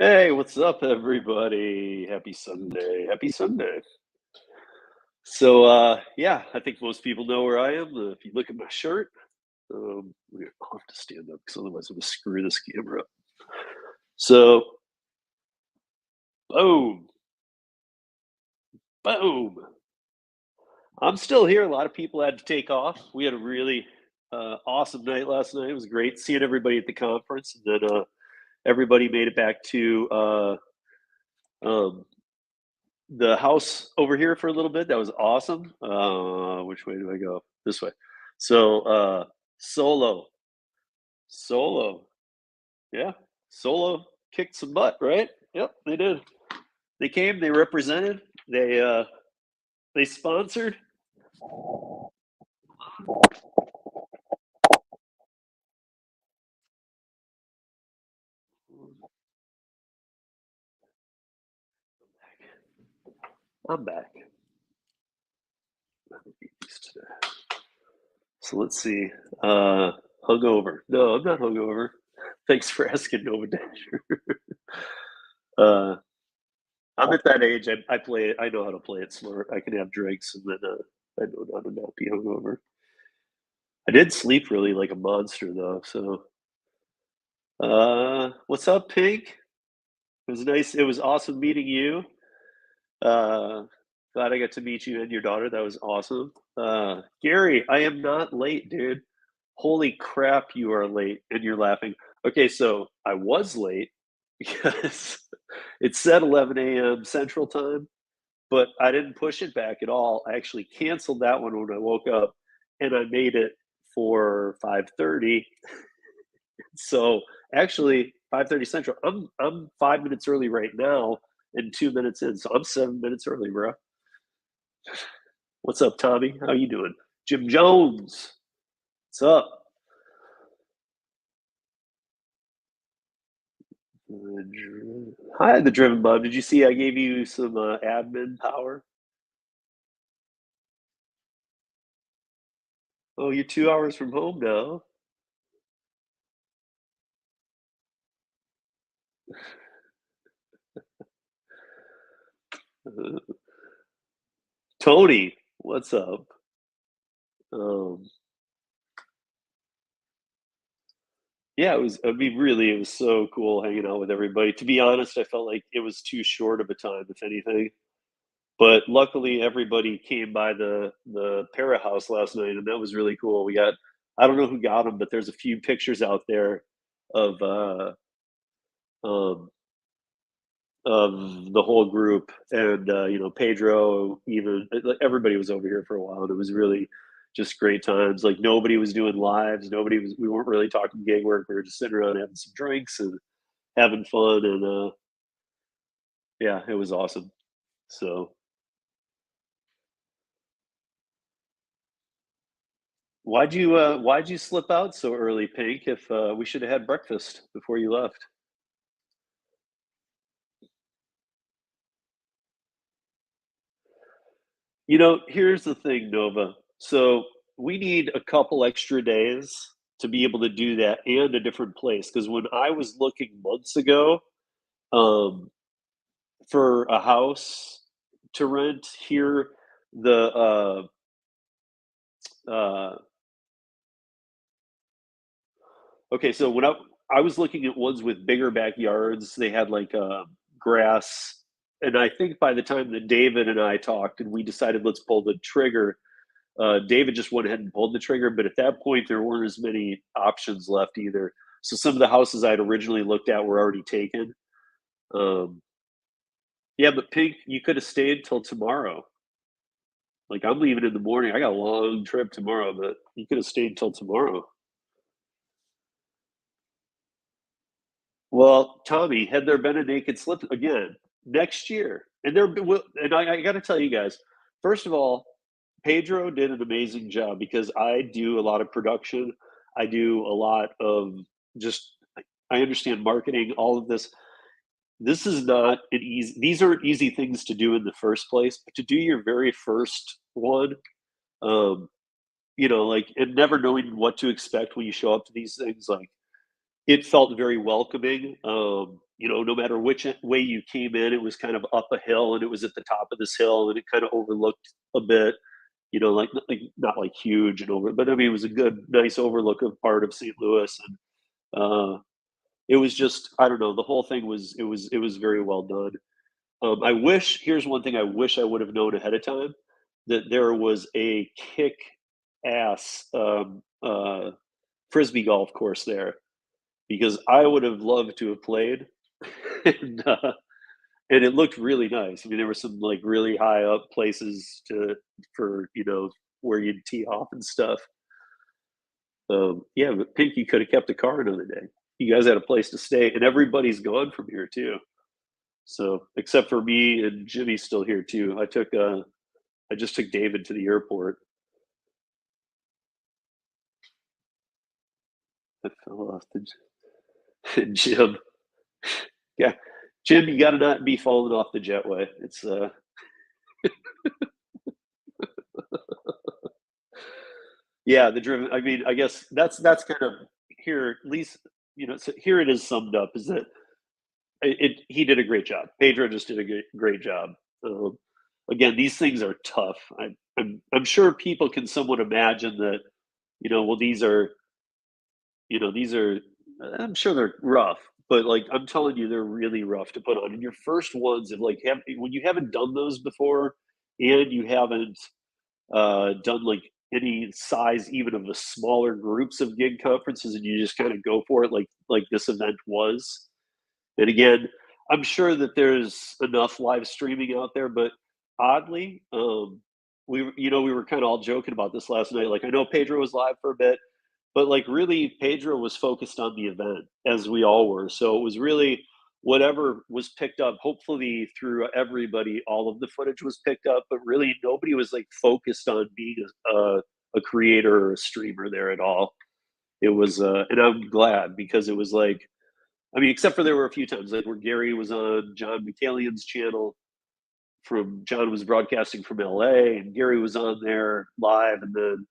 Hey, what's up, everybody? Happy Sunday. Happy Sunday. So, yeah, I think most people know where I am. If you look at my shirt, I'll have to stand up because otherwise I'm going to screw this camera up. So, boom, boom. I'm still here. A lot of people had to take off. We had a really awesome night last night. It was great seeing everybody at the conference. And then everybody made it back to um, the house over here for a little bit. That was awesome. Which way do I go? This way. So solo, solo, yeah, solo kicked some butt, right? Yep, they did. They came, they represented, they sponsored. I'm back. So let's see. Hungover. No, I'm not hungover. Thanks for asking, Nova Dasher. uh, I'm at that age. I play it. I know how to play it smart. I can have drinks and then I know how to not be hungover. I did sleep really like a monster though. So, what's up, Pink? It was nice. It was awesome meeting you. Uh, glad I got to meet you and your daughter. That was awesome. Gary, I am not late, dude. Holy crap, you are late and you're laughing. Okay, so I was late because it said 11 a.m. Central Time, but I didn't push it back at all. I actually canceled that one when I woke up and I made it for 5:30. So actually 5:30 Central. I'm 5 minutes early right now and 2 minutes in. So I'm 7 minutes early, bro. What's up, Tommy? How you doing? Jim Jones. What's up? Hi, the Driven Bub. Did you see I gave you some admin power? Oh, you're 2 hours from home now. Tony, what's up? Um, yeah, it was so cool hanging out with everybody. To be honest, I felt like it was too short of a time, if anything. But luckily, everybody came by the Para House last night, and that was really cool. We got I don't know who got them, but there's a few pictures out there of um, of the whole group, and Pedro, even like, everybody was over here for a while, and it was really just great times. Like nobody was doing lives, nobody was. We weren't really talking gig work. We were just sitting around having some drinks and having fun, and yeah, it was awesome. So why'd you slip out so early, Pink? If we should have had breakfast before you left. Here's the thing, Nova. So we need a couple extra days to be able to do that and a different place. Because when I was looking months ago um, for a house to rent here, the uh, okay, so when I was looking at ones with bigger backyards, they had like grass. And I think by the time that David and I talked and we decided let's pull the trigger, David just went ahead and pulled the trigger. But at that point, there weren't as many options left either. So some of the houses I'd originally looked at were already taken. Um, yeah, but Pink, you could have stayed till tomorrow. Like I'm leaving in the morning. I got a long trip tomorrow, but you could have stayed till tomorrow. Well, Tommy, had there been a naked slip again next year, and I got to tell you guys, first of all, Pedro did an amazing job because I do a lot of production. I do a lot of just, I understand marketing, all of this. This is not an easy, these aren't easy things to do in the first place, but to do your very first one, um, like, and never knowing what to expect when you show up to these things, like, it felt very welcoming. no matter which way you came in, it was kind of up a hill, and it was at the top of this hill, and it kind of overlooked a bit, like not like huge and over, but I mean, it was a good, nice overlook of part of St. Louis, and it was just, I don't know, the whole thing was very well done. I wish Here's one thing I wish I would have known ahead of time, that there was a kick ass frisbee golf course there, because I would have loved to have played. and, and it looked really nice. I mean, there were some like really high up places for where you'd tee off and stuff. Yeah, but Pinky could have kept the car another day. You guys had a place to stay, and everybody's gone from here too. So except for me, and Jimmy's still here too. I just took David to the airport. I fell off the Jim. Yeah, Jim, you got to not be falling off the jetway. It's yeah, the driven. I mean, I guess that's kind of here. At least so here it is summed up. Is that he did a great job. Pedro just did a great job. Um, Again, these things are tough. I'm sure people can somewhat imagine that. Well, these are. I'm sure they're rough, but like I'm telling you, they're really rough to put on. And your first ones of like when you haven't done those before, and you haven't done like any size even of the smaller groups of gig conferences, and you just kind of go for it like this event was. And again, I'm sure that there's enough live streaming out there, but oddly, we were kind of all joking about this last night. Like I know Pedro was live for a bit, but like really Pedro was focused on the event, as we all were. So it was really whatever was picked up. Hopefully through everybody, all of the footage was picked up, but really nobody was like focused on being a creator or a streamer there at all. It was, and I'm glad, because it was like, I mean, except for there were a few times like where Gary was on John McCallian's channel. John was broadcasting from LA, and Gary was on there live, and then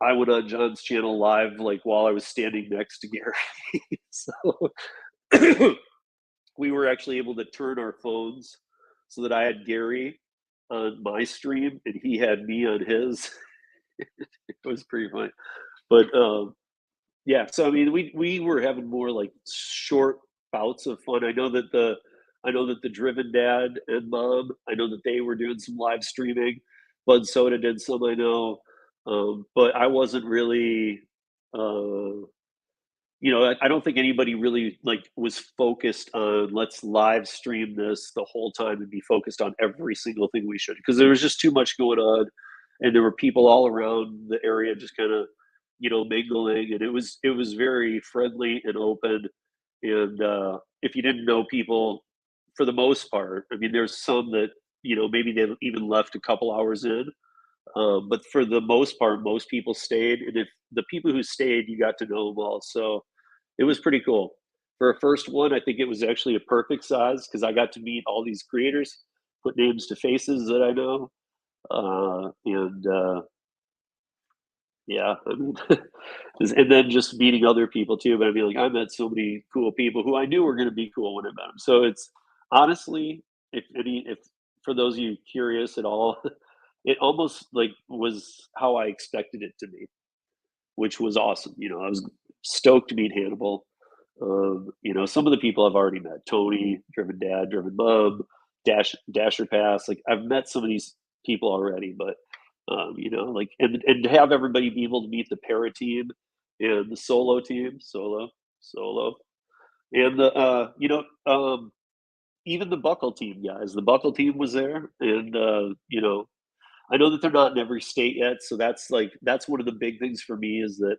I went on John's channel live, like while I was standing next to Gary. So we were actually able to turn our phones so that I had Gary on my stream and he had me on his. It was pretty funny, but yeah. So I mean, we were having more like short bouts of fun. I know that the Driven Dad and Mom, I know that they were doing some live streaming. Bud Soda did some, I know, but I wasn't really. I don't think anybody really like was focused on let's live stream this the whole time and be focused on every single thing we should, because there was just too much going on, and there were people all around the area just kind of mingling, and it was very friendly and open. And if you didn't know people, for the most part, I mean, there's some that maybe they even left a couple hours in, but for the most part, most people stayed, and if the people who stayed, you got to know them all. So it was pretty cool. For a first one, I think it was actually a perfect size, because I got to meet all these creators, put names to faces that I know, and yeah, I mean, and then just meeting other people too. But I mean, like I met so many cool people who I knew were going to be cool when I met them. So it's honestly, if for those of you curious at all, it almost like was how I expected it to be, which was awesome. I was stoked to meet Hannibal. Some of the people I've already met: Tony, Driven Dad, Driven Mom, Dasher Pass. Like I've met some of these people already, but like and to have everybody be able to meet the para team and the solo team, solo, and the even the buckle team guys. The buckle team was there, and I know that they're not in every state yet, so that's one of the big things for me is that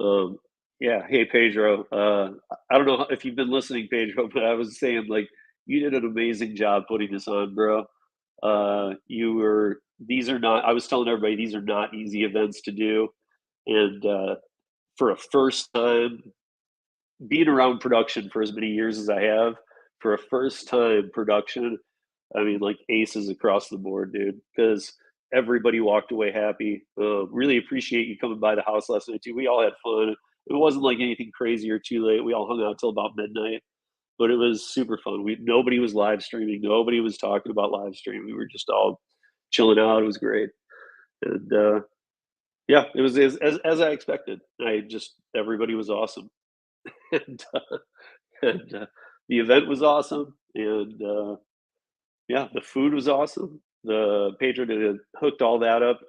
um, yeah. Hey Pedro, I don't know if you've been listening, Pedro, but I was saying like you did an amazing job putting this on, bro. You were These are not, I was telling everybody, these are not easy events to do, and for a first time being around production for as many years as I have, for a first time production, I mean, like aces across the board, dude. Because everybody walked away happy. Really appreciate you coming by the house last night too. We all had fun. It wasn't like anything crazy or too late. We all hung out till about midnight. but it was super fun. Nobody was live streaming. Nobody was talking about live streaming. We were just all chilling out. It was great, and yeah, it was as I expected. Everybody was awesome, and the event was awesome, and yeah, the food was awesome. The patron had hooked all that up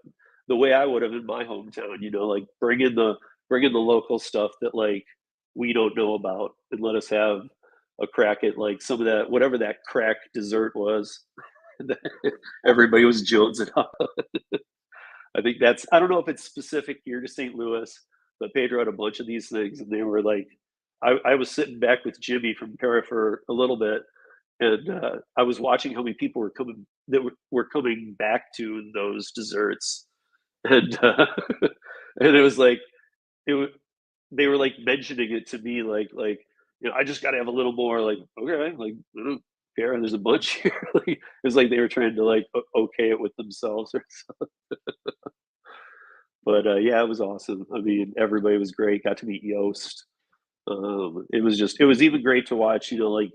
the way I would have in my hometown. Like bring in the local stuff that like we don't know about, and let us have a crack at like some of that whatever that crack dessert was. Everybody was jonesing up. I think I don't know if it's specific here to St. Louis, but Pedro had a bunch of these things, and they were like, I was sitting back with Jimmy from Para for a little bit, and I was watching how many people were coming back to those desserts, and and it was like it was, they were like mentioning it to me, I just got to have a little more, like, okay, like I don't care, there's a bunch here. Like, it was like they were trying to like okay it with themselves or something. But yeah, it was awesome. I mean, everybody was great. Got to meet Yost. It was even great to watch. Like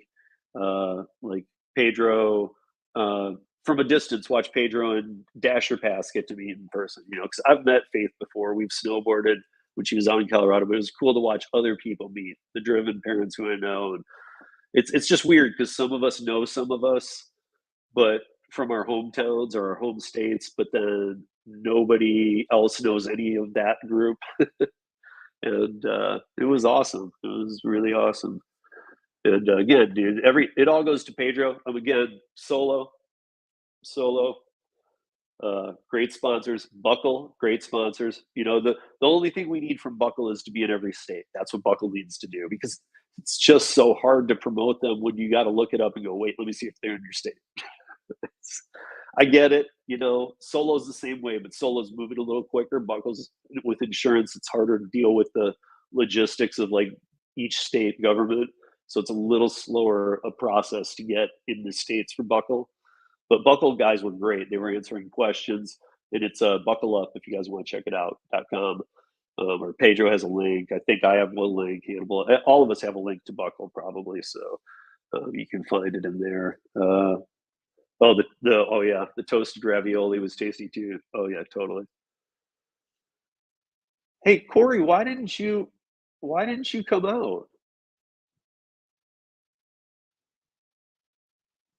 Pedro from a distance. Watch Pedro and Dasher Pass get to meet in person. Because I've met Faith before. We've snowboarded when she was out in Colorado, but it was cool to watch other people meet the driven parents who I know. And it's just weird because some of us know some of us, but from our hometowns or our home states, but then nobody else knows any of that group. And it was awesome. It was really awesome. And again, dude, it all goes to Pedro. I'm again solo. Great sponsors. Buckle, great sponsors. The only thing we need from Buckle is to be in every state. That's what Buckle needs to do, because it's just so hard to promote them when you got to look it up and go, wait, let me see if they're in your state. I get it. Solo's the same way, but Solo's moving a little quicker. Buckles with insurance, it's harder to deal with the logistics of like each state government. So it's a little slower a process to get in the states for Buckle. But Buckle guys were great. They were answering questions, and it's Buckle Up if you guys want to check it out.com. Or Pedro has a link. I think I have one link. Hannibal, all of us have a link to Buckle probably, so you can find it in there. Oh yeah, the toasted ravioli was tasty too. Oh yeah, totally. Hey Corey, why didn't you come out?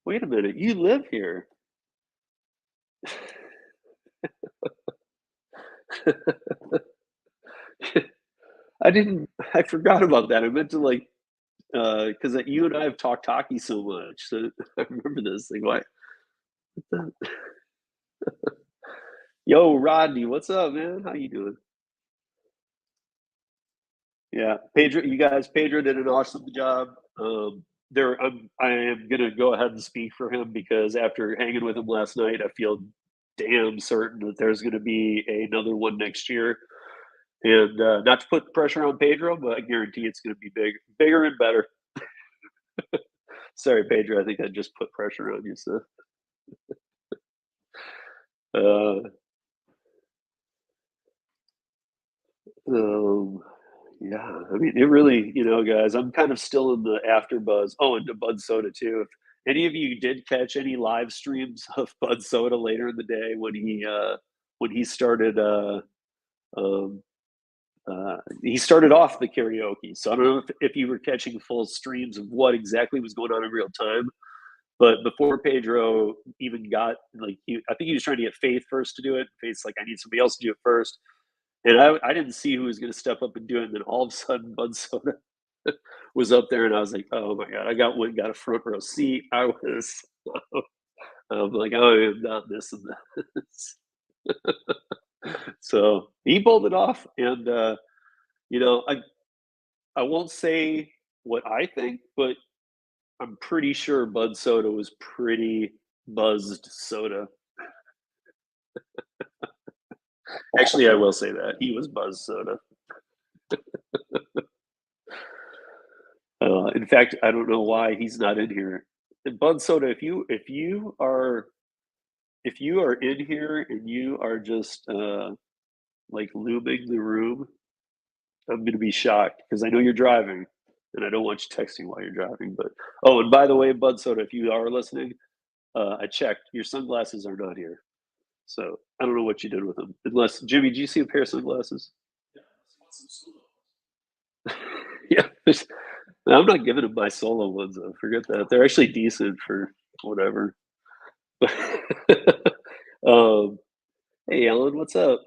Wait a minute, you live here. I forgot about that. I meant to like because you and I have talked hockey so much. So I remember this. Like, why? Yo, Rodney, what's up, man? How you doing? Yeah, Pedro did an awesome job. I am gonna go ahead and speak for him, because after hanging with him last night, I feel damn certain that there's gonna be another one next year. And not to put pressure on Pedro, but I guarantee it's gonna be bigger and better. Sorry, Pedro, I think I just put pressure on you. So, uh, um, yeah, I mean, it really, guys, I'm kind of still in the after buzz. Oh, and to Bud Soda too. If any of you did catch any live streams of Bud Soda later in the day when um, he started off the karaoke. So I don't know if you were catching full streams of what exactly was going on in real time. But before Pedro even got like, I think he was trying to get Faith first to do it. Faith's like, I need somebody else to do it first. And I didn't see who was going to step up and do it. And then all of a sudden, Bud Soda was up there, and I was like, oh my god, got a front row seat. I'm like, I am not missing this. So he pulled it off, and you know, I won't say what I think, but I'm pretty sure Bud Soda was pretty buzzed soda. Actually, I will say that he was buzzed soda. In fact, I don't know why he's not in here. And Bud Soda, if you are in here and you are just like looming the room, I'm gonna be shocked because I know you're driving. and I don't want you texting while you're driving. But oh, and by the way, Bud Soda, if you are listening, I checked. Your sunglasses are not here, so I don't know what you did with them. Unless Jimmy, do you see a pair of sunglasses? Yeah, I'm not giving him my solo ones though. Forget that. They're actually decent for whatever. um, hey, Alan, what's up?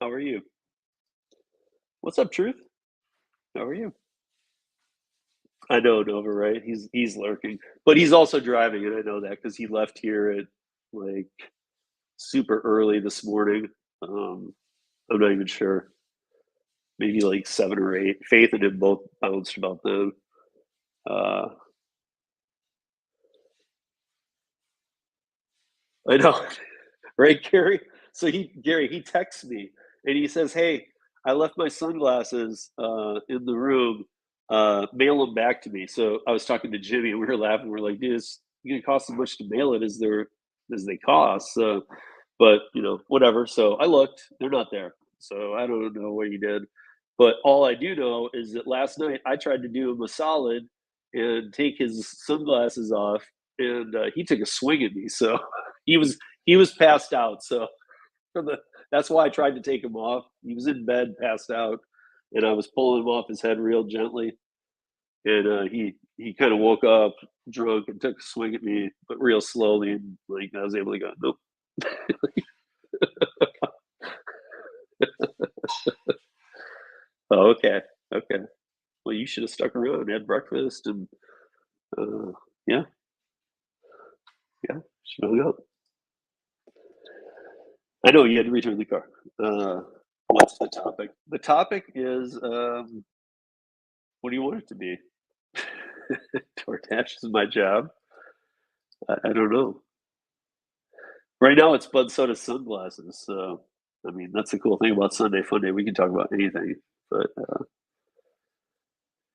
How are you? What's up, Truth? How are you? I know Nova, right? He's lurking, but he's also driving, and I know that because he left here at like super early this morning. Um, I'm not even sure, maybe like 7 or 8. Faith and him both bounced about them. Uh, I know, right, Gary? So Gary, he texts me and he says, "Hey, I left my sunglasses in the room. Mail them back to me." So I was talking to Jimmy and we were laughing. We're like, "Dude, it's gonna cost as much to mail it as they cost." So, but whatever. So I looked; they're not there. So I don't know what he did. But all I do know is that last night I tried to do him a solid and take his sunglasses off, and he took a swing at me. So he was passed out. So for the that's why I tried to take him off. He was in bed, passed out, and I was pulling him off his head real gently. And he kind of woke up drunk and took a swing at me, but real slowly. And like I was able to go, nope. Oh, okay, okay. Well, you should have stuck around, had breakfast, and uh, yeah, yeah, should have hung up. I know you had to return the car. Uh, what's the topic? The topic is what do you want it to be? DoorDash is my job. I don't know. Right now, it's Bud Soda sunglasses. So, I mean, that's the cool thing about Sunday Funday. We can talk about anything. But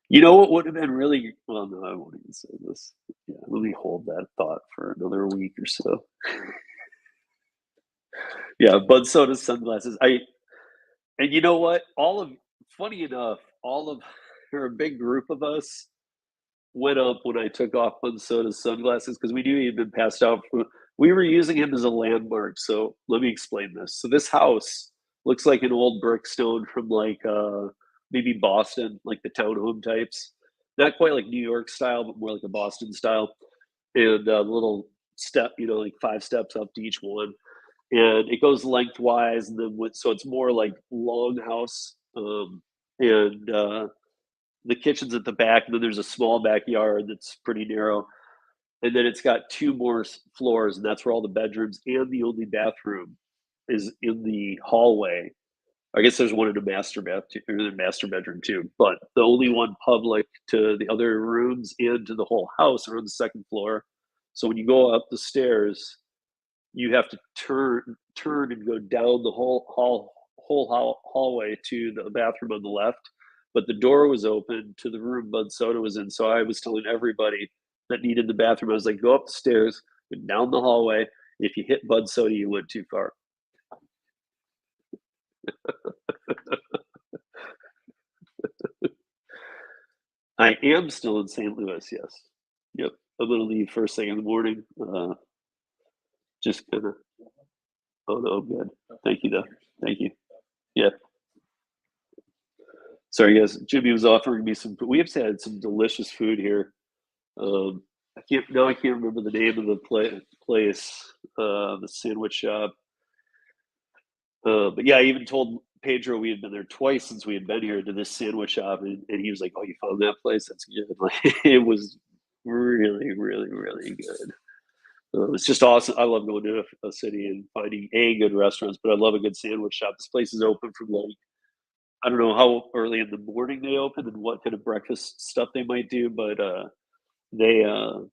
you know what would have been really well? No, I won't even say this. Yeah, let me hold that thought for another week or so. Yeah, Bud Soda sunglasses. And you know what? Funny enough, all of there are a big group of us went up when I took off Soda's sunglasses because we knew he had been passed out. We were using him as a landmark. So let me explain this. So this house looks like an old brickstone from like maybe Boston, like the townhome types. Not quite like New York style, but more like a Boston style. And a little step, like 5 steps up to each one. And it goes lengthwise, and then so it's more like long house. And the kitchen's at the back, and then there's a small backyard that's pretty narrow, and then it's got 2 more floors, and that's where all the bedrooms and the only bathroom is in the hallway. I guess there's one in the master bath or the master bedroom too, but the only one public to the other rooms and to the whole house are on the second floor. So when you go up the stairs, you have to turn and go down the hallway to the bathroom on the left. But the door was open to the room Bud Soda was in, so I was telling everybody that needed the bathroom, I was like, go up the stairs and down the hallway. If you hit Bud Soda, you went too far. I am still in St. Louis, yes. Yep. I'm gonna leave first thing in the morning. Just kind of. Oh no, I'm good. Thank you, though. Thank you. Yeah. Sorry, guys. Jimmy was offering me some. We have had some delicious food here. I can't remember the name of the place, the sandwich shop. But yeah, I even told Pedro we had been there twice since we had been here to this sandwich shop, and he was like, "Oh, you found that place? That's good." Like it was really, really, really good. It's just awesome. I love going to a city and finding good restaurants, but I love a good sandwich shop. This place is open from like I don't know how early in the morning they open and what kind of breakfast stuff they might do, but they um,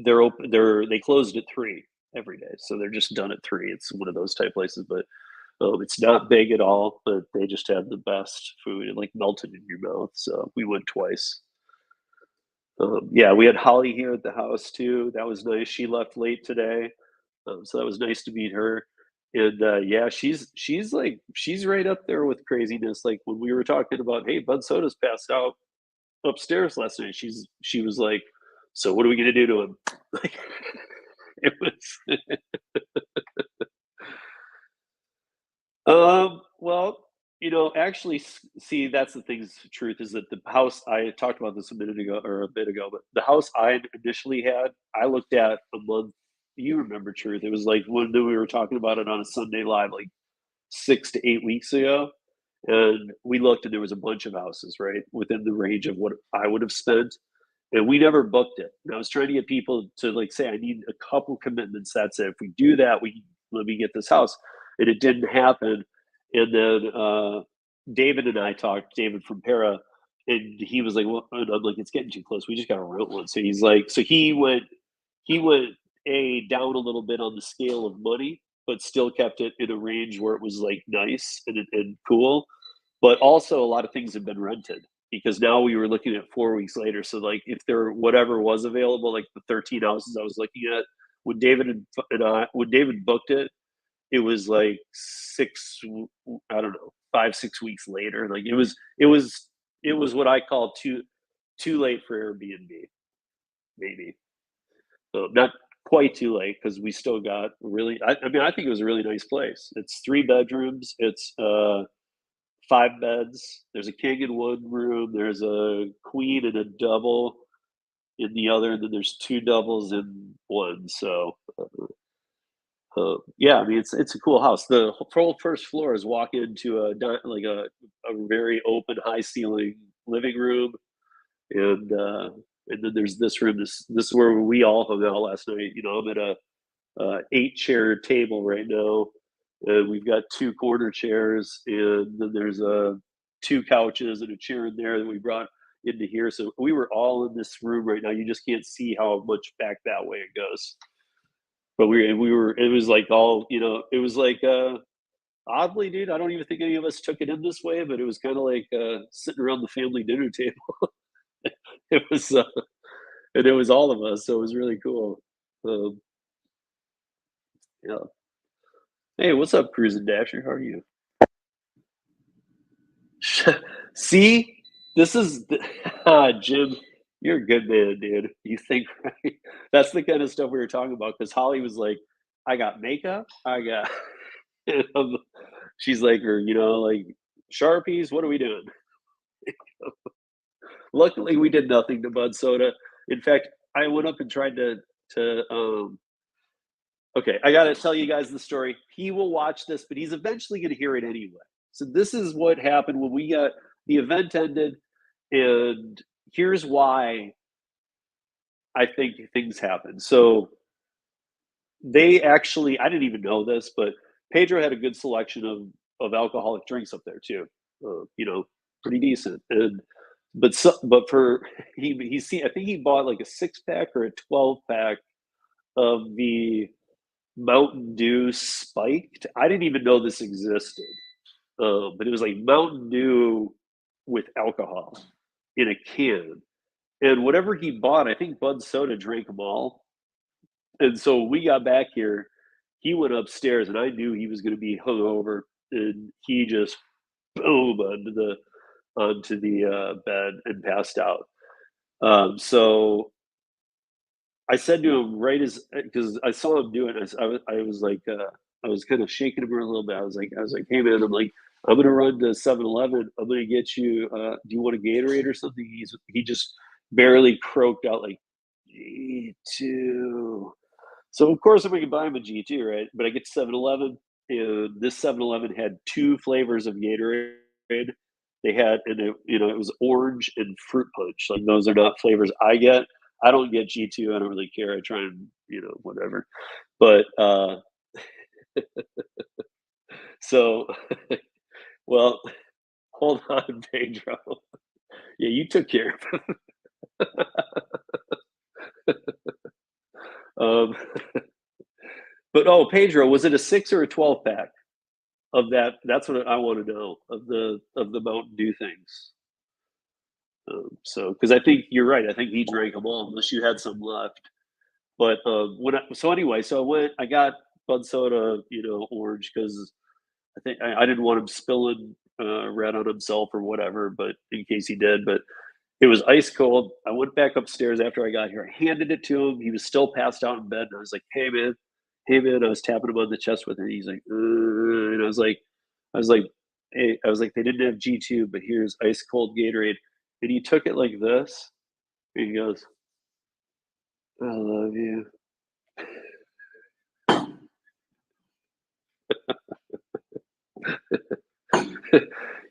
they're open. They closed at 3 every day, so they're just done at 3. It's one of those type places, but it's not big at all. But they just have the best food. It like melted in your mouth. So we went twice. Yeah, we had Holly here at the house too. That was nice. She left late today, so that was nice to meet her. And yeah, she's like she's right up there with craziness. Like when we were talking about, hey, Bud Soda's passed out upstairs last night. She was like, so what are we gonna do to him? Like it was well, actually, see, that's the thing's truth is that the house I talked about this a minute ago or a bit ago, but the house I initially had, I looked at a month. You remember, truth? It was like when we were talking about it on a Sunday live, like 6 to 8 weeks ago, and we looked, and there was a bunch of houses right within the range of what I would have spent, and we never booked it. And I was trying to get people to like say, I need a couple commitments. That's it. If we do that, we let me get this house, and it didn't happen. And then David and I talked, David from Para, and he was like, "Well," and I'm like, "It's getting too close. We just got to rent one." So he's like, so he went a down a little bit on the scale of money, but still kept it in a range where it was like nice and cool. But also, a lot of things have been rented because now we were looking at 4 weeks later. So, like, if there whatever was available, like the 13 houses I was looking at, when David booked it, it was like I don't know, 5 6 weeks later. Like it was what I call too late for Airbnb, maybe. Not quite too late because we still got really. I mean, I think it was a really nice place. It's 3 bedrooms. It's 5 beds. There's a king in one room. There's a queen and a double in the other, and then there's 2 doubles in one. So yeah, I mean it's a cool house. The whole first floor is walk into like a very open, high ceiling living room, and then there's this room. This is where we all hung out last night. I'm at a 8 chair table right now, and we've got 2 corner chairs, and then there's 2 couches and a chair in there that we brought into here. So we were all in this room right now. You just can't see how much back that way it goes. But we were it was like all it was like oddly, dude. I don't even think any of us took it in this way, but it was kind of like sitting around the family dinner table. It was and it was all of us, so it was really cool. Um, yeah. Hey, what's up, Cruising Dasher? How are you? See, this is Jim. You're a good man, dude. You think right. That's the kind of stuff we were talking about because Holly was like, "I got makeup. I got." and she's like, "Or like Sharpies. What are we doing?" Luckily, we did nothing to Bud Soda. In fact, I went up and tried to. Okay, I gotta tell you guys the story. He will watch this, but he's eventually gonna hear it anyway. So this is what happened when we got the event ended, and here's why I think things happen. So they actually, I didn't even know this, but Pedro had a good selection of alcoholic drinks up there too. Pretty decent. But for I think he bought like a 6 pack or a 12 pack of the Mountain Dew spiked. I didn't even know this existed, but it was like Mountain Dew with alcohol in a can. And whatever he bought, I think Bud Soda drank them all. And so we got back here, he went upstairs, and I knew he was going to be hungover, and he just boom onto the bed and passed out. So I said to him right as because I saw him do it. I was like, I was kind of shaking him a little bit. I was like, hey man, I'm like, I'm gonna run to 7-Eleven. I'm gonna get you. Do you want a Gatorade or something? He just barely croaked out like G2. So of course I'm gonna buy him a G2, right? But I get to 7-Eleven, and this 7-Eleven had 2 flavors of Gatorade. They had, and it was orange and fruit punch. Like those are not flavors I get. I don't get G2. I don't really care. I try and whatever. But so well, hold on, Pedro. Yeah, you took care of it. um, but oh, Pedro, was it a 6 or a 12 pack of that? That's what I want to know of the Mountain Dew things. So because I think you're right. I think he drank them all, unless you had some left. But so anyway, so I went. I got Bud soda, you know, orange, because I think I didn't want him spilling red on himself or whatever, but in case he did. But it was ice cold. I went back upstairs after I got here. I handed it to him. He was still passed out in bed, and I was like, hey man." I was tapping him on the chest with it. He's like, and I was like, hey, I was like, they didn't have G2, but here's ice cold Gatorade, and he took it like this, and he goes, "I love you."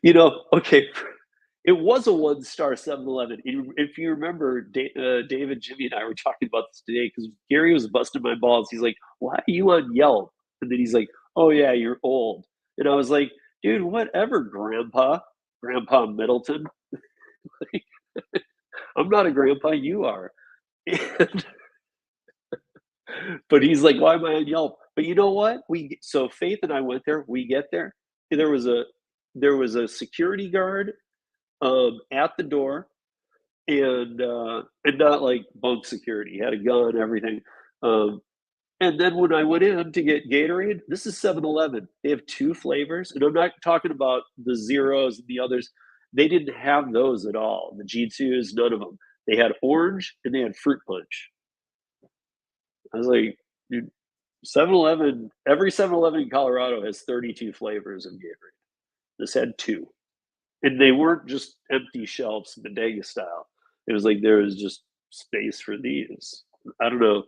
You know, okay, it was a one-star 7-Eleven. If you remember, David, Jimmy, and I were talking about this today because Gary was busting my balls. He's like, "Why are you on Yelp?" And then he's like, "Oh yeah, you're old." And I was like, "Dude, whatever, Grandpa Middleton. Like, I'm not a grandpa, you are." And, but he's like, "Why am I on Yelp?" But you know what? So Faith and I went there. We get there. There was a there was a security guard at the door, and not like bunk security. He had a gun, everything. Um, and then when I went in to get Gatorade, this is 7-Eleven. They have two flavors, and I'm not talking about the zeros and the others. They didn't have those at all. The G2s, none of them. They had orange and they had fruit punch. I was like, dude, 7-Eleven, every 7-Eleven in Colorado has 32 flavors of Gatorade. This had two. And they weren't just empty shelves, bodega style. It was like there was just space for these. I don't know.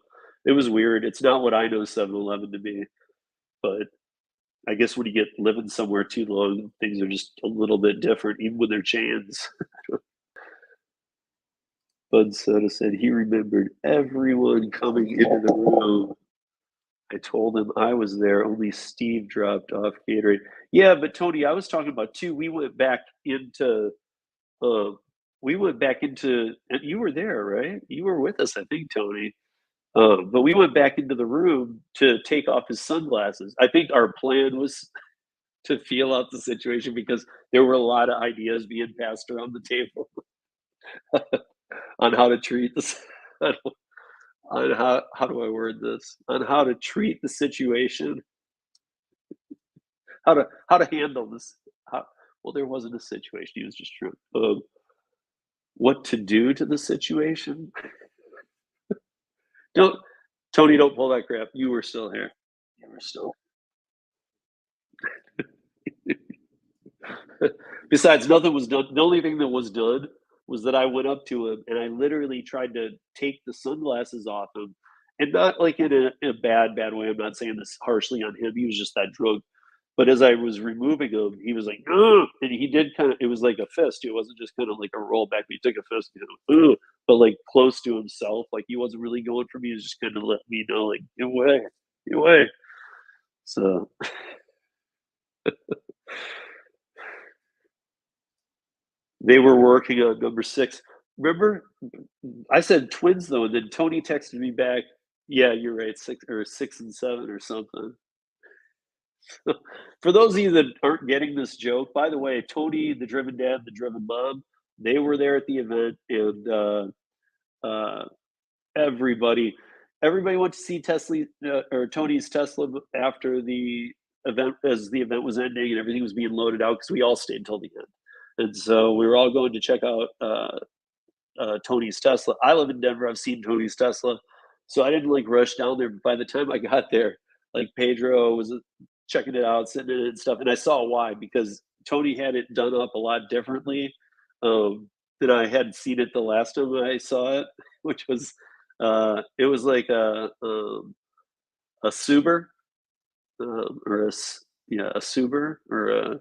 It was weird. It's not what I know 7-Eleven to be, but I guess when you get living somewhere too long, things are just a little bit different, even when they're chains. Bud Soda said he remembered everyone coming into the room. I told him I was there, only Steve dropped off Gatorade. Yeah, but Tony, I was talking about too. Uh, we went back into, and you were there, right? You were with us, I think, Tony. But we went back into the room to take off his sunglasses. I think our plan was to feel out the situation because there were a lot of ideas being passed around the table on how to treat this. On how do I word this? On how to treat the situation, how to handle this. Well, there wasn't a situation. He was just true. What to do to the situation? Don't Tony, don't pull that crap. You were still here. You were still. Besides, nothing was done. The only thing that was done was that I went up to him and I literally tried to take the sunglasses off him, and not like in a bad way. I'm not saying this harshly on him. He was just that drunk. But as I was removing him, he was like, "Ugh," and he did kind of. It was like a fist. It wasn't just kind of like a roll back. He took a fist, "Ugh," but like close to himself. Like he wasn't really going for me. He was just kind of letting me know, like, "Get away, get away." So they were working on number 6. Remember, I said twins though, and then Tony texted me back, "Yeah, you're right, 6 and 7 or something." For those of you that aren't getting this joke, by the way, Tony, the driven dad, the driven mom, they were there at the event, and uh, everybody, everybody went to see Tesla or Tony's Tesla after the event, as the event was ending and everything was being loaded out because we all stayed until the end, and so we were all going to check out Tony's Tesla. I live in Denver. I've seen Tony's Tesla, so I didn't like rush down there. But by the time I got there, like Pedro was checking it out, sitting in it and stuff, and I saw why, because Tony had it done up a lot differently than I had seen it the last time I saw it, which was it was like a Suber or yeah, a Suber or a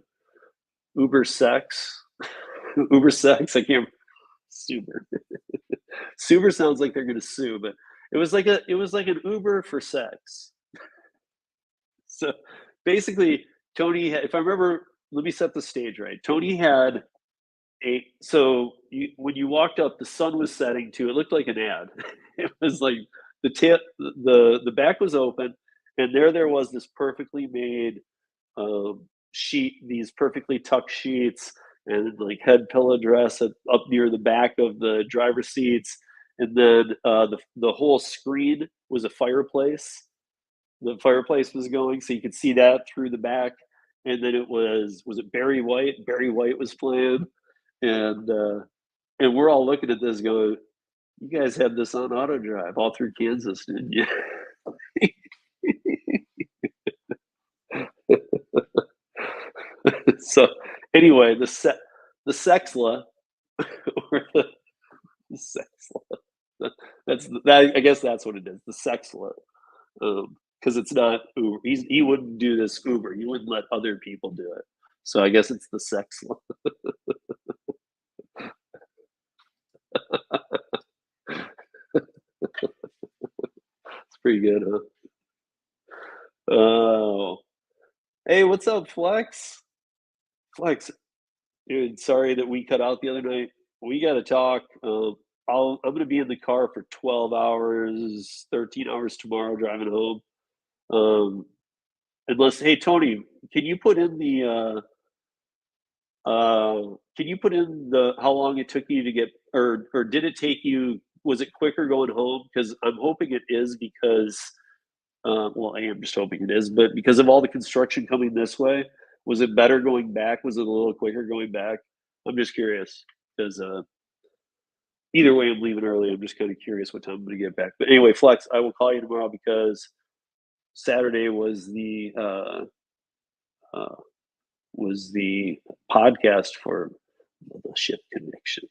Uber Sex. Uber Sex. I can't. Suber. Suber sounds like they're gonna sue, but it was like an Uber for sex. So basically, Tony had, if I remember, let me set the stage right. Tony had when you walked up, the sun was setting too. It looked like an ad. It was like the back was open, and there was this perfectly made sheet, these perfectly tucked sheets, and like head pillow dress up near the back of the driver's seats, and then the whole screen was a fireplace, the fireplace was going, so you could see that through the back. And then it was it Barry White? Barry White was playing, and we're all looking at this going, "You guys had this on auto drive all through Kansas, didn't you?" So anyway, the Sexla or the Sexla. That's that. I guess that's what it is. The Sexla. Because it's not Uber. He wouldn't do this Uber. He wouldn't let other people do it. So I guess it's the sex law. It's pretty good, huh? Oh, hey, what's up, Flex? Flex, dude. Sorry that we cut out the other night. We got to talk. I'm gonna be in the car for 12 hours, 13 hours tomorrow driving home. Unless, hey, Tony, can you put in how long it took you to get, or did it take you, was it quicker going home? Because I'm hoping it is because, well, I am just hoping it is, but because of all the construction coming this way, was it better going back? Was it a little quicker going back? I'm just curious because either way, I'm leaving early. I'm just kind of curious what time I'm going to get back. But anyway, Flex, I will call you tomorrow because Saturday uh, was the podcast for the ship connection,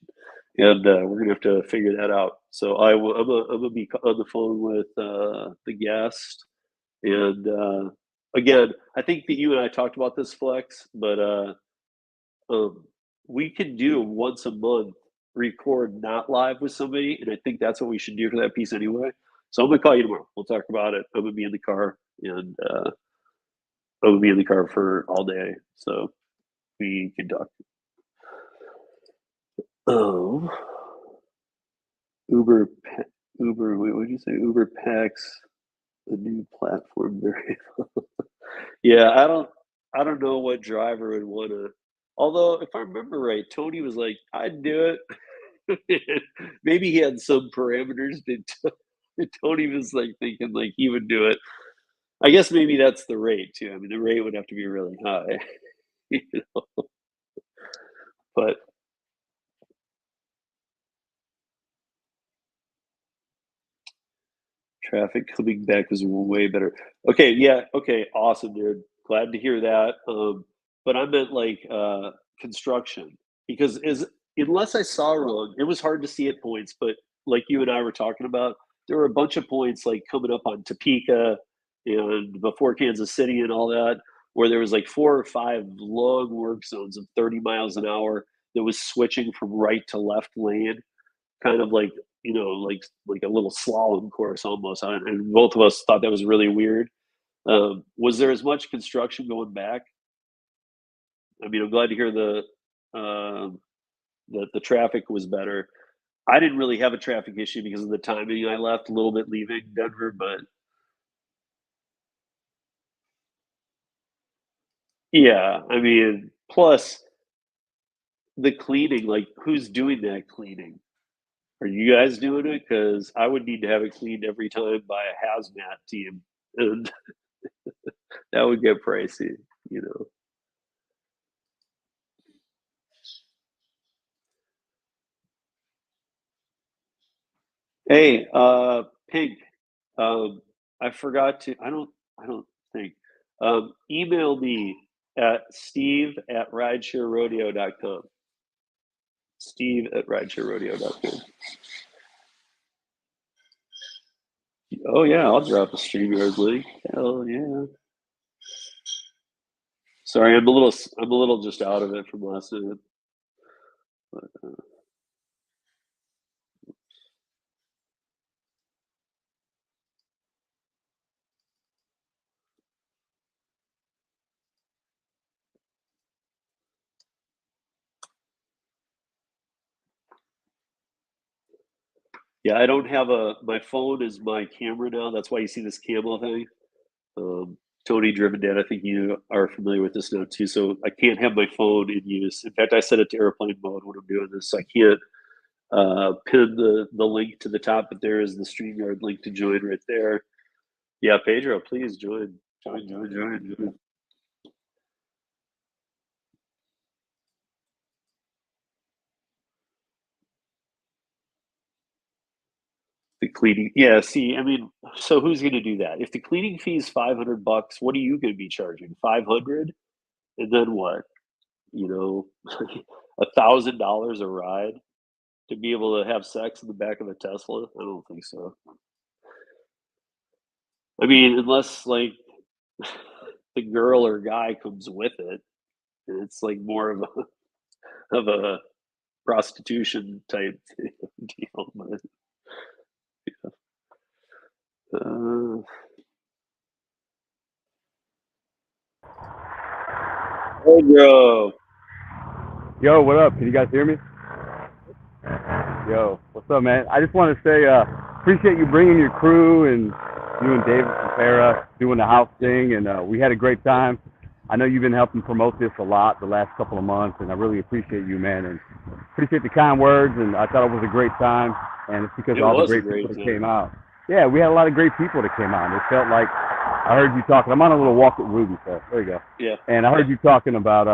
and we're gonna have to figure that out. So I'm gonna be on the phone with the guest, and again, I think that you and I talked about this, Flex, but um, we can do once a month record not live with somebody, and I think that's what we should do for that piece anyway. So I'm gonna call you tomorrow. We'll talk about it. I'm gonna be in the car, and I'm gonna be in the car for all day, so we can talk. Oh, Uber, Uber. Wait, what did you say? Uber packs a new platform variable. Yeah, I don't know what driver would want to. Although, if I remember right, Tony was like, "I'd do it." Maybe he had some parameters, but Tony was like thinking like he would do it. I guess maybe that's the rate too. I mean, the rate would have to be really high, you know? But traffic coming back was way better. Okay, yeah, okay, awesome, dude. Glad to hear that. But I meant like construction because is unless I saw wrong, it was hard to see at points, but like you and I were talking about, there were a bunch of points like coming up on Topeka and before Kansas City and all that, where there was like 4 or 5 long work zones of 30 miles an hour that was switching from right to left lane, kind of like, like a little slalom course almost. And both of us thought that was really weird. Was there as much construction going back? I mean, I'm glad to hear um that the traffic was better. I didn't really have a traffic issue because of the timing. I left a little bit leaving Denver, but yeah, I mean, plus the cleaning, like who's doing that cleaning? Are you guys doing it? Because I would need to have it cleaned every time by a hazmat team, and that would get pricey, you know. Hey, Pink, I forgot to, I don't think, email me at steve@ridesharerodeo.com. Steve@ridesharerodeo.com. Oh yeah, I'll drop a StreamYard link. Hell yeah. Sorry, I'm a little just out of it from last night. But, yeah, I don't have my phone is my camera now. That's why you see this camo thing. Um, Tony Driven Dad, I think you are familiar with this now too. So I can't have my phone in use. In fact, I set it to airplane mode when I'm doing this. So I can't pin the link to the top, but there is the StreamYard link to join right there. Yeah, Pedro, please join. Join. The cleaning, yeah. See, I mean, so who's going to do that? If the cleaning fee is $500, what are you going to be charging? 500, and then what? You know, $1,000 a ride to be able to have sex in the back of a Tesla? I don't think so. I mean, unless like the girl or guy comes with it, it's like more of a prostitution type deal. But, uh, Pedro, Yo, what up? Can you guys hear me? Yo, what's up, man? I just want to say, appreciate you bringing your crew and you and David from Farah doing the house thing, and we had a great time. I know you've been helping promote this a lot the last couple of months, and I really appreciate you, man, and appreciate the kind words. And I thought it was a great time, and it's because it of all the was a great people great that came time. out. Yeah, we had a lot of great people that came out. And it felt like I heard you talking. I'm on a little walk with Ruby, so there you go. Yeah, And I heard you talking about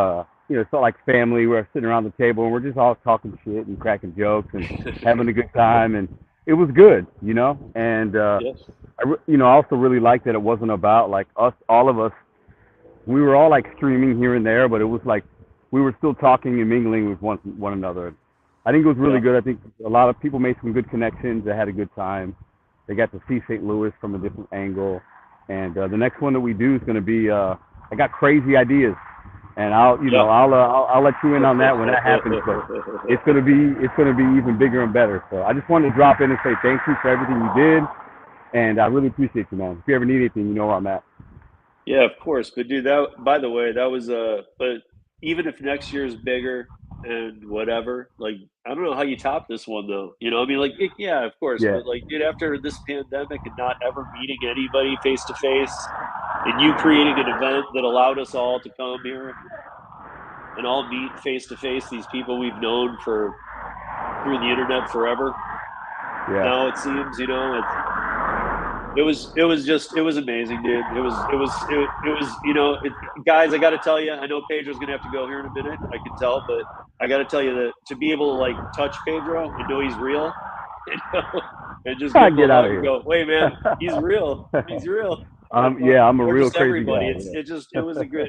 it felt like family. We're sitting around the table and we're just all talking shit and cracking jokes and having a good time, and it was good, And yes, I also really liked that it wasn't about like us, all of us. We were all like streaming here and there, but it was like we were still talking and mingling with one another. I think it was really yeah. good. I think a lot of people made some good connections. They had a good time. They got to see St. Louis from a different angle. And the next one that we do is going to be. I got crazy ideas, and Yeah. I'll let you in on that when that happens. But it's gonna be even bigger and better. So I just wanted to drop in and say thank you for everything you did, and I really appreciate you, man. If you ever need anything, you know where I'm at. Yeah, of course. But dude, that by the way, that was but even if next year is bigger and whatever, like I don't know how you top this one though. You know, I mean like yeah, of course, Yeah. but like dude, after this pandemic and not ever meeting anybody face to face and you creating an event that allowed us all to come here and all meet face to face these people we've known for through the internet forever. Now Yeah. it seems, it was amazing, dude. It was guys. I got to tell you, I know Pedro's gonna have to go here in a minute. I can tell, but I got to tell you that to be able to like touch Pedro and know he's real, you know, and just give him a Get out hug of and here. go, "Wait, man, he's real. He's real." Yeah, I'm a Or real just crazy everybody. guy.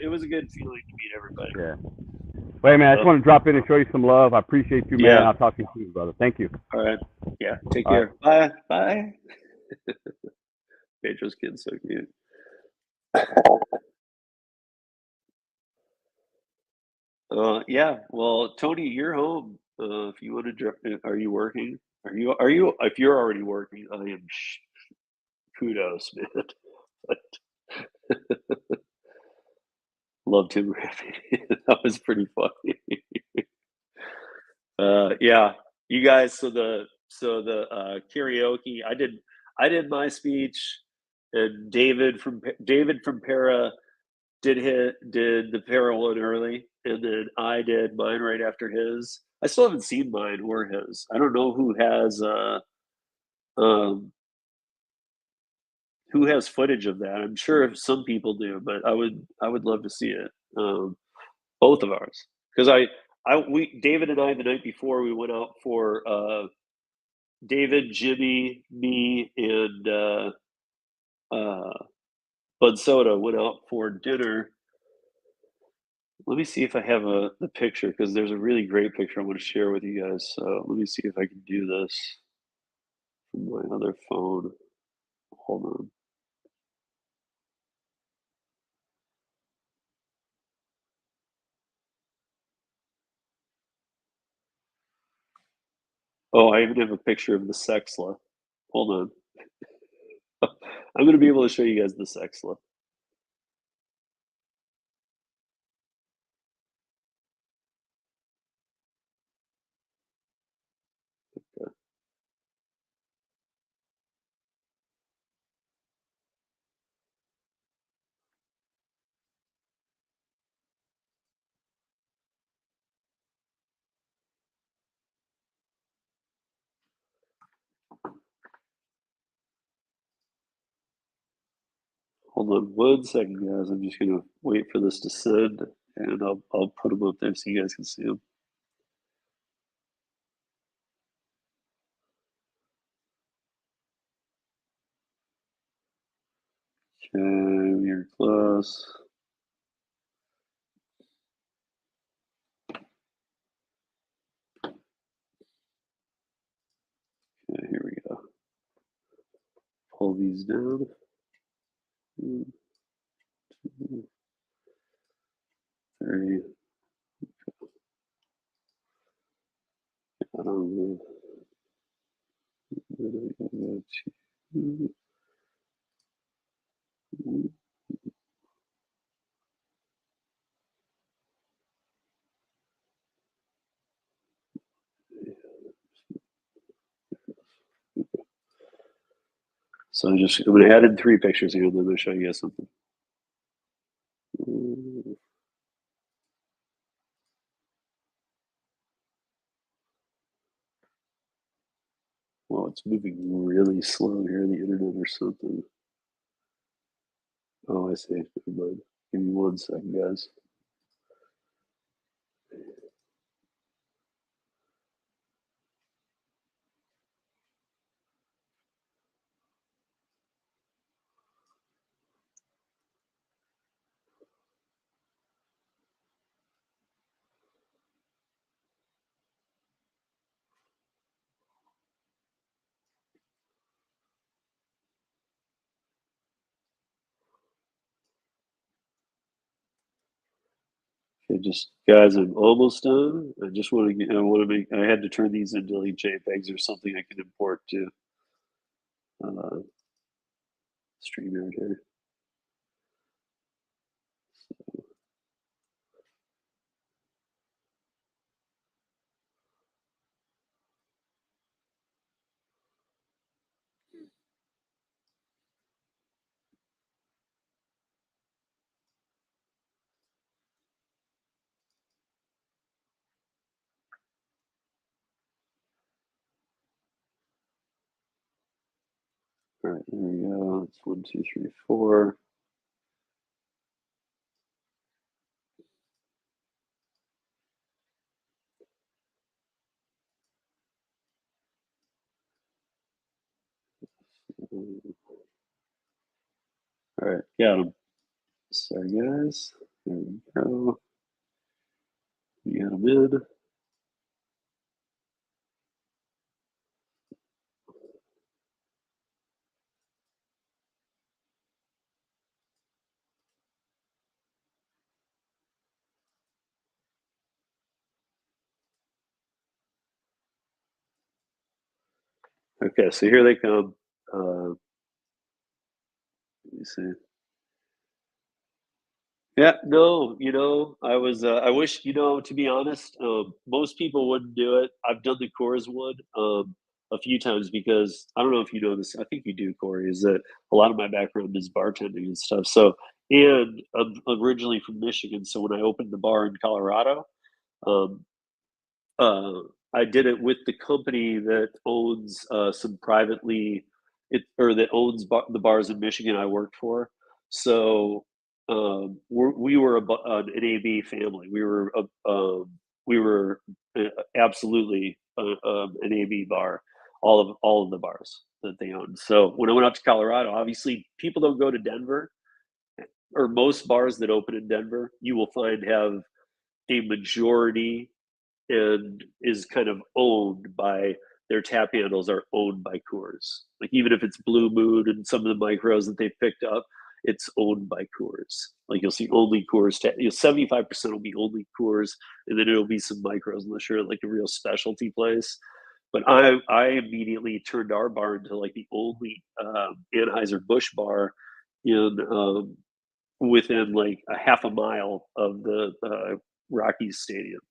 It was a good feeling to meet everybody. Yeah. Wait, man, I just So want to drop in and show you some love. I appreciate you, man. yeah, I'll talk to you soon, brother. Thank you. all right, yeah. Take All right. care. Bye. Bye. Pedro's kid's so cute. Yeah. Well, Tony, you're home. If you want to, are you working? If you're already working, I am. Kudos, man. But love Tim Griffey. That was pretty funny. Yeah, you guys. So the karaoke. I did my speech, and David from Para did the Para one early, and then I did mine right after his. I still haven't seen mine or his. I don't know um who has footage of that. I'm sure some people do, but I would love to see it. Both of ours, because we David and I the night before we went out for David, Jimmy, me, and uh, Bud Soda went out for dinner. Let me see if I have the picture because there's a really great picture I want to share with you guys. So let me see if I can do this from my other phone. Hold on. Oh, I even have a picture of the Sexla. Hold on. I'm going to be able to show you guys the Sexla. Hold on 1 second, guys. I'm just gonna wait for this to send, and I'll put them up there so you guys can see them. Okay, you're close. Okay, here we go. Pull these down. 1, 2, 3. I don't know. So I'm gonna add in 3 pictures here, and then I'm gonna show you guys something. Well, it's moving really slow here, the internet or something. Oh, I see. Never mind. Give me 1 second, guys. Okay, just guys, I'm almost done. I just want to get, I had to turn these into like JPEGs or something I can import to StreamYard here. All right, there we go. It's 1, 2, 3, 4. All right, got them. Sorry, guys. There we go. We got them in. Okay, so here they come. Let me see. Yeah, no, I wish, to be honest, most people wouldn't do it. I've done the chorus one a few times because I don't know if you know this. I think you do, Corey. Is that a lot of my background is bartending and stuff. So, and I'm originally from Michigan, so when I opened the bar in Colorado, um, uh, I did it with the company that owns some privately, that owns the bars in Michigan I worked for. So we were an AB family. We were absolutely an AB bar. All of the bars that they owned. So when I went out to Colorado, obviously people don't go to Denver, or most bars that open in Denver, you will find have a majority and is kind of owned by, their tap handles are owned by Coors. Like even if it's Blue Moon and some of the micros that they've picked up, it's owned by Coors. Like you'll see only Coors. 75% will be only Coors, and then it'll be some micros unless you're at like a real specialty place. But I immediately turned our bar into like the only Anheuser Busch bar in within like a half a mile of the Rockies Stadium.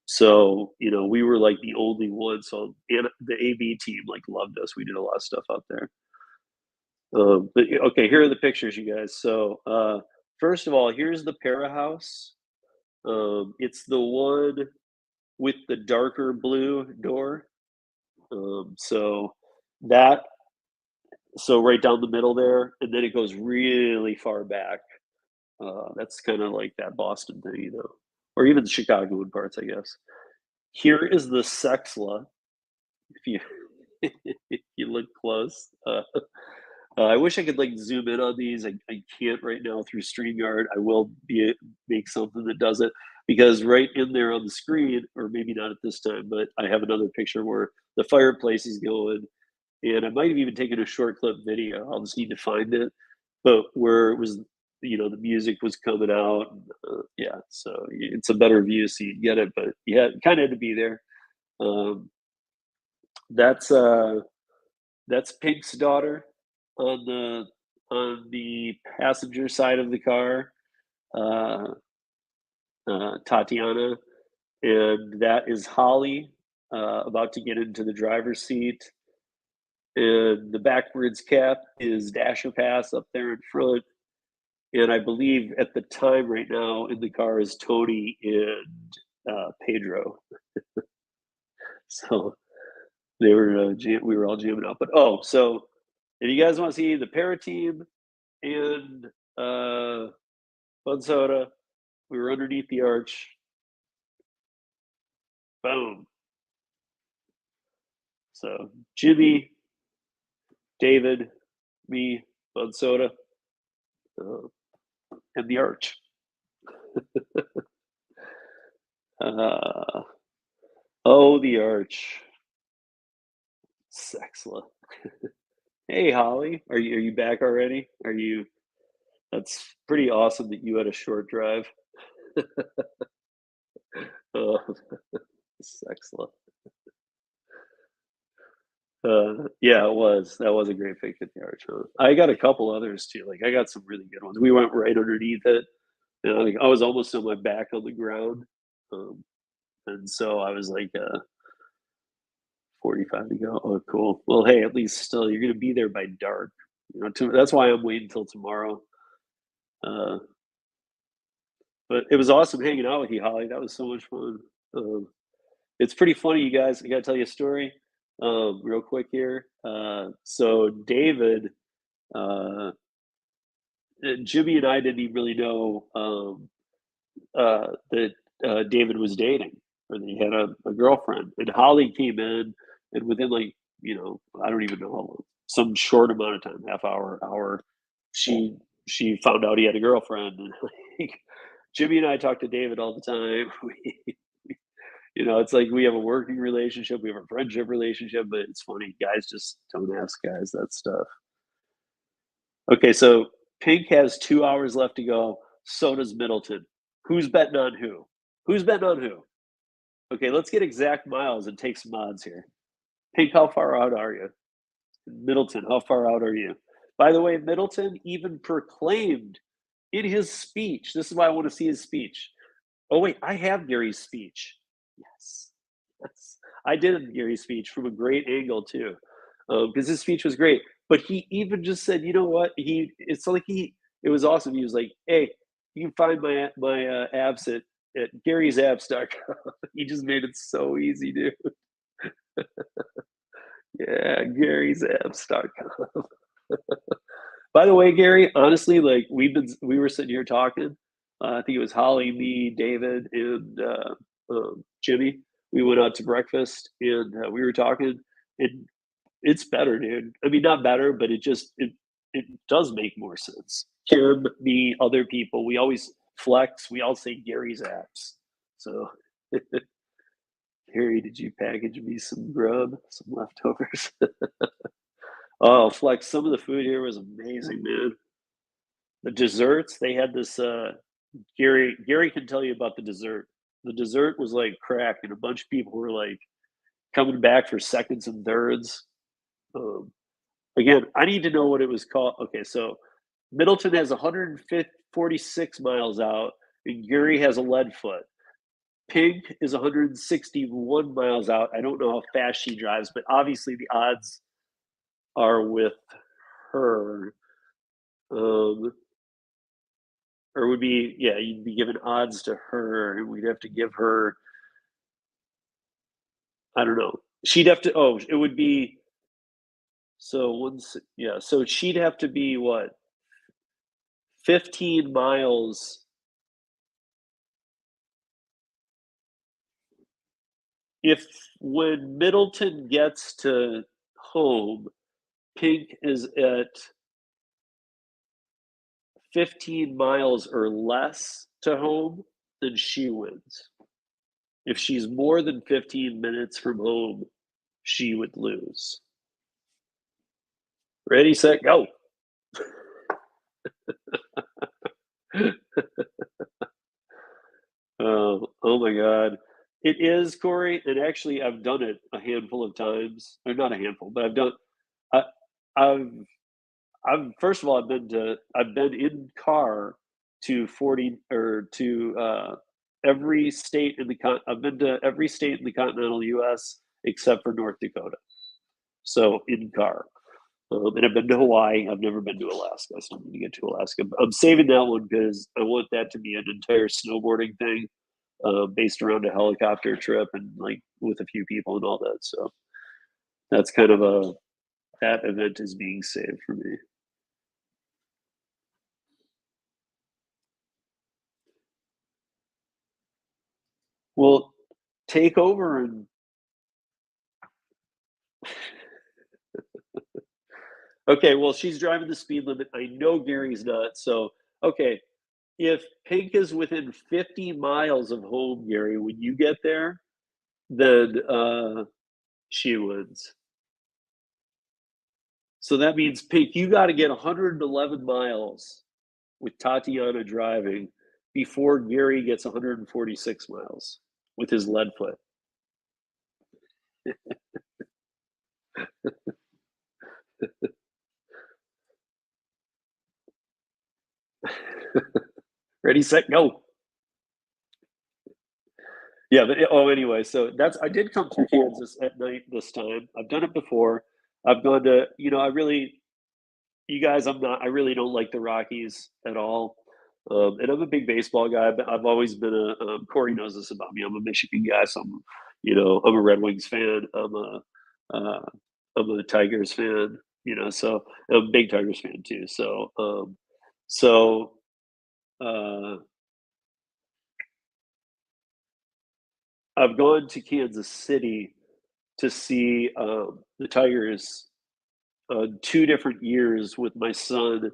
So we were like the only one. So and the AB team like loved us. We did a lot of stuff out there. But okay, here are the pictures, you guys. So first of all, here's the Para House. It's the one with the darker blue door. So that So right down the middle there, and then it goes really far back. That's kind of like that Boston thing, you know, or even the Chicago in parts, I guess. Here is the Sexla. If you if you look close, I wish I could like zoom in on these. I can't right now through StreamYard. I will make something that does it because right in there on the screen, or maybe not at this time, but I have another picture where the fireplace is going, and I might have even taken a short clip video. I'll just need to find it, but where it was, you know, the music was coming out. Yeah, so it's a better view, so you get it. But yeah, it kind of had to be there. Um, that's Pink's daughter on the passenger side of the car, uh, Tatiana, and that is Holly about to get into the driver's seat. And the backwards cap is Dasher Pass up there in front. And I believe at the time right now in the car is Tony and Pedro. So they were we were all jamming out. But so if you guys want to see the para team and Bud Soda, we were underneath the arch. Boom. So Jimmy, David, me, Bud Soda, and the arch. The arch. Sexla. Hey Holly, are you back already? Are you? That's pretty awesome that you had a short drive. uh, Sexla. Yeah, it was. That was a great pick at the arch. Huh? I got a couple others too. Like I got some really good ones. We went right underneath it, and I was almost on my back on the ground, and so I was like 45 to go. Oh, cool. Well, hey, at least still you're gonna be there by dark. You know, that's why I'm waiting until tomorrow. Uh, but it was awesome hanging out with you, Holly. That was so much fun. It's pretty funny, you guys. I gotta tell you a story, real quick here. So David, uh, Jimmy and I didn't even really know that David was dating or that he had a girlfriend. And Holly came in, and within like, you know, I don't even know how long, some short amount of time, half hour, she found out he had a girlfriend. And like, Jimmy and I talk to David all the time. You know, it's like we have a working relationship, we have a friendship relationship, but it's funny, guys just don't ask guys that stuff. Okay, so Pink has 2 hours left to go. So does Middleton. Who's betting on who? Who's betting on who? Okay, let's get exact miles and take some odds here. Pink, how far out are you? Middleton, how far out are you? By the way, Middleton even proclaimed in his speech, this is why I want to see his speech. Oh, wait, I have Gary's speech. Yes. Yes. I did Gary's speech from a great angle, too, because his speech was great. But he even just said, you know what? It was awesome. He was like, hey, you can find my abs at Gary'sAbs.com. He just made it so easy, dude. Yeah, Gary'sAbs.com. By the way, Gary, honestly, like we were sitting here talking. I think it was Holly, me, David, and Jimmy. We went out to breakfast and we were talking. It's better, dude. I mean, not better, but it does make more sense. Kim, me, other people, we always flex. We all say Gary's apps. So, Gary, did you package me some grub, some leftovers? Oh, flex. Some of the food here was amazing, man. The desserts, they had this. Gary can tell you about the dessert. The dessert was like crack, and a bunch of people were like coming back for seconds and thirds. Um, Again, I need to know what it was called. Okay, so Middleton has 146 miles out, and Gary has a lead foot. Pink is 161 miles out. I don't know how fast she drives, but obviously the odds are with her. Or would be, yeah, you'd be giving odds to her, and we'd have to give her, I don't know. She'd have to, it would be So so she'd have to be what, 15 miles. If when Middleton gets to home, Pink is at 15 miles or less to home, then she wins. If she's more than 15 minutes from home, she would lose. Ready, set, go. Oh my God. It is, Corey, and actually I've done it a handful of times. Or not a handful, but I, I've first of all I've been in car to 40 or to every state in the I've been to every state in the continental US except for North Dakota. So in car. And I've been to Hawaii. I've never been to Alaska. I still need to get to Alaska. I'm saving that one because I want that to be an entire snowboarding thing, based around a helicopter trip and like with a few people and all that. So that's kind of that event is being saved for me. Well, take over and okay. Well, she's driving the speed limit. I know Gary's not. So okay, if Pink is within 50 miles of home, Gary, when you get there, then she wins. So that means, Pink, you got to get 111 miles with Tatiana driving before Gary gets 146 miles with his lead foot. Ready, set, go. Yeah, but anyway, so I did come through Kansas at night this time. I've done it before. I've gone to, I really, you guys, I really don't like the Rockies at all. And I'm a big baseball guy, but I've always been Corey knows this about me. I'm a Michigan guy, so I'm a Red Wings fan. Uh, I'm a Tigers fan, so I'm a big Tigers fan too. So, uh, I've gone to Kansas City to see the Tigers 2 different years with my son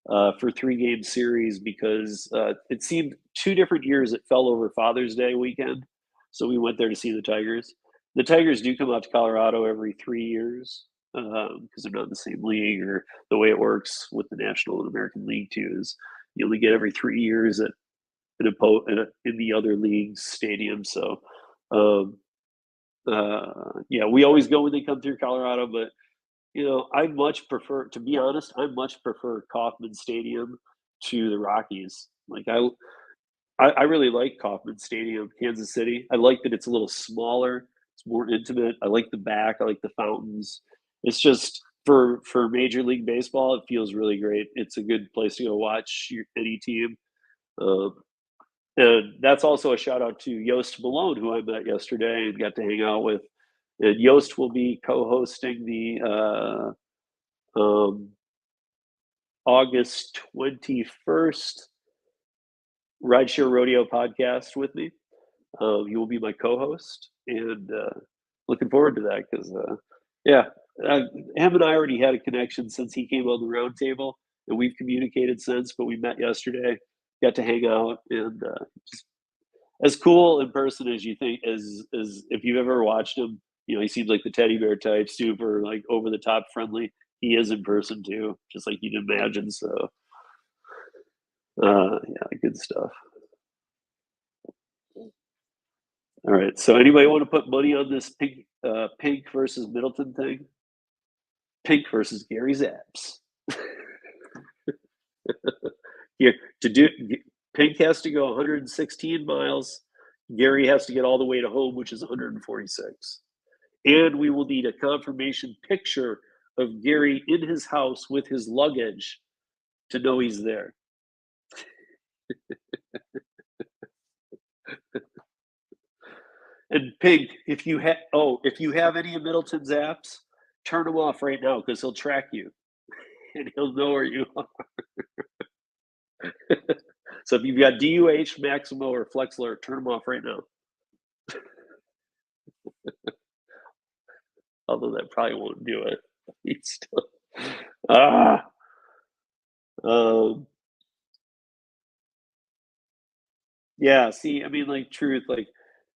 for 3-game series because it seemed 2 different years it fell over Father's Day weekend. So we went there to see the Tigers. The Tigers do come out to Colorado every 3 years because they're not in the same league, or the way it works with the National and American League too is you only get every 3 years in the other league's stadium. So um, yeah, we always go when they come through Colorado, but I much prefer, to be honest, I much prefer Kauffman Stadium to the Rockies. Like I really like Kauffman Stadium, Kansas City. I like that it's a little smaller, it's more intimate. I like the back, I like the fountains. It's just for Major League Baseball, it feels really great. It's a good place to go watch any team. Um, and that's also a shout out to Yost Malone, who I met yesterday and got to hang out with. And Yost will be co-hosting the August 21st Rideshare Rodeo podcast with me. He will be my co-host, and looking forward to that because, yeah, him and I already had a connection since he came on the round table, and we've communicated since. But we met yesterday, got to hang out, and just as cool in person as you think, as if you've ever watched him. He seems like the teddy bear type, super like over the top friendly. He is in person too, just like you'd imagine. So, yeah, good stuff. All right. So, anybody want to put money on this Pink versus Middleton thing? Pink versus Gary Zapps. Here to do. Pink has to go 116 miles. Gary has to get all the way to home, which is 146. And we will need a confirmation picture of Gary in his house with his luggage to know he's there. And Pink, if you have any of Middleton's apps, turn him off right now because he'll track you and he'll know where you are. So if you've got DUH, Maximo, or Flex Alert, turn them off right now. Although that probably won't do it. He's still, ah, um, yeah. See, I mean, like, truth, like,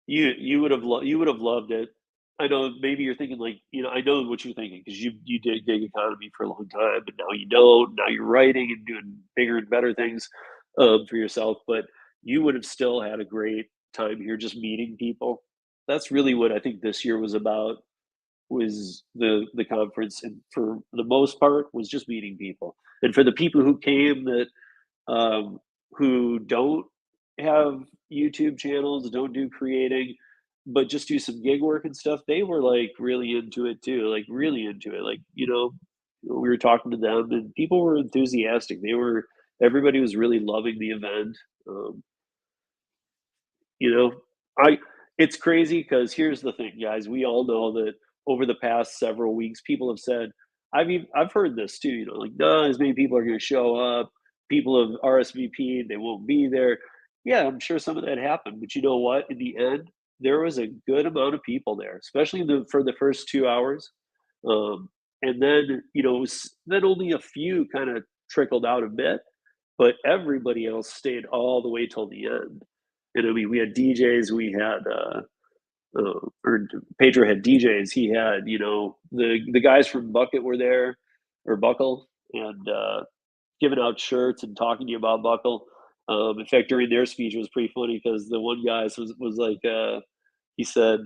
you would have you would have loved it. I know maybe you're thinking like, I know what you're thinking because you did gig economy for a long time, and now you don't. Now you're writing and doing bigger and better things for yourself. But you would have still had a great time here, just meeting people. That's really what I think this year was about. Was the conference, and for the most part was just meeting people. And for the people who came that who don't have YouTube channels, don't do creating, but just do some gig work and stuff, they were like really into it too, like really into it. Like, we were talking to them and people were enthusiastic. Everybody was really loving the event. Um, you know, I it's crazy because here's the thing, guys. We all know that over the past several weeks, people have said, I've heard this too. Like not as many people are going to show up. People have RSVP'd, they won't be there. Yeah, I'm sure some of that happened, but you know what? In the end, there was a good amount of people there, especially for the first 2 hours. And then then only a few kind of trickled out a bit, but everybody else stayed all the way till the end. And I mean, we had DJs, we had or Pedro had DJs. He had, the guys from Bucket were there, or Buckle, and giving out shirts and talking to you about Buckle. In fact, during their speech, it was pretty funny because the one guy was like, he said,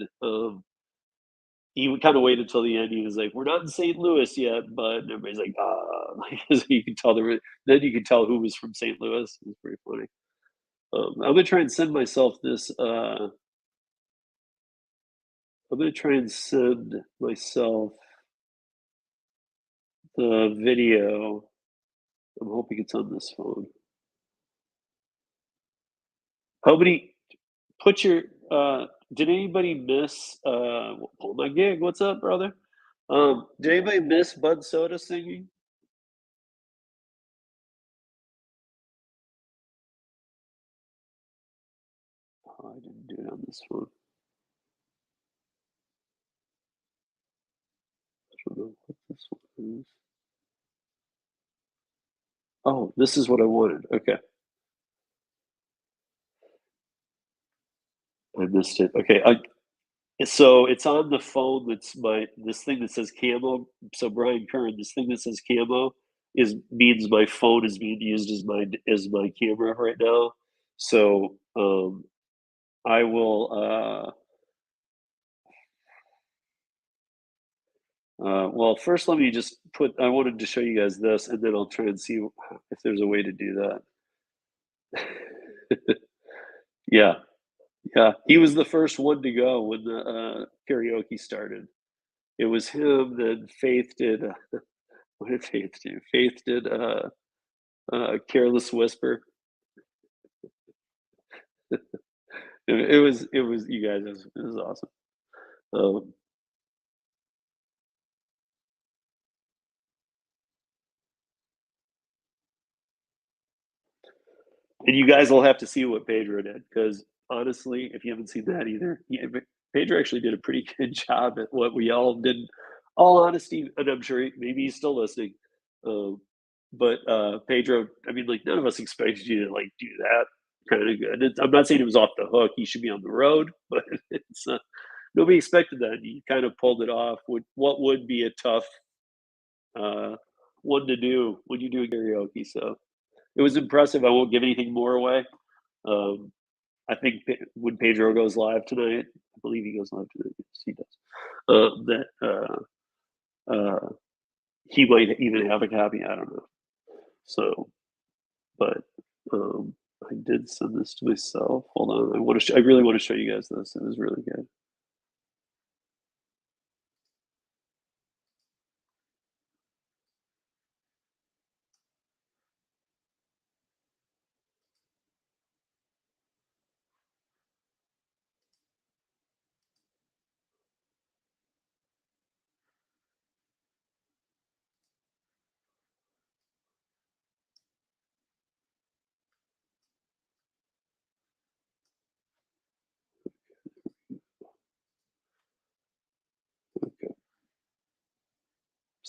he would kind of wait until the end. He was like, "We're not in St. Louis yet," but everybody's like, "Ah," so you can tell then you could tell who was from St. Louis. It was pretty funny. I'm gonna try and send myself this. I'm gonna try and send myself the video. I'm hoping it's on this phone. How many? Put your. Did anybody miss? Pull my gig. What's up, brother? Did anybody miss Bud Soda singing? Oh, I didn't do it on this phone. I don't know what this one is. Oh, this is what I wanted. Okay, I missed it. Okay, so it's on the phone. That's this thing that says camo. So Brian Kern, this thing that says camo means my phone is being used as my camera right now. So I will. Well, first let me just put. I wanted to show you guys this, and then I'll try and see if there's a way to do that. Yeah, yeah. He was the first one to go when the karaoke started. It was him. Then Faith did. What did Faith do? Faith did Careless Whisper. It was you guys. It was awesome. Um, and you guys will have to see what Pedro did because honestly, if you haven't seen that either, Pedro actually did a pretty good job at what we all did. All honesty, and I'm sure maybe he's still listening. Um, but Pedro, I mean, like none of us expected you to like do that kind of good. I'm not saying it was off the hook. He should be on the road, but it's nobody expected that. He kind of pulled it off. What would be a tough uh, one to do when you do karaoke? So it was impressive. I won't give anything more away. Um, I think when Pedro goes live tonight, I believe he goes live tonight. Yes, he does. That he might even have a copy. I don't know. So, but I did send this to myself. Hold on. I really want to show you guys this. It was really good.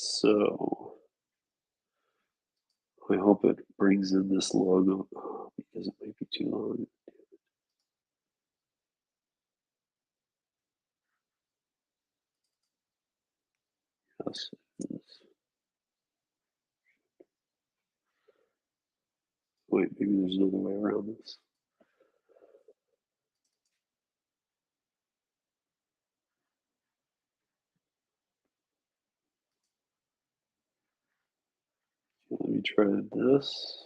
So I hope it brings in this logo because it might be too long. Yes. Wait, maybe there's another way around this. Let me try this.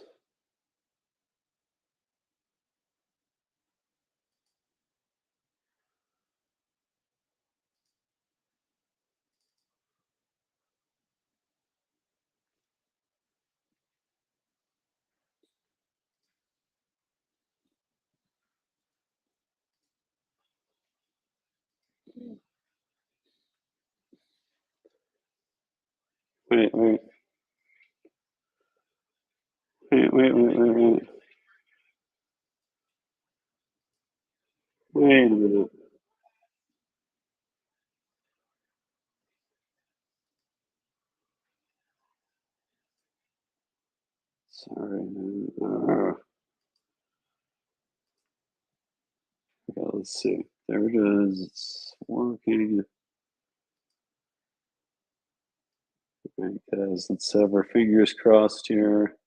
Wait. Wait a minute. Sorry, man. Okay, let's see. There it is. It's working. Right, guys, let's have our fingers crossed here.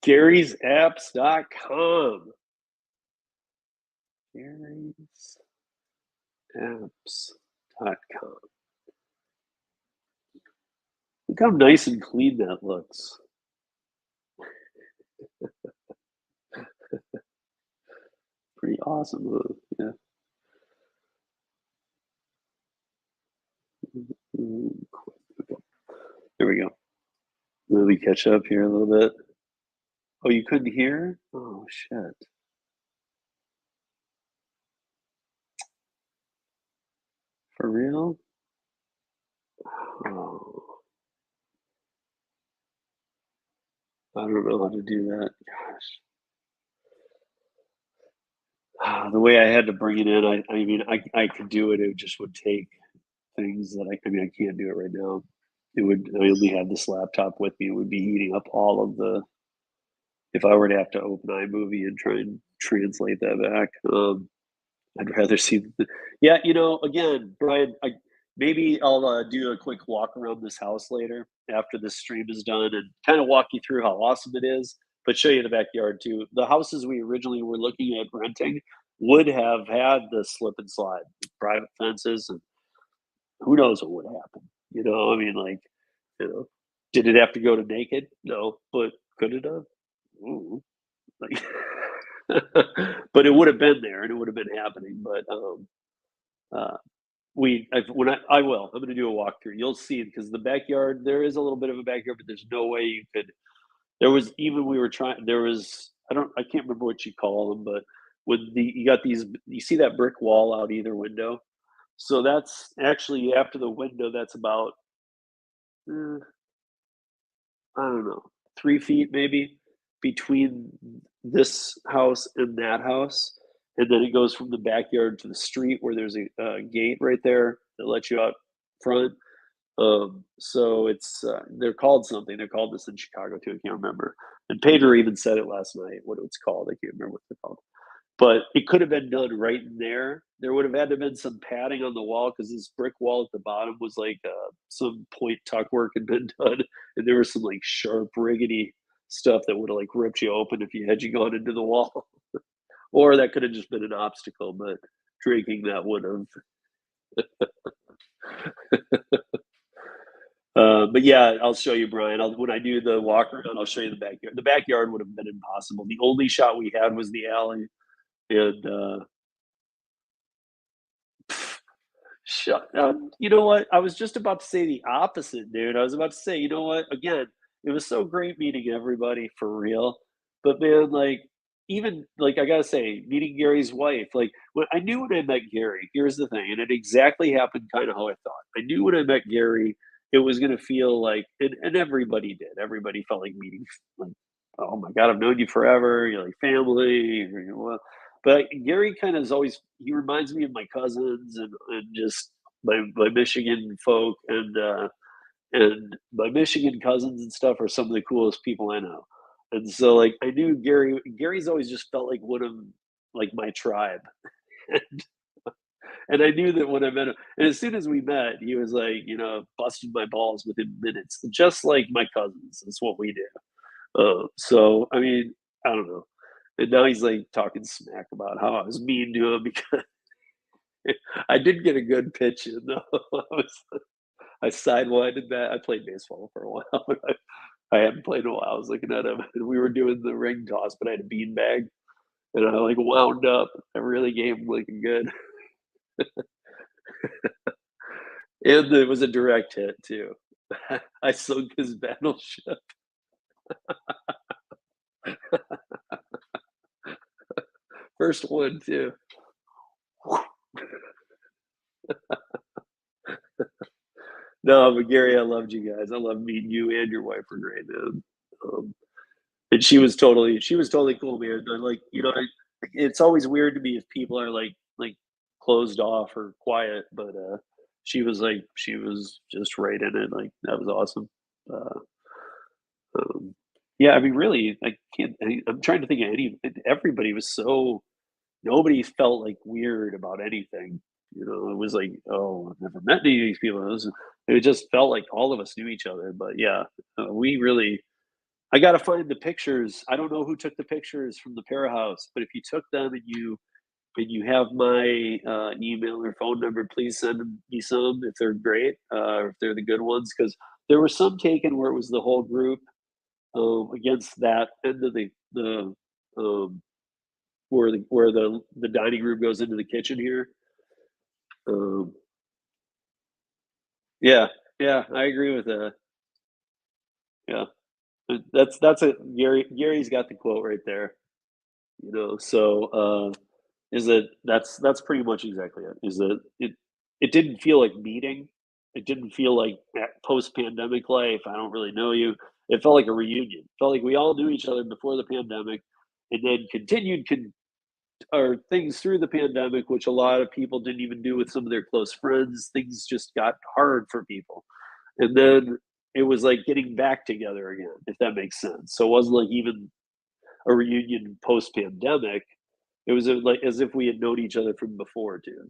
Gary'sApps.com. Gary'sApps.com. Look how nice and clean that looks. Pretty awesome. Yeah. Okay. There we go. Let me catch up here a little bit. Oh, you couldn't hear? Oh, shit. For real? Oh, I don't know how to do that. Gosh. The way I had to bring it in, I mean, I could do it. It just would take things that I mean, I can't do it right now. I only have this laptop with me. It would be eating up all of the, if I were to have to open iMovie and try and translate that back. I'd rather see yeah, again, Brian, maybe I'll, do a quick walk around this house later after this stream is done and kinda walk you through how awesome it is, but show you the backyard too. The houses we originally were looking at renting would have had the slip and slide, private fences, and who knows what would happen, I mean, like, you know, did it have to go to naked? No, but could it have? Ooh, like but it would have been there and it would have been happening, but, uh when I will. I'm gonna do a walkthrough. You'll see because the backyard, there is a little bit of a backyard, but there's no way you could. There was even we were trying. There was I can't remember what you call them, but with the you got these. You see that brick wall out either window. So that's actually after the window. That's about uh, I don't know 3 feet maybe between this house and that house, and then it goes from the backyard to the street where there's a gate right there that lets you out front. So they're called something. They're called this in Chicago too. I can't remember. And Pedro even said it last night. What it's called, I can't remember what they're called. But it could have been done right in there. There would have had to have been some padding on the wall because this brick wall at the bottom was like some point tuck work had been done, and there was some like sharp riggedy stuff that would have like ripped you open if you gone into the wall, or that could have just been an obstacle. But drinking that would have. But yeah, I'll show you, Brian. When I do the walk around, I'll show you the backyard. The backyard would have been impossible. The only shot we had was the alley, and you know what? I was just about to say the opposite, dude. I was about to say, you know what? Again, it was so great meeting everybody for real. But man, like, even like I gotta say, meeting Gary's wife, like when I knew when I met Gary, here's the thing, and it exactly happened kind of how I thought. I knew when I met Gary, it was gonna feel like, and everybody did. Everybody felt like meeting like, oh my God, I've known you forever. You're like family. But Gary kind of is always he reminds me of my cousins and just my Michigan folk and my Michigan cousins and stuff are some of the coolest people I know. And so like I knew Gary's always just felt like one of like my tribe. And I knew that when I met him, and as soon as we met, he was like, busting my balls within minutes, just like my cousins. That's what we do. So I mean, I don't know. And now he's like talking smack about how I was mean to him because I did get a good pitch in though. I sidewinded that. I played baseball for a while, but I hadn't played in a while. I was looking at him, and we were doing the ring toss, but I had a bean bag, and I like wound up. I really gave him looking good, and it was a direct hit too. I sunk his battleship. First one too. No, but Gary, I loved you guys. I love meeting you and your wife were great, man. Um, and she was totally cool, man. I like, it's always weird to me if people are like closed off or quiet, but she was just right in it. Like that was awesome. Uh, yeah, I mean, really, I can't. I'm trying to think of everybody was so nobody felt like weird about anything. It was like, oh, I've never met any of these people. It just felt like all of us knew each other. But yeah, we really. I gotta find the pictures. I don't know who took the pictures from the Para House, but if you took them and you have my email or phone number, please send me some if they're great, or if they're the good ones, because there were some taken where it was the whole group against that end of the um, where the dining room goes into the kitchen here. Um, yeah, yeah, I agree with that. Yeah, that's a Gary's got the quote right there. So is that that's pretty much exactly it. Is that it didn't feel like meeting. It didn't feel like post pandemic life. I don't really know you. It felt like a reunion. It felt like we all knew each other before the pandemic, and then continued or things through the pandemic, which a lot of people didn't even do with some of their close friends. Things just got hard for people. And then it was like getting back together again, if that makes sense. So it wasn't like even a reunion post pandemic. it was like as if we had known each other from before too.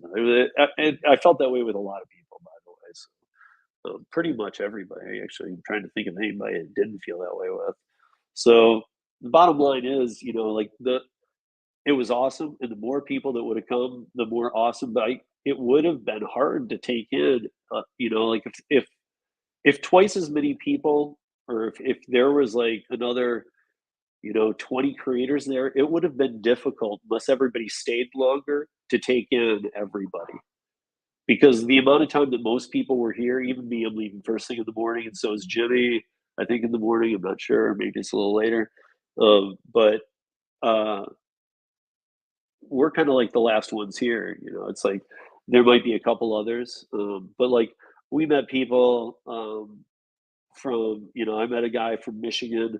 I felt that way with a lot of people, by the way. So pretty much everybody. Actually, I'm trying to think of anybody that didn't feel that way with. So the bottom line is, like it was awesome, and the more people that would have come, the more awesome. But it would have been hard to take in, like if twice as many people, or if there was like another 20 creators there, it would have been difficult unless everybody stayed longer to take in everybody. Because the amount of time that most people were here, even me, I'm leaving first thing in the morning, and so is Jimmy, I think in the morning, I'm not sure, maybe it's a little later. But we're kind of like the last ones here, it's like there might be a couple others. But like we met people from, I met a guy from Michigan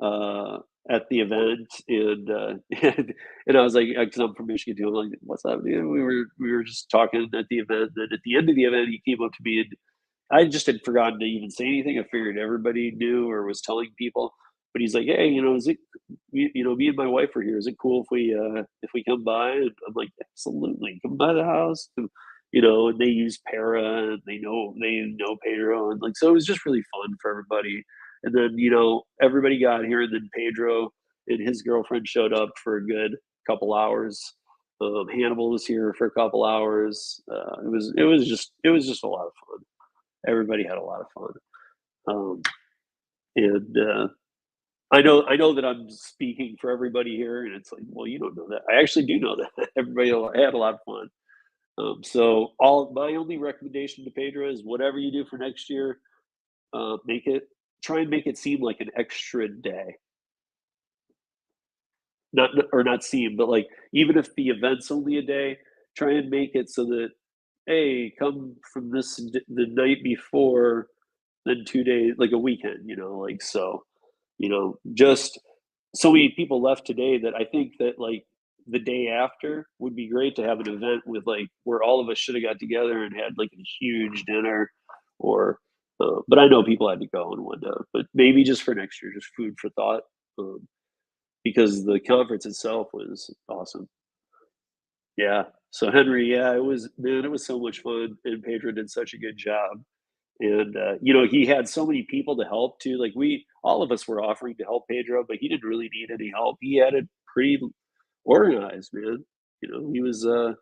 uh, at the event, and and I was like, because I'm from Michigan too, I'm like, "What's up, dude?" We were just talking at the event. Then at the end of the event, he came up to me, and I just had forgotten to even say anything. I figured everybody knew or was telling people, but he's like, "Hey, is it, me and my wife are here. Is it cool if we come by?" And I'm like, "Absolutely, come by the house." And they use Para, and they know Pedro, and like so it was just really fun for everybody. And then everybody got here, and then Pedro and his girlfriend showed up for a good couple hours. Hannibal was here for a couple hours. It was just a lot of fun. Everybody had a lot of fun. And I know that I'm speaking for everybody here, and it's like, well, you don't know that. I actually do know that. Everybody had a lot of fun. So all my only recommendation to Pedro is whatever you do for next year, try and make it seem like an extra day. Not seem, but like even if the event's only a day, try and make it so that, hey, come from the night before, then 2 days, like a weekend, like so, just so many people left today that I think that like the day after would be great to have an event with like where all of us should have got together and had like a huge dinner, or but I know people had to go and whatnot, but maybe just for next year, just food for thought, because the conference itself was awesome. Yeah. So Henry, yeah, it was, man, it was so much fun, and Pedro did such a good job. And he had so many people to help too. Like all of us were offering to help Pedro, but he didn't really need any help. He had it pretty organized, man. He was or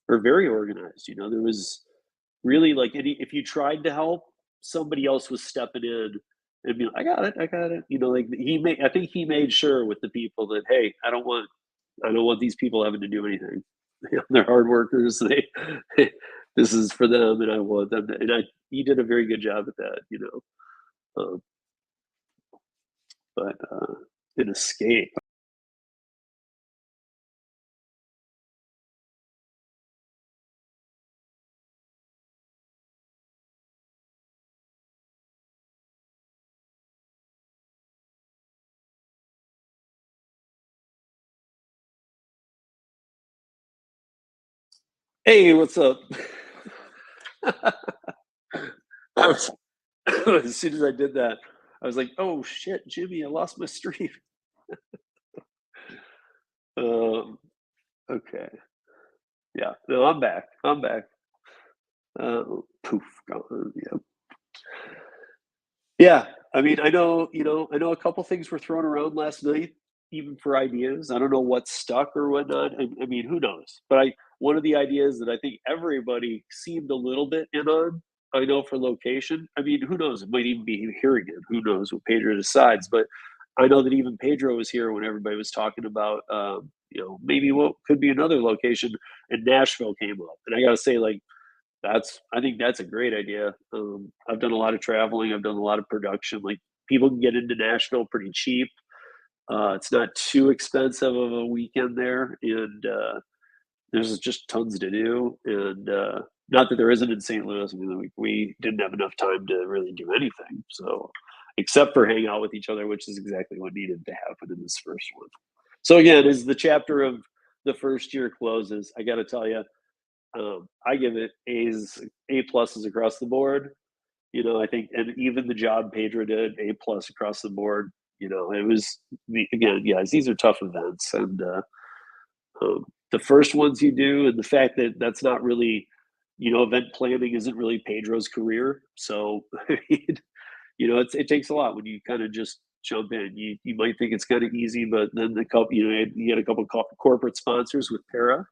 very organized. There was really like if you tried to help, somebody else was stepping in and being, I got it. Like I think he made sure with the people that, hey, I don't want these people having to do anything. They're hard workers. This is for them, and I want them to. And he did a very good job at that. Um, but an escape. Hey, what's up? I was, as soon as I did that, I was like, "Oh shit, Jimmy, I lost my stream." Um, okay, yeah, no, I'm back. I'm back. Poof, gone. Yeah. Yeah, I mean, I know a couple things were thrown around last night, even for ideas. I don't know what stuck or whatnot. I mean, who knows? But one of the ideas that I think everybody seemed a little bit in on, I know for location. I mean, who knows? It might even be here again. Who knows what Pedro decides? But I know that even Pedro was here when everybody was talking about, maybe what could be another location, and Nashville came up. And I got to say, like, I think that's a great idea. I've done a lot of traveling. I've done a lot of production. Like people can get into Nashville pretty cheap. It's not too expensive of a weekend there, and there's just tons to do. And not that there isn't in St. Louis. I mean, we didn't have enough time to really do anything. So, except for hang out with each other, which is exactly what needed to happen in this first one. So again, as the chapter of the first year closes, I got to tell you, I give it A pluses across the board. I think, and even the job Pedro did, A plus across the board. It was again, guys, these are tough events, and The first ones you do, and the fact that that's not really, event planning isn't really Pedro's career. So, it takes a lot when you kind of just jump in. You might think it's kind of easy, but then you had a couple corporate sponsors with Para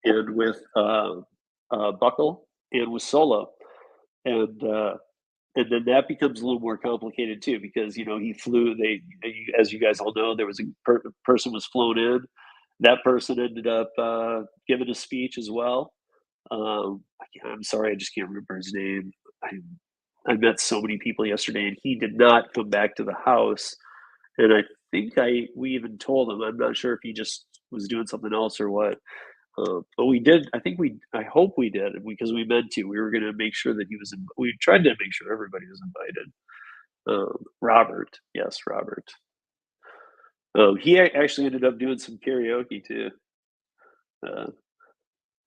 and with Buckle and with Solo, and and then that becomes a little more complicated too because he flew. As you guys all know, there was a person was flown in. That person ended up giving a speech as well. I'm sorry, I just can't remember his name. I met so many people yesterday, and he did not come back to the house. And I think we even told him. I'm not sure if he just was doing something else or what. But we did. I hope we did because we meant to. We were going to make sure that he was. We tried to make sure everybody was invited. Robert, yes, Robert. He actually ended up doing some karaoke too.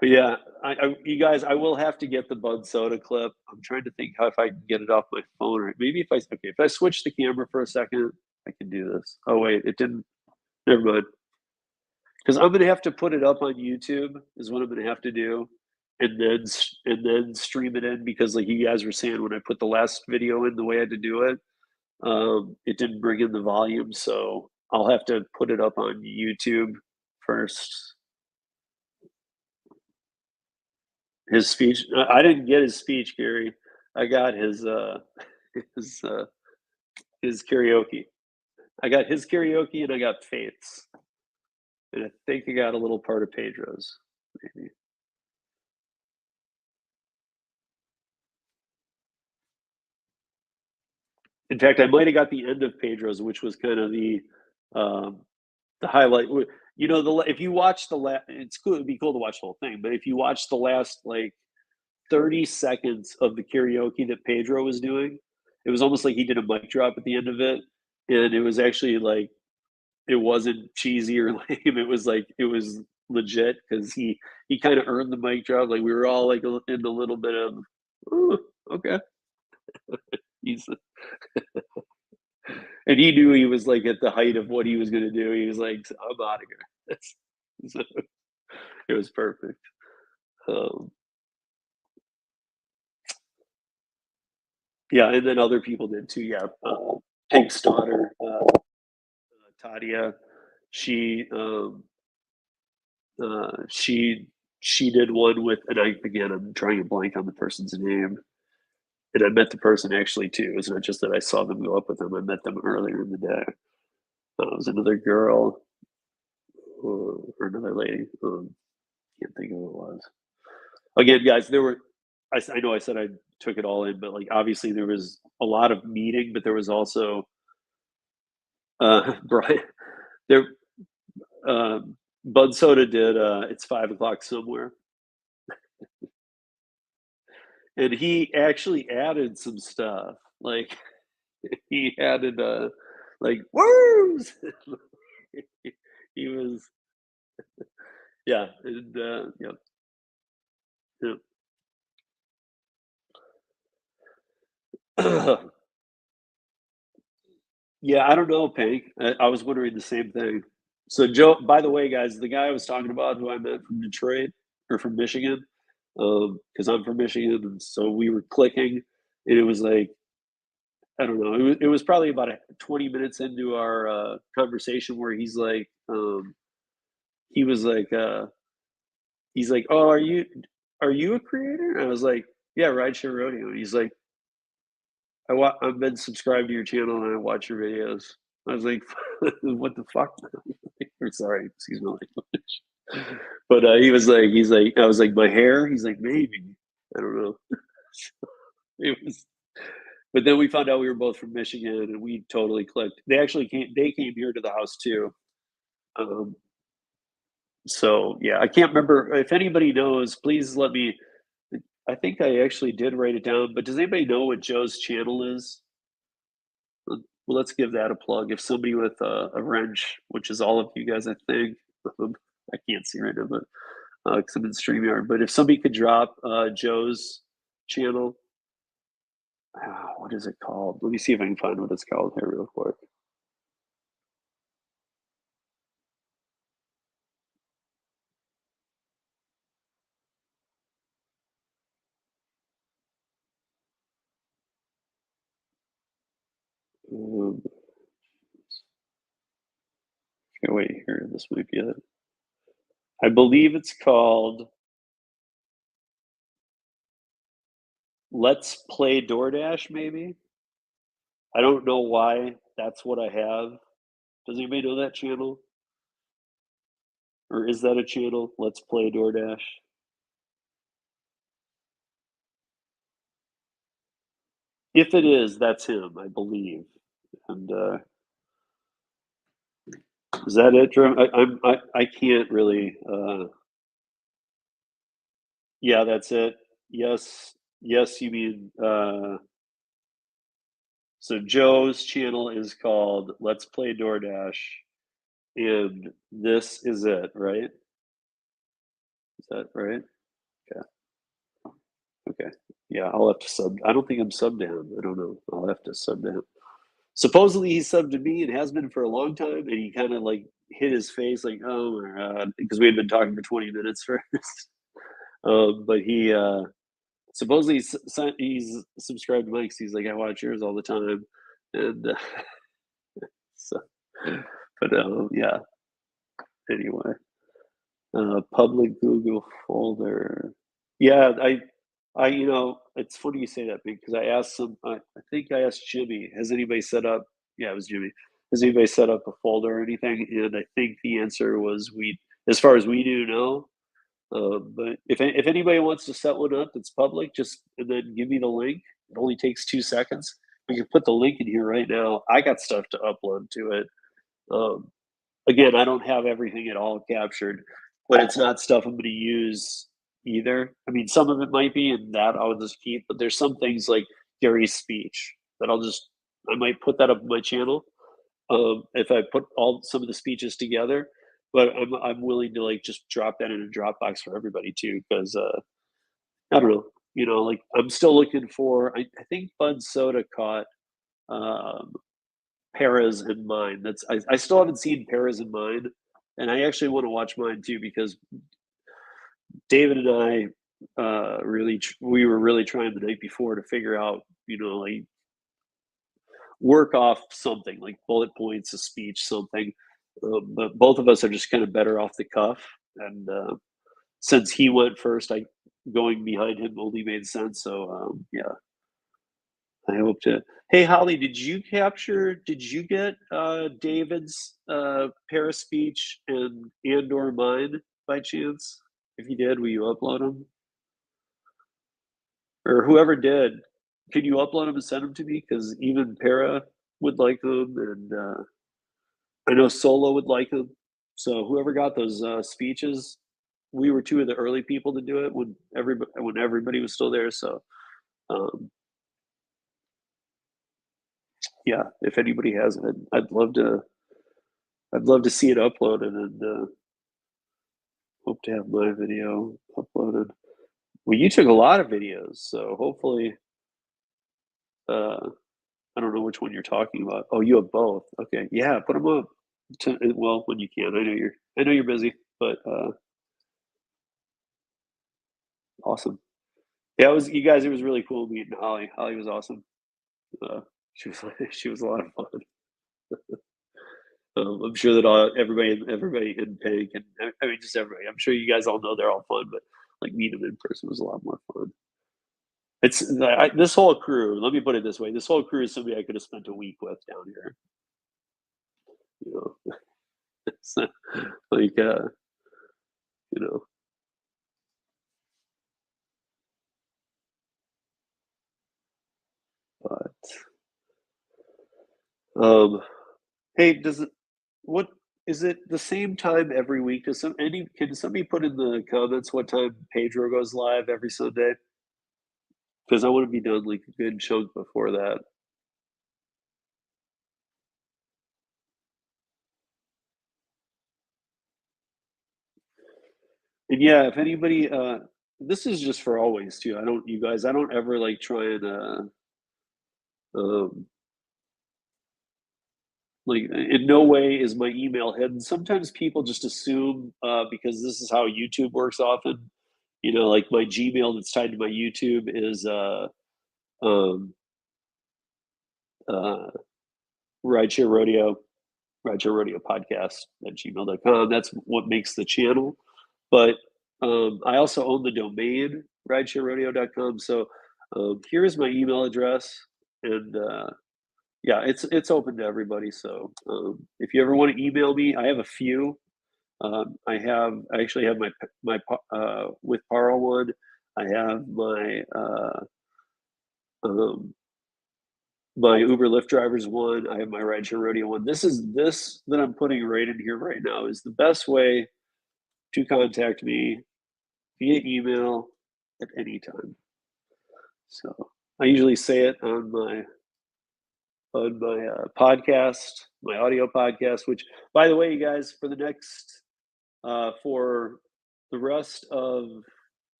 But yeah, you guys, I will have to get the Bud Soda clip. I'm trying to think how if I can get it off my phone or maybe if I switch the camera for a second, I can do this. Oh wait, it didn't. Never mind. Because I'm gonna have to put it up on YouTube is what I'm gonna have to do, and then stream it in because like you guys were saying when I put the last video in the way I had to do it, it didn't bring in the volume, so I'll have to put it up on YouTube first. His speech. I didn't get his speech, Gary. I got his his uh, his karaoke. I got his karaoke and I got Faith's, and I think I got a little part of Pedro's, maybe. In fact, I might have got the end of Pedro's, which was kind of um, the highlight. If you watch the last, it's cool. It'd be cool to watch the whole thing, but if you watch the last like 30 seconds of the karaoke that Pedro was doing, it was almost like he did a mic drop at the end of it, and it was actually like it wasn't cheesy or lame. It was legit because he kind of earned the mic drop. Like we were all like in a little bit of, "Ooh, okay." He's and he knew he was like at the height of what he was going to do. He was like, "I'm out of here." So, it was perfect. Um, yeah, and then other people did too. Yeah, Pink's daughter, Tadia, she she did one with, and I'm trying to blank on the person's name. And I met the person actually too. It's not just that I saw them go up with them. I met them earlier in the day. It was another girl or another lady. Can't think of who it was. Again, guys, there were. I know I said I took it all in, but like obviously there was a lot of meeting, but there was also Brian. There, Bud Soda did. It's 5 o'clock somewhere, and he actually added some stuff. Like he added like words. He was yeah, and yep, yep. Yeah, I don't know, Pink. I was wondering the same thing. So Joe, by the way, guys, the guy I was talking about who I met from Detroit or from Michigan, because I'm from Michigan, and so we were clicking, and it was like I don't know, it was probably about 20 minutes into our conversation where he was like, he's like, "Oh, are you a creator?" And I was like, "Yeah, Rideshare Rodeo." And he's like, I've been subscribed to your channel and I watch your videos. I was like, what the fuck? Sorry, excuse my language. But I was like, my hair? He's like, maybe. I don't know. It was, but then we found out we were both from Michigan and we totally clicked. They came here to the house too. Um, so yeah, I can't remember if anybody knows, please let me. I think I actually did write it down, but does anybody know what Joe's channel is? Well, let's give that a plug. If somebody with a wrench, which is all of you guys, I think, I can't see right now, but because I'm in StreamYard. But if somebody could drop Joe's channel, what is it called? Let me see if I can find what it's called here real quick. Can't wait here. This might be it. I believe it's called Let's Play DoorDash, maybe. I don't know why that's what I have. Does anybody know that channel? Or is that a channel? Let's Play DoorDash. If it is, that's him, I believe. And is that it, Drew? I can't really. Yeah, that's it. Yes, yes. You mean so? Joe's channel is called Let's Play DoorDash, and this is it, right? Is that right? Okay. Okay. Yeah, I'll have to sub. I don't think I'm subbed to him. I don't know. I'll have to sub to him. Supposedly he's subbed to me and has been for a long time, and he kind of like hit his face like, oh my god, because we had been talking for 20 minutes first. But he supposedly he's subscribed to Mike's. He's like, I watch yours all the time, and so, but yeah. Anyway, public Google folder. Yeah, you know, it's funny you say that because I asked some. I think I asked Jimmy. Has anybody set up? Yeah, it was Jimmy. Has anybody set up a folder or anything? And I think the answer was we. As far as we do, no. But if anybody wants to set one up that's public, just and then give me the link. It only takes 2 seconds. We can put the link in here right now. I got stuff to upload to it. Um, Again, I don't have everything at all captured, but it's not stuff I'm going to use either. I mean, some of it might be, and that I'll just keep. But there's some things like Gary's speech that I might put that up on my channel if I put all some of the speeches together. But I'm willing to like just drop that in a Dropbox for everybody too, because I don't know, you know, like I'm still looking for. I think Bud Soda caught um, Paras in mine. I still haven't seen Paras in mine, and I actually want to watch mine too because David and I we were really trying the night before to figure out, you know, like work off something like bullet points, a speech, something. But both of us are just kind of better off the cuff, and since he went first, I going behind him only made sense. So yeah, I hope to. Hey, Holly, did you get David's Paris speech and or mine by chance? If you did, will you upload them? Or whoever did, can you upload them and send them to me? Because even Para would like them, and I know Solo would like them. So whoever got those speeches, we were two of the early people to do it when everybody was still there. So um, yeah, if anybody has it, I'd love to see it uploaded, and hope to have my video uploaded. Well, you took a lot of videos, so hopefully, I don't know which one you're talking about. Oh, you have both. Okay, yeah, put them up. Well, when you can. I know you're busy, but awesome. Yeah, it was you guys. It was really cool meeting Holly. Holly was awesome. Uh, she was she was a lot of fun. I'm sure that everybody in Pink, and I mean just everybody. I'm sure you guys all know they're all fun, but like meeting them in person was a lot more fun. It's this whole crew. Let me put it this way: this whole crew is somebody I could have spent a week with down here. You know, it's like you know. But hey, does it? What is it? The same time every week? Can somebody put in the comments what time Pedro goes live every Sunday? Because I want to be done like a good chunk before that. And yeah, if anybody, this is just for always too. I don't ever like try and, um, like in no way is my email hidden. Sometimes people just assume, because this is how YouTube works often, you know, like my Gmail that's tied to my YouTube is, um, uh, Rideshare Rodeo, Rideshare Rodeo podcast at gmail.com. That's what makes the channel. But I also own the domain ridesharerodeo.com. So here's my email address, and yeah, it's open to everybody. So if you ever want to email me, I have a few. I actually have my with Paro one. I have um, my Uber Lyft drivers one. I have my Rideshare Rodeo one. This that I'm putting right in here right now is the best way to contact me via email at any time. So I usually say it on my podcast, my audio podcast. Which, by the way, you guys, for the next for the rest of,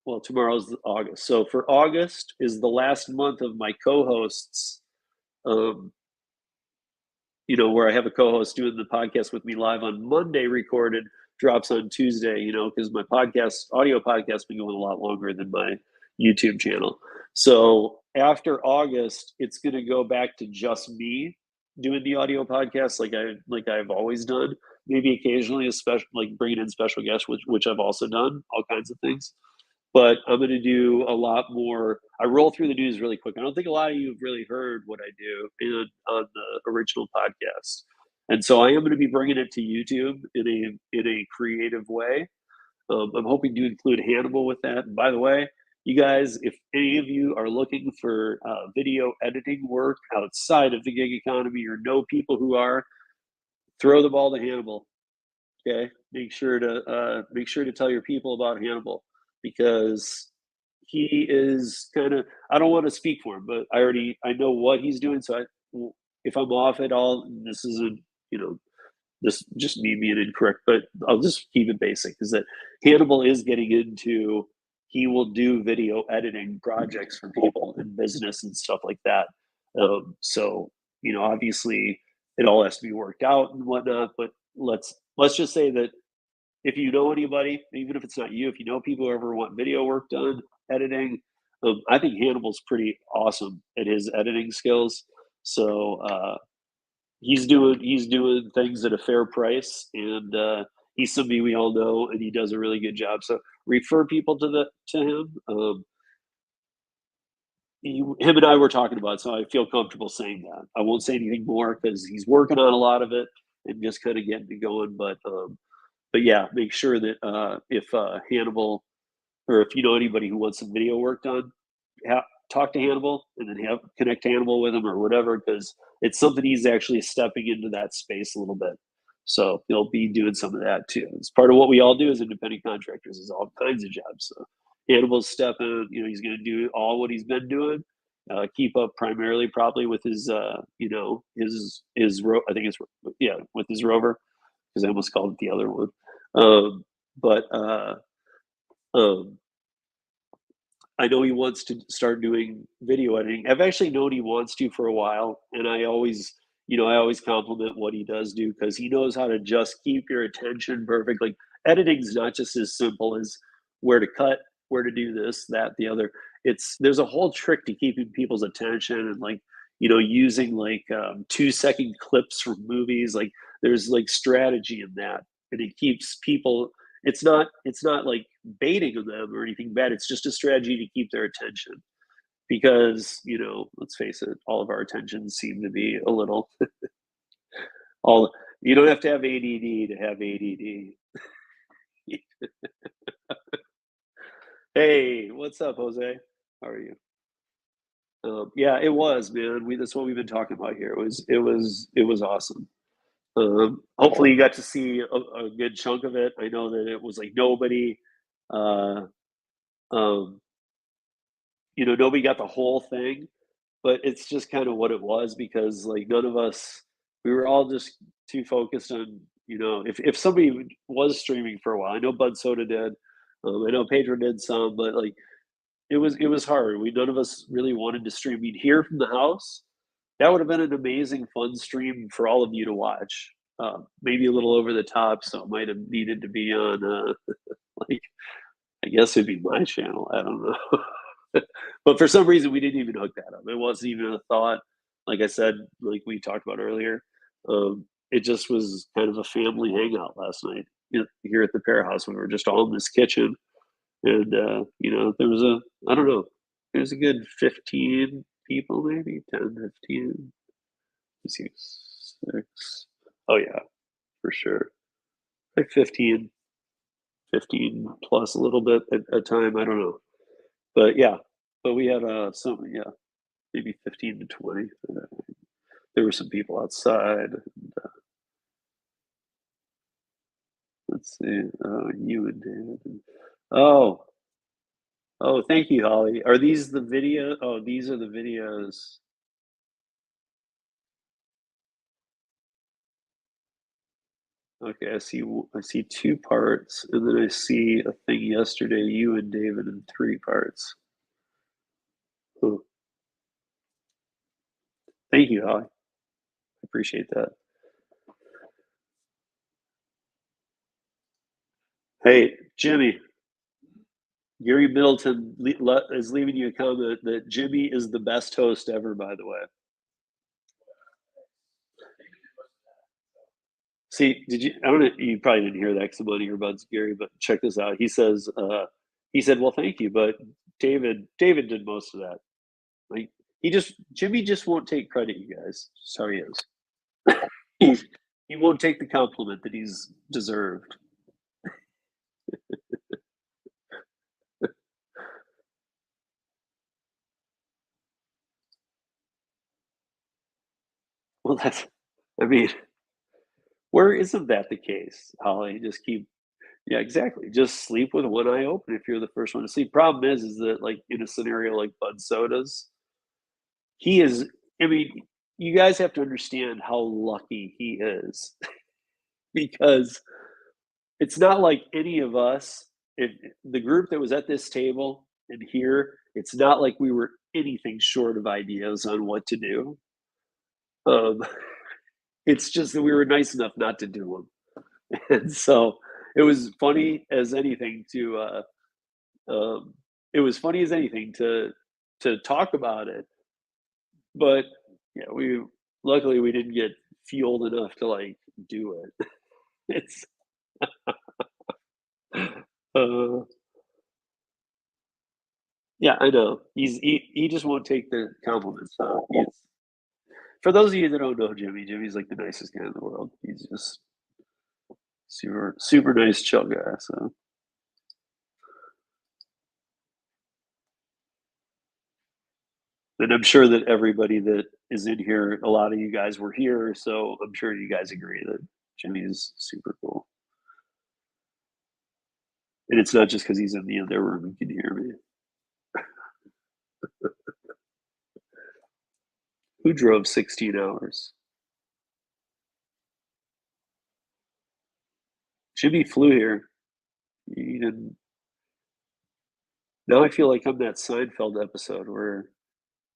well, tomorrow's August. So for August is the last month of my co-hosts. Um, where I have a co-host doing the podcast with me live on Monday, recorded, drops on Tuesday, because my audio podcast been going a lot longer than my YouTube channel. So after August, it's going to go back to just me doing the audio podcast like I've always done. Maybe occasionally, like bringing in special guests, which I've also done, all kinds of things. But I'm going to do a lot more. I roll through the news really quick. I don't think a lot of you have really heard what I do on the original podcast, and so I am going to be bringing it to YouTube in a creative way. I'm hoping to include Hannibal with that. And by the way, you guys, if any of you are looking for video editing work outside of the gig economy or know people who are, throw the ball to Hannibal. Okay, make sure to tell your people about Hannibal, because he is kind of, I don't want to speak for him, but I know what he's doing. So if I'm off at all, this isn't, this just me being incorrect, but I'll just keep it basic, is that Hannibal is getting into, he will do video editing projects for people in business and stuff like that. So, obviously it all has to be worked out and whatnot, but let's just say that if you know anybody, even if it's not you, if you know people who ever want video work done, editing, I think Hannibal's pretty awesome at his editing skills. So he's doing things at a fair price, and he's somebody we all know, and he does a really good job. So refer people to him. Him and I were talking about it, so I feel comfortable saying that. I won't say anything more because he's working on a lot of it and just kind of getting it going. But yeah, make sure that if Hannibal, or if you know anybody who wants some video work done, talk to Hannibal, and then connect Hannibal with him or whatever, because it's something he's actually stepping into that space a little bit. So he'll be doing some of that too. It's part of what we all do as independent contractors, is all kinds of jobs. So Hannibal's stepping, he's going to do all what he's been doing. Keep up primarily probably with his, I think it's, yeah, with his Rover, because I almost called it the other one. But I know he wants to start doing video editing. I've actually known he wants to for a while, and I always compliment what he does do, because he knows how to just keep your attention perfect. Like, editing's not just as simple as where to cut, where to do this, that, the other. There's a whole trick to keeping people's attention, and using 2-second clips from movies. Like, there's strategy in that, and it keeps people. It's not like baiting them or anything bad. It's just a strategy to keep their attention, because let's face it, all of our attentions seem to be a little. all You don't have to have ADD to have ADD. Hey, what's up, Jose? How are you? Yeah, it was, man. That's what we've been talking about here. It was awesome. Hopefully you got to see a good chunk of it. I know that it was like nobody, uh, um, nobody got the whole thing, but it's just kind of what it was, because none of us, we were all just too focused on, if somebody was streaming for a while. I know Bud Soda did. I know Pedro did some, but it was hard. None of us really wanted to stream. We'd hear from the house. That would have been an amazing, fun stream for all of you to watch. Maybe a little over the top, so it might have needed to be on, like, I guess it'd be my channel. I don't know. But for some reason, we didn't even hook that up. It wasn't even a thought. like I said, like we talked about earlier, it just was kind of a family hangout last night here at the Pear House. We were just all in this kitchen, and there was I don't know, there was a good 15 people, maybe 10, 15. Let's see, 6. Oh yeah, for sure, like 15 plus a little bit at a time. I don't know, but yeah, but we had some, yeah, maybe 15 to 20. There were some people outside. Let's see, you and David. Oh, oh, thank you, Holly. Are these the video? Oh, these are the videos. Okay, I see 2 parts, and then I see a thing yesterday, you and David in 3 parts. Oh, thank you, Holly. I appreciate that. Hey, Jimmy, Gary Middleton is leaving you a comment that Jimmy is the best host ever, by the way. See, I don't know, you probably didn't hear that because of one of your buds, Gary, but check this out. He said, well, thank you, but David did most of that. Like, Jimmy just won't take credit, you guys. Just how he is. He won't take the compliment that he's deserved. Well, I mean, where isn't that the case, Holly? Yeah, exactly. Just sleep with one eye open if you're the first one to sleep. Problem is that like in a scenario like Bud Soda's, he is. I mean, you guys have to understand how lucky he is because it's not like any of us. If the group that was at this table and here, it's not like we were anything short of ideas on what to do. Um, it's just that we were nice enough not to do them, and so it was funny as anything to. It was funny as anything to talk about it, but yeah, we luckily we didn't get fueled enough to like do it. It's uh, yeah, I know. He just won't take the compliments. So for those of you that don't know Jimmy's like the nicest guy in the world. He's just super nice, chill guy. So, and I'm sure that everybody that is in here, a lot of you guys were here, so I'm sure you guys agree that Jimmy's super cool. And it's not just because he's in the other room and can hear me. Who drove 16 hours? Jimmy flew here. He didn't. Now I feel like I'm that Seinfeld episode where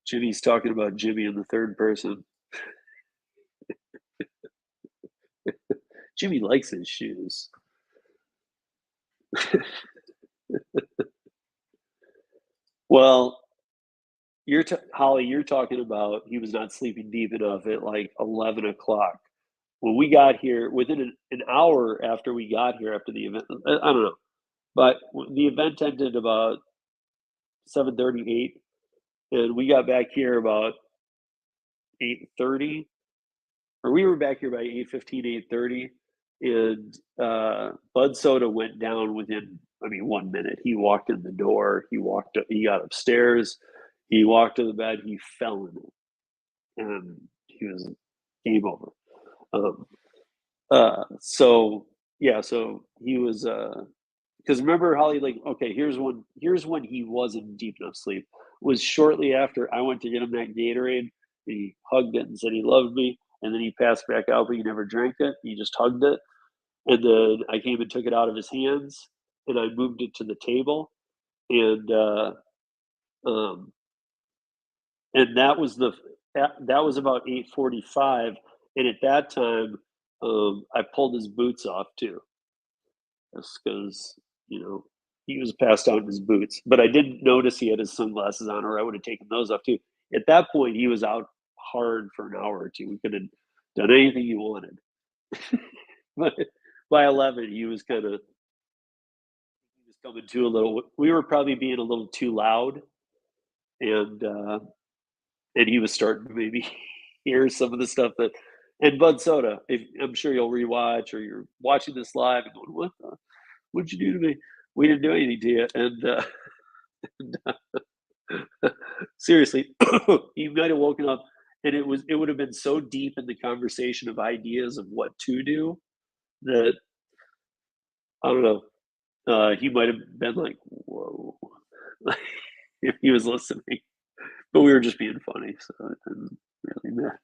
Jimmy's talking about Jimmy in the third person. Jimmy likes his shoes. Well, Holly, you're talking about he was not sleeping deep enough at like 11 o'clock. When we got here, within an hour after we got here, after the event, I don't know, but the event ended about 7:38, and we got back here about 8:30, or we were back here by 8:15, 8:30, and Bud Soda went down within, I mean, 1 minute. He walked in the door, he got upstairs, he walked to the bed, he fell in it, and he was game over. Um, so yeah, so he was because remember Holly, like, okay, here's when he was in deep enough sleep was shortly after I went to get him that Gatorade, and he hugged it and said he loved me, and then he passed back out, but he never drank it. He just hugged it, and then I came and took it out of his hands, and I moved it to the table, and um, and that was about 8:45, and at that time, I pulled his boots off too, just because he was passed out in his boots. But I didn't notice he had his sunglasses on, or I would have taken those off too. At that point, he was out hard for an hour or two. We could have done anything you wanted. But by 11, he was coming to a little. We were probably being a little too loud, and he was starting to maybe hear some of the stuff that. And Bud Soda, I'm sure you'll rewatch, or you're watching this live and going, what'd you do to me? We didn't do anything to you. And seriously, he might have woken up, and it would have been so deep in the conversation of ideas of what to do that I don't know. He might have been like, "Whoa," if he was listening. But we were just being funny, so it didn't really matter.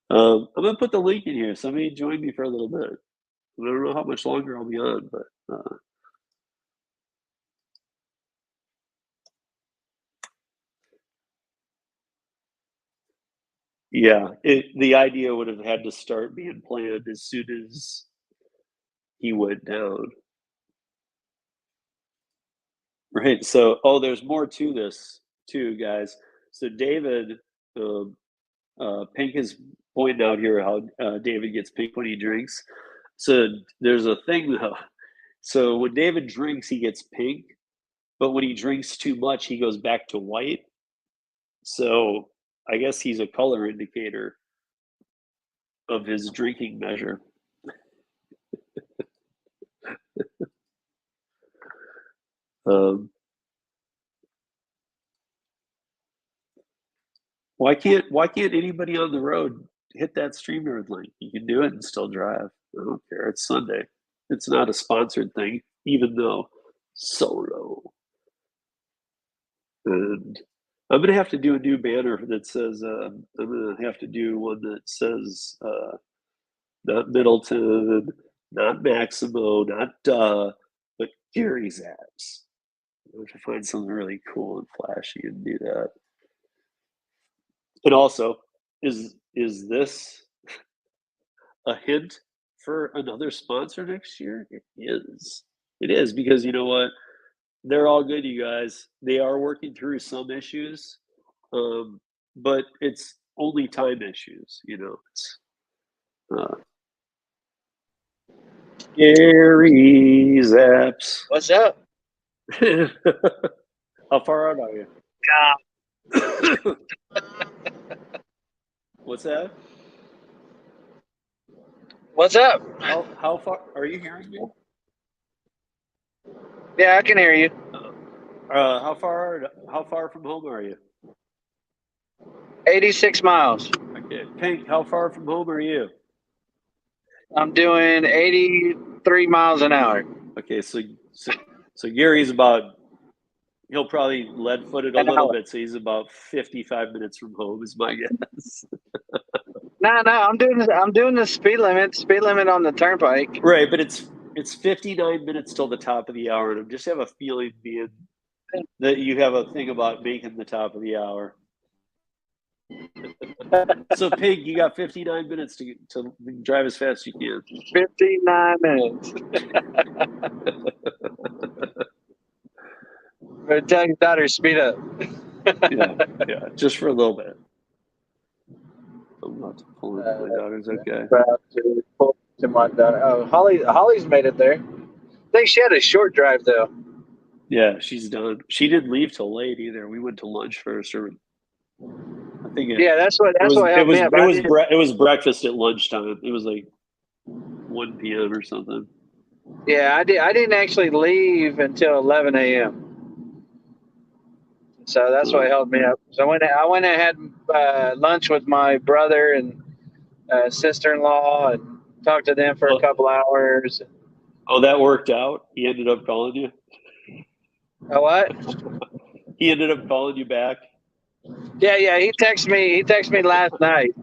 I'm gonna put the link in here. Somebody join me for a little bit. I don't know how much longer I'll be on, but yeah, the idea would have had to start being planned as soon as he went down. Right. So, there's more to this too, guys. So David, Pink is pointing out here how David gets pink when he drinks. So there's a thing though. So when David drinks, he gets pink, but when he drinks too much, he goes back to white. So I guess he's a color indicator of his drinking measure. Why can't anybody on the road hit that StreamYard link? You can do it and still drive. I don't care. It's Sunday. It's not a sponsored thing, even though solo. And I'm gonna have to do a new banner that says I'm gonna have to do one that says not Middleton, not Maximo, not but Gary's apps. I have to find something really cool and flashy and do that. And also, is this a hint for another sponsor next year? It is. It is, because you know what? They're all good, you guys. They are working through some issues, but it's only time issues. It's Gary's apps. What's up? How far out are you? Yeah. What's that? What's up? How far are you hearing me? Yeah, I can hear you. How far from home are you? 86 miles. Okay, Pink, how far from home are you? I'm doing 83 miles an hour. Okay, so Gary's he'll probably lead-footed a little bit, so he's about 55 minutes from home is my guess. No, I'm doing the speed limit on the turnpike. Right, but it's 59 minutes till the top of the hour, and I just have a feeling that you have a thing about making the top of the hour. So, Pig, you got 59 minutes to drive as fast as you can. 59 minutes. Better tell your daughter speed up. yeah, just for a little bit. I'm about to pull into my daughter's okay. To my daughter. Oh, Holly's made it there. I think she had a short drive though. Yeah, she's done. She didn't leave till late either. We went to lunch first, or I think. That's what helped me up. It was breakfast at lunchtime. It was like 1 p.m. or something. Yeah, I didn't actually leave until 11 a.m. So that's what held me up. So I went and had lunch with my brother and sister-in-law and talked to them for a couple hours. Oh, that worked out? He ended up calling you? Oh, what? He ended up calling you back? Yeah. He texted me last night.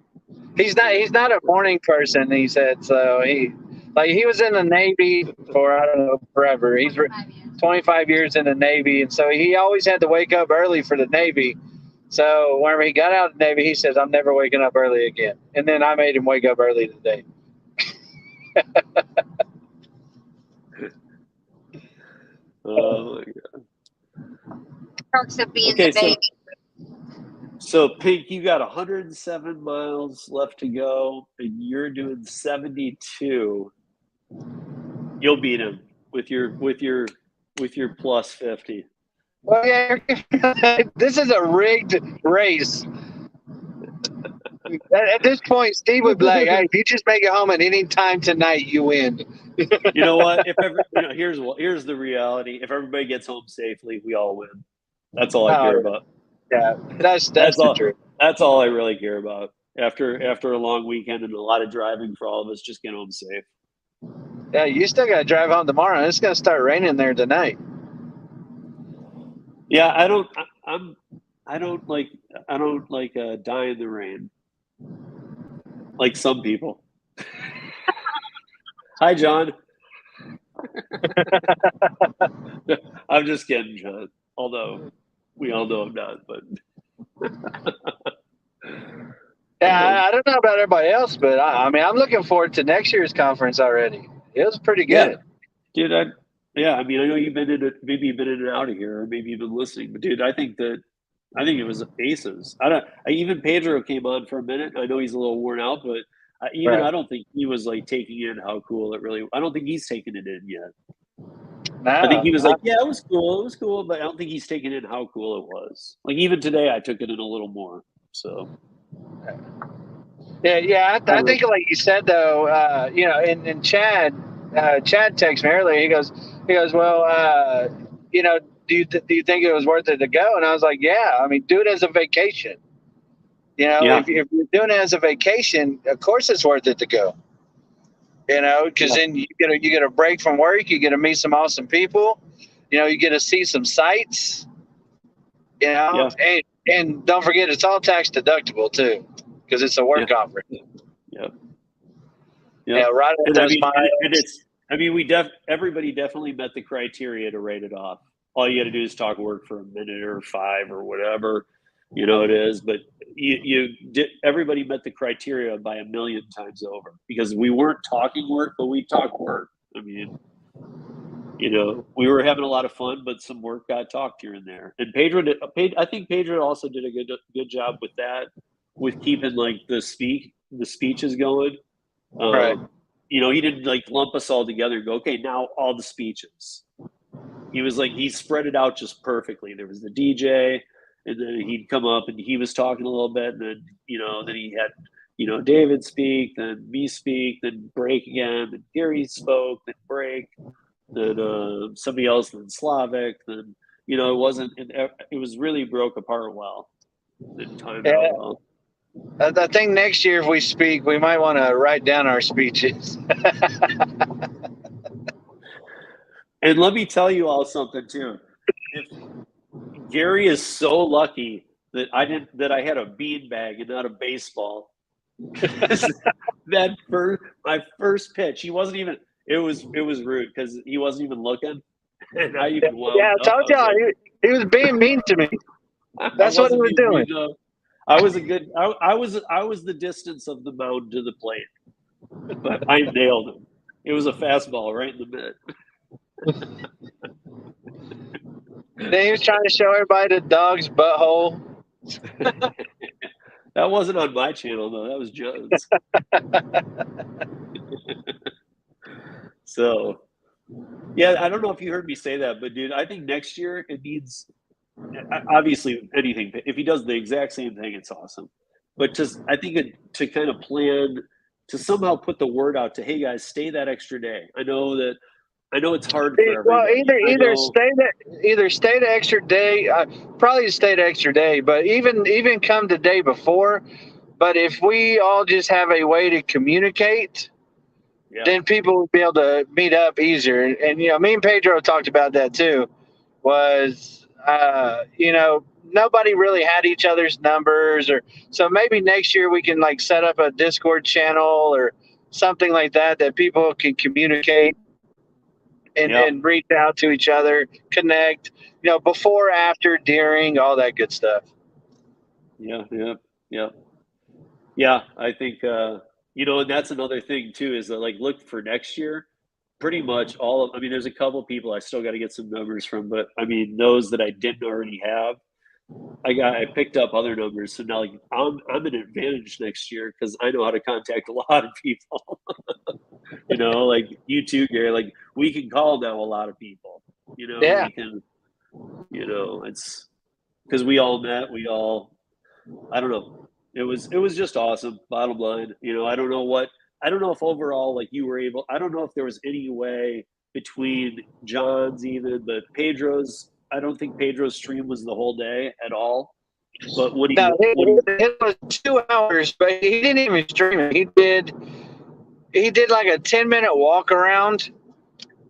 He's not a morning person, he said. So he was in the Navy for, I don't know, forever. He's 25 years in the Navy, and so he always had to wake up early for the Navy. So whenever he got out of the Navy, he says, "I'm never waking up early again." And then I made him wake up early today. Oh my god! Perks of being the baby. So Pink, you got 107 miles left to go, and you're doing 72. You'll beat him with your plus 50. Well, yeah, this is a rigged race. At this point, Steve would be like, "Hey, if you just make it home at any time tonight, you win." You know what? If ever, here's the reality. If everybody gets home safely, we all win. That's all I care about. Yeah, that's That's the all. truth. That's all I really care about. After a long weekend and a lot of driving for all of us, just get home safe. Yeah, you still got to drive home tomorrow. It's going to start raining there tonight. Yeah, I don't like die in the rain like some people. Hi, John. I'm just kidding, John. Although we all know I'm not, but Yeah, I don't know about everybody else, but I mean, I'm looking forward to next year's conference already. It was pretty yeah, good. dude. I mean, I know you've been in it. Maybe you've been in and out of here, or maybe you've been listening. But dude, I think it was aces. Even Pedro came on for a minute. I know he's a little worn out, but Right. I don't think he was like taking in how cool it really. I don't think he's taken it in yet. No, I think he was like, yeah, it was cool, but I don't think he's taken in how cool it was. Like even today, I took it in a little more. So yeah. I think like you said though, and Chad texted me earlier. He goes, well, do you think it was worth it to go? And I was like, yeah. I mean, do it as a vacation. yeah, If you're doing it as a vacation, of course it's worth it to go. Because then you get a break from work, you get to meet some awesome people, you get to see some sights, yeah, and don't forget it's all tax deductible too, because it's a work conference. yeah. Yeah, right at And those miles. everybody definitely met the criteria to rate it off. All you got to do is talk work for a minute or 5 or whatever, it is. But everybody met the criteria by a million times over because we weren't talking work, but we talked work. I mean, we were having a lot of fun, but some work got talked here and there. And I think Pedro also did a good job with that, with keeping like the speeches going. Right. He didn't like lump us all together and go, okay, now all the speeches. He was like, he spread it out just perfectly. There was the DJ, and then he'd come up and he was talking a little bit, and then then he had David speak, then me speak, then break again, then Gary spoke, then break, then somebody else, then Slavic, then it was really broke apart well, and timed out well. I think next year if we speak, we might want to write down our speeches. And let me tell you all something too. Gary is so lucky that I had a beanbag and not a baseball. My first pitch, he wasn't even. It was rude because he wasn't even looking, and I even wound I told y'all like, he was being mean to me. That's what he was doing. I was I was the distance of the mound to the plate, but I nailed him. It was a fastball right in the mitt. Then he was trying to show everybody the dog's butthole. That wasn't on my channel though. That was Joe's. So, yeah, I don't know if you heard me say that, but dude, I think next year it needs obviously anything. If he does the exact same thing, it's awesome. But I think to kind of plan to somehow put the word out to, hey guys, stay that extra day. I know it's hard for everybody. Well, either stay the extra day, probably stay the extra day, but even come the day before. But if we all just have a way to communicate, then people will be able to meet up easier. And me and Pedro talked about that too. Was nobody really had each other's numbers, or so maybe next year we can like set up a Discord channel or something like that people can communicate and reach out to each other, connect, before, after, during, all that good stuff. Yeah. I think and that's another thing too is that like look for next year. Pretty much there's a couple people I still got to get some numbers from, but I mean those that I didn't already have. I picked up other numbers, so now like I'm an advantage next year because I know how to contact a lot of people. You know, like you too, Gary. Like we can call now a lot of people. You know, Yeah. we can. You know, it's because we all met. We all. I don't know. It was just awesome. Bottom line, you know, I don't know if overall like you were able. I don't know if there was any way between John's even, but Pedro's. I don't think Pedro's stream was the whole day at all. But No, what he it was 2 hours, but he didn't even stream it. He did like a 10-minute walk around,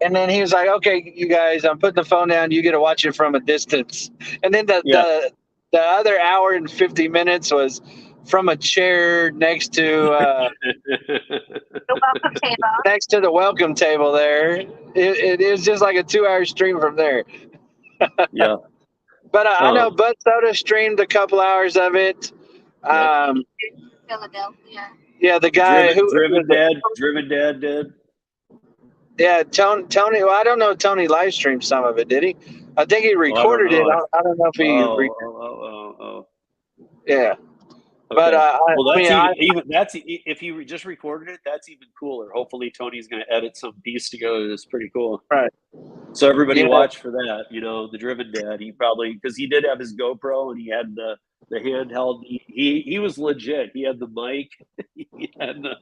and then he was like, "Okay, you guys, I'm putting the phone down. You get to watch it from a distance." And then yeah. the other hour and 50 minutes was from a chair next to The welcome table. next to the welcome table there. It was just like a 2-hour stream from there. Yeah. But I know Um, Bud Soda streamed a couple hours of it. yep. Philadelphia. Yeah, the guy who was it? Driven Dad did. Yeah, Tony. Well, I don't know if Tony live streamed some of it, did he? I think he Oh, I don't recorded it. know. I don't know if he. Yeah, but Okay. I Well, that's mean, even that's if you just recorded it, that's even cooler. Hopefully, Tony's going to edit some piece together. That's pretty cool. right. So everybody Yeah, watch for that. You know, the Driven Dad. He probably because he did have his GoPro and he had the handheld. He was legit. He had the mic. He had the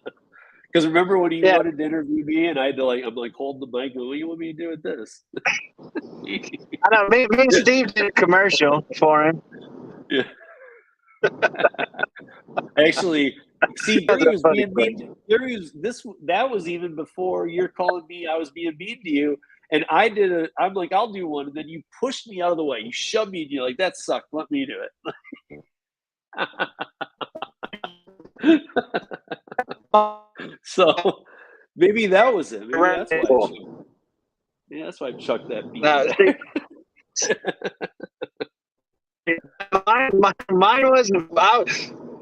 because remember when he yeah. wanted to interview me and I had to I'm like holding the mic. What do you want me to do with this? I know. Me and Steve did a commercial for him. Yeah. Actually, see, That's Gary a was funny being story. mean. Gary was this. That was even before you're calling me. I was being mean to you, and I did a. I'm like, I'll do one, and then you pushed me out of the way. You shoved me, and you're like, that sucked. Let me do it. So maybe that was it. Maybe that's why. Yeah, that's why I chucked that beat. No, see, mine was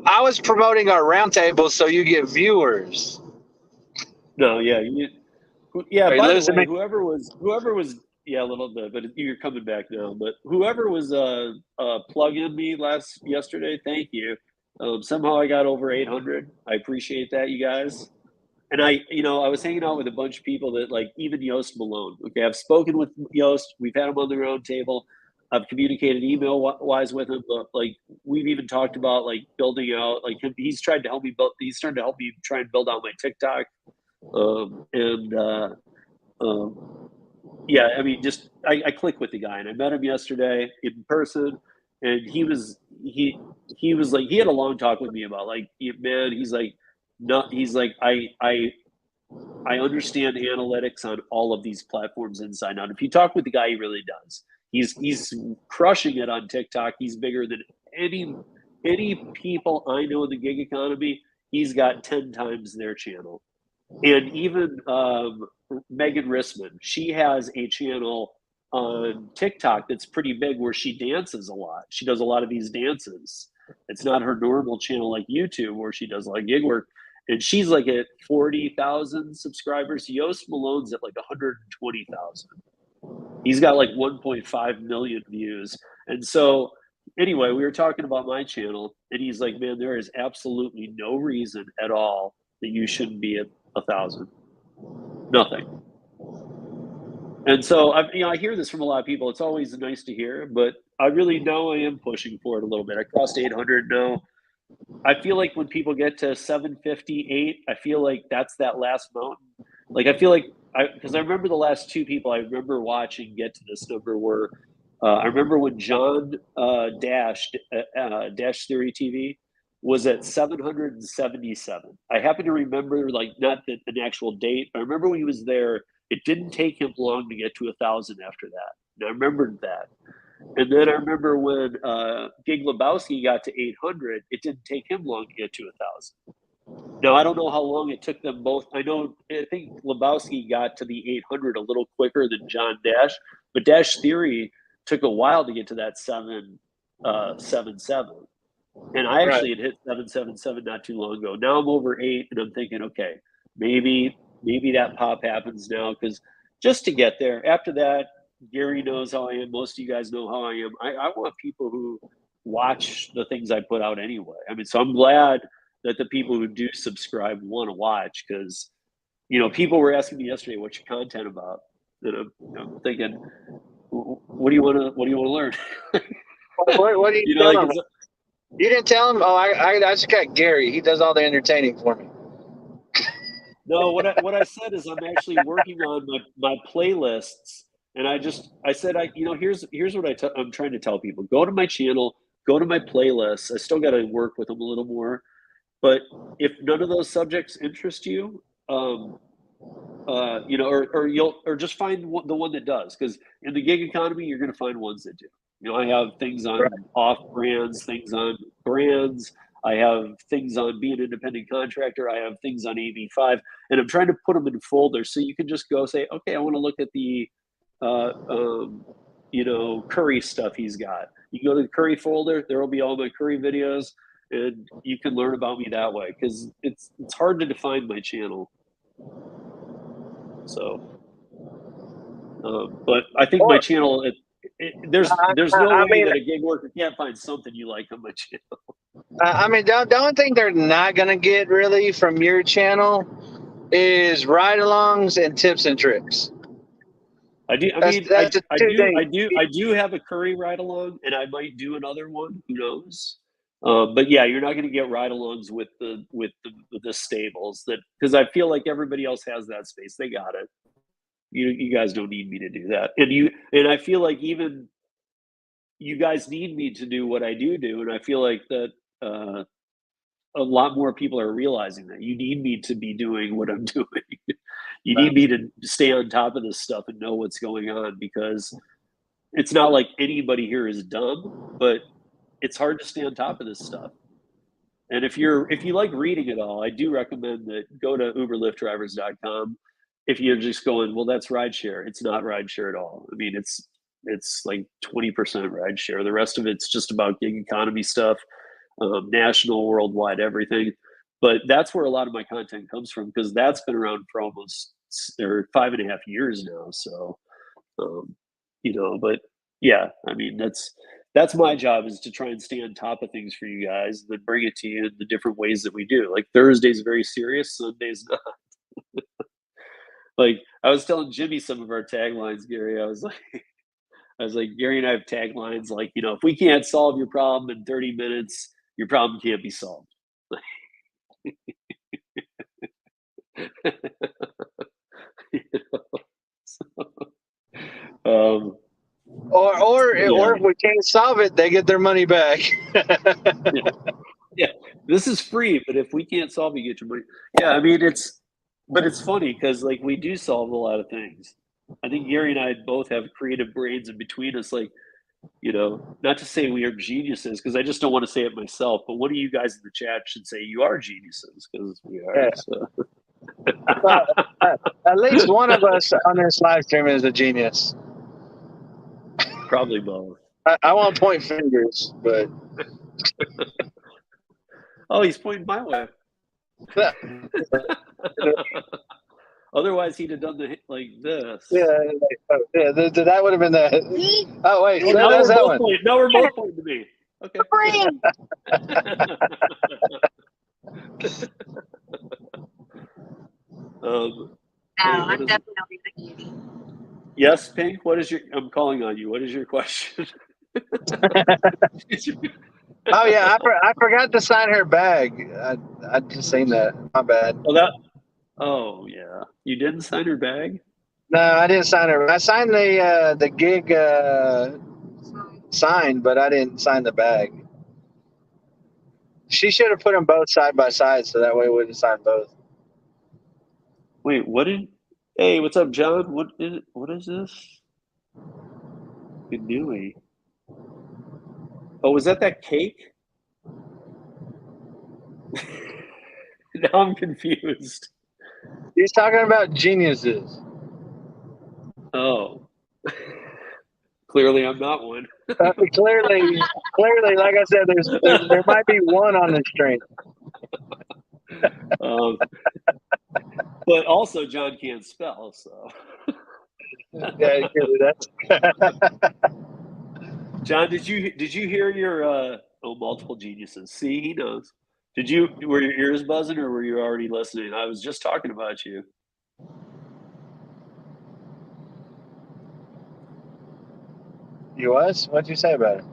I was promoting our roundtable, so you get viewers. No, yeah, yeah. Are you By the losing way, me? whoever was, yeah, a little bit, but you're coming back now. But whoever was plugging me yesterday, thank you. Somehow I got over 800. I appreciate that, you guys. And I was hanging out with a bunch of people that like even Yost Malone. Okay, I've spoken with Yost. We've had him on the round table. I've communicated email wise with him, but like we've even talked about like building out. Like he's tried to help me build. He's trying to help me try and build out my TikTok. And yeah, I mean, just I click with the guy, and I met him yesterday in person, and he was like he had a long talk with me about like man, he's like no, he's like I understand analytics on all of these platforms inside out. If you talk with the guy, he really does. He's crushing it on TikTok. He's bigger than any people I know in the gig economy. He's got 10 times their channel. And even Megan Rissman, she has a channel on TikTok that's pretty big where she dances a lot. She does a lot of these dances. It's not her normal channel like YouTube where she does like gig work. And she's like at 40,000 subscribers. Yost Malone's at like 120,000. He's got like 1.5 million views. And so, anyway, we were talking about my channel, and he's like, man, there is absolutely no reason at all that you shouldn't be at 1,000. Nothing. And so I hear this from a lot of people. It's always nice to hear, but I really know I am pushing for it a little bit. I crossed 800 now. I feel like when people get to 758, I feel like that's that last mountain. Like I feel like because I remember the last two people I remember watching get to this number were I remember when John Dash Theory TV was at 777. I happen to remember like not an actual date, but I remember when he was there. It didn't take him long to get to 1,000 after that. And I remembered that. And then I remember when Gig Lebowski got to 800, it didn't take him long to get to 1,000. Now, I don't know how long it took them both. I think Lebowski got to the 800 a little quicker than John Dash, but Dash Theory took a while to get to that 777. And I actually had hit 777 not too long ago. Now I'm over 8, and I'm thinking, okay, maybe that pop happens now because just to get there. After that, Gary knows how I am. Most of you guys know how I am. I want people who watch the things I put out anyway. I mean, so I'm glad that the people who do subscribe want to watch, because, you know, people were asking me yesterday, what's your content about? And I'm thinking, what do you want to learn? What do you, you know, like, you didn't tell him? Oh, I just got Gary. He does all the entertaining for me. no, what I said is I'm actually working on my playlists, and I said, you know, here's what I'm trying to tell people: go to my channel, go to my playlists. I still got to work with them a little more, but if none of those subjects interest you, you know, or just find the one that does, because in the gig economy, you're going to find ones that do. You know, I have things on off brands, things on brands. I have things on being an independent contractor. I have things on AV5, and I'm trying to put them in folders so you can just go say, okay, I want to look at the, you know, Curry stuff he's got. You can go to the Curry folder. There will be all my Curry videos, and you can learn about me that way, because it's hard to define my channel. So, but I think my channel, there's no way that a gig worker can't find something you like on my channel. I mean, the only thing they're not going to get really from your channel is ride-alongs and tips and tricks. I do have a Curry ride-along, and I might do another one. Who knows? But yeah, you're not going to get ride-alongs with the stables, that, because I feel like everybody else has that space. They got it. You guys don't need me to do that, and I feel like even you guys need me to do what I do, and I feel like that a lot more people are realizing that you need me to be doing what I'm doing. You need me to stay on top of this stuff and know what's going on, because it's not like anybody here is dumb, but it's hard to stay on top of this stuff. And if you like reading it all, I do recommend that go to uberliftdrivers.com. If you're just going, well, that's rideshare. It's not rideshare at all. I mean, it's like 20% rideshare. The rest of it's just about gig economy stuff, national, worldwide, everything. But that's where a lot of my content comes from, because that's been around for almost 5.5 years now. So, you know, but yeah, I mean, that's my job, is to try and stay on top of things for you guys, and then bring it to you in the different ways that we do. Like Thursday's very serious, Sunday's not. Like I was telling Jimmy some of our taglines, Gary. I was like, Gary and I have taglines like, you know, if we can't solve your problem in 30 minutes, your problem can't be solved. You know? So, or if we can't solve it, they get their money back. yeah, this is free, but if we can't solve it, you get your money. Yeah, I mean, it's funny, because like we do solve a lot of things. I think Gary and I both have creative brains in between us. Like, you know, not to say we are geniuses, because I just don't want to say it myself, but one of you guys in the chat should say you are geniuses, because we are. Yeah. So. Well, at least one of us on this live stream is a genius. Probably both. I won't point fingers, but oh, he's pointing my way. Otherwise, he'd have done like this. Yeah, that would have been the. Oh wait, now that's that one. Now we're both pointing to me. Okay. I'm definitely the cutie. Yes, Pink. I'm calling on you. What is your question? Oh yeah, I forgot to sign her bag. I just seen that. My bad. Oh yeah, you didn't sign her bag? No, I didn't sign her. I signed the gig sign, but I didn't sign the bag. She should have put them both side by side, so that way we would sign both. Wait, hey, what's up, John? What is this? Good newy. Oh, was that cake? Now I'm confused. He's talking about geniuses. Oh. Clearly, I'm not one. Clearly, like I said, there might be one on the string. But also, John can't spell, so. Yeah, that's. John, did you hear your multiple geniuses? See, he knows. Were your ears buzzing or were you already listening? I was just talking about you. You was? What'd you say about it?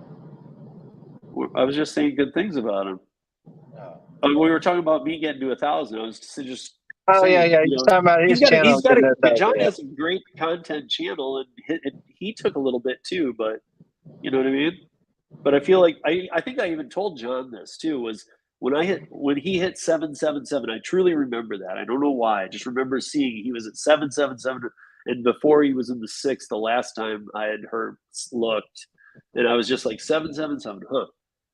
I was just saying good things about him. We were talking about me getting to 1,000. I was just Oh saying, yeah. You're talking about his channel. John has a great content channel, and he took a little bit too, but you know what I mean. But I feel like I think I even told John this too. Was when he hit 777. I truly remember that. I don't know why. I just remember seeing he was at 777, and before he was in the 6 the last time I had looked, and I was just like 777, huh?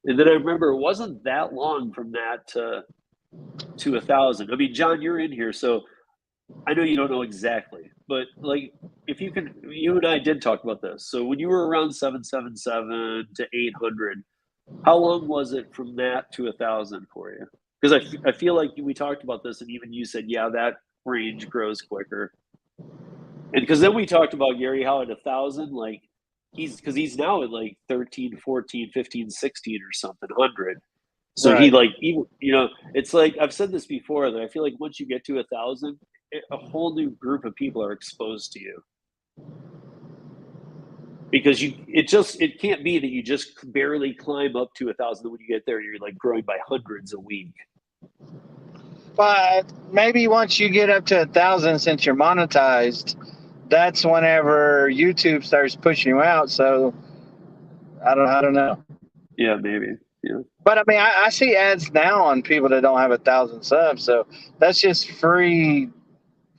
And then I remember it wasn't that long from that to 1,000. I mean, John, you're in here, so I know you don't know exactly, but like if you can, you and I did talk about this. So when you were around 777 to 800, how long was it from that to 1,000 for you? Because I feel like we talked about this, and even you said, yeah, that range grows quicker. And because then we talked about Gary how at 1,000, like he's now at like 13, 14, 15, 16 or something 100. So right. he like even it's like I've said this before that I feel like once you get to 1,000, a whole new group of people are exposed to you. Because it can't be that you just barely climb up to 1,000. When you get there, you're like growing by hundreds a week. But maybe once you get up to 1,000, since you're monetized, that's whenever YouTube starts pushing you out. So I don't know. Yeah, maybe. Yeah. But I mean, I see ads now on people that don't have 1,000 subs, so that's just free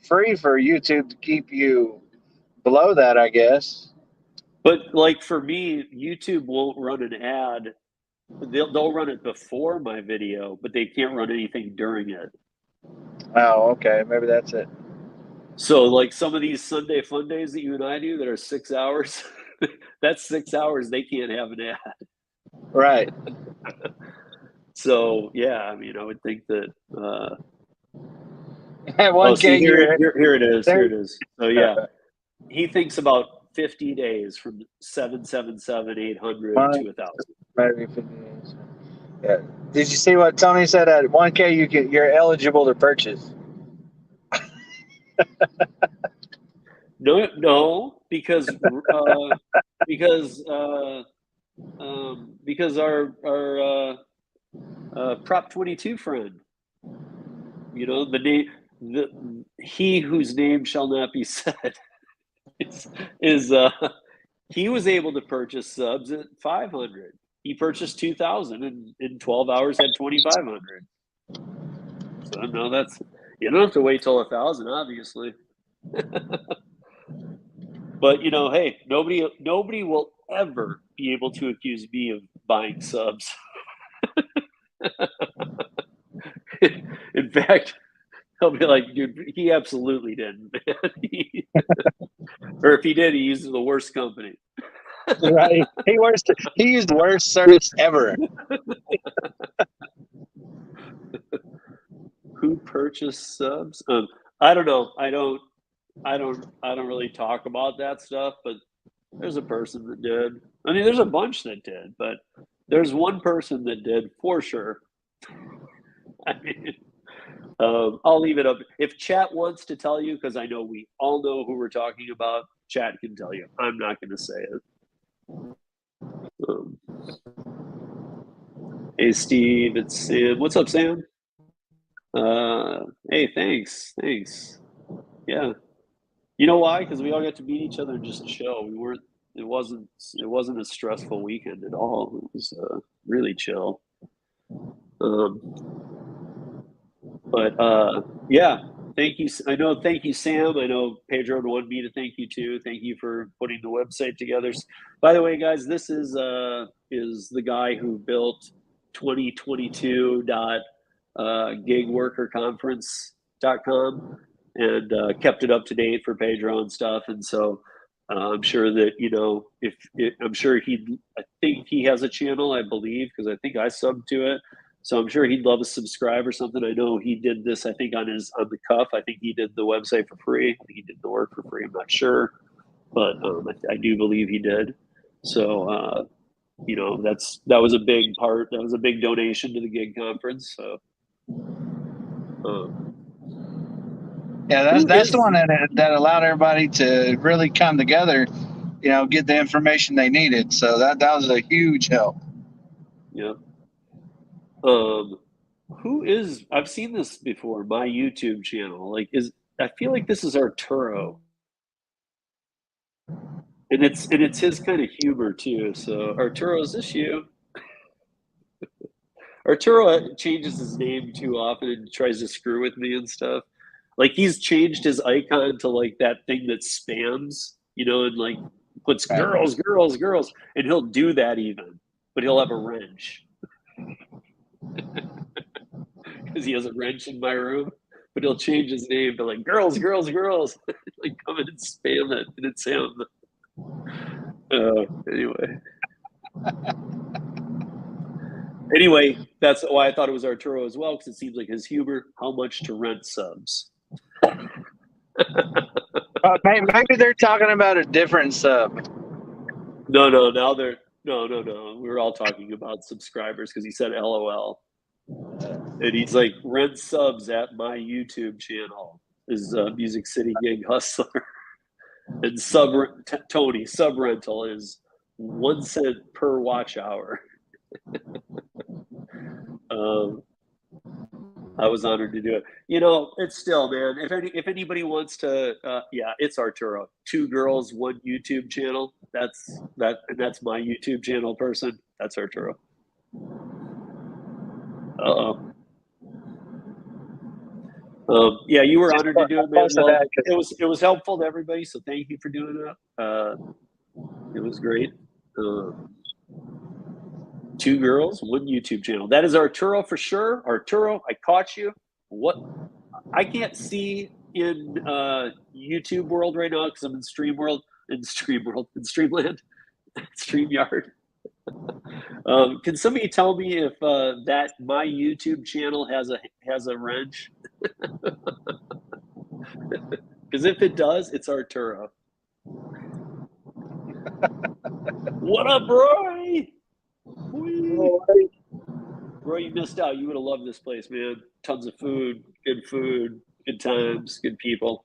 for YouTube to keep you below that, I guess. But like for me, YouTube won't run an ad. They'll run it before my video, but they can't run anything during it. Oh, okay, maybe that's it. So like some of these Sunday fun days that you and I do that are 6 hours, that's 6 hours they can't have an ad. Right. So yeah, I mean, I would think that. At 1K, see, here it is. there. Here it is. So yeah, he thinks about 50 days from 777, 800 to 1,000. Maybe 50 days. Yeah. Did you see what Tony said? At 1K, you're eligible to purchase. No, because our Prop 22 friend, he whose name shall not be said, is he was able to purchase subs at 500. He purchased 2,000 and in 12 hours had 2,500. So no, you don't have to wait till 1,000, obviously. But hey, nobody will ever be able to accuse me of buying subs. In fact, I'll be like, dude, he absolutely didn't, man. Or if he did, he used the worst company. Right. He used the worst service ever. Who purchased subs? I don't know. I don't really talk about that stuff, but there's a person that did. I mean, there's a bunch that did, but there's one person that did for sure. I mean, I'll leave it up. If chat wants to tell you, because I know we all know who we're talking about, chat can tell you. I'm not going to say it. Hey, Steve, it's Sam. What's up, Sam? Hey, thanks. Yeah. You know why? Because we all got to meet each other and just chill. It wasn't a stressful weekend at all. It was really chill. But yeah, thank you. Thank you, Sam. I know Pedro wanted me to thank you too. Thank you for putting the website together. By the way, guys, this is the guy who built 2022.gigworkerconference.com and kept it up to date for Pedro and stuff. And so I'm sure that I think he has a channel, I believe, because I think I subbed to it. So I'm sure he'd love a subscribe or something. I know he did this, I think, on the cuff. I think he did the website for free. I think he did the work for free. I'm not sure, but I do believe he did. So you know, that was a big part. That was a big donation to the gig conference. So, yeah, that's the one that allowed everybody to really come together, you know, get the information they needed. So that was a huge help. yeah. Who is? I've seen this before. My YouTube channel, like, I feel like this is Arturo, and it's his kind of humor too. So Arturo, is this you? Arturo changes his name too often and tries to screw with me and stuff. Like, he's changed his icon to like that thing that spams, you know, and like puts girls, girls, girls, and he'll do that even, but he'll have a wrench because he has a wrench in my room. But he'll change his name to like girls, girls, girls, like come in and spam it, and it's him. Anyway, that's why I thought it was Arturo as well, because it seems like his humor. How much to rent subs? Maybe they're talking about a different sub. No. Now they're no. We were all talking about subscribers because he said LOL, and he's like, rent subs at my YouTube channel is Music City Gig Hustler, and Tony sub rental is 1 cent per watch hour. I was honored to do it. You know, it's still, man. If anybody wants to, yeah, it's Arturo. 2 girls, 1 YouTube channel. That's my YouTube channel person. That's Arturo. Yeah, you were honored to do it, man. Well, it was helpful to everybody, so thank you for doing that. It was great. 2 girls, 1 YouTube channel. That is Arturo for sure. Arturo, I caught you. What I can't see in YouTube world right now because I'm in Streamland, StreamYard. Can somebody tell me if that my YouTube channel has a wrench? Because if it does, it's Arturo. What up, Roy? Roy, you missed out. You would have loved this place, man. Tons of food, good times, good people.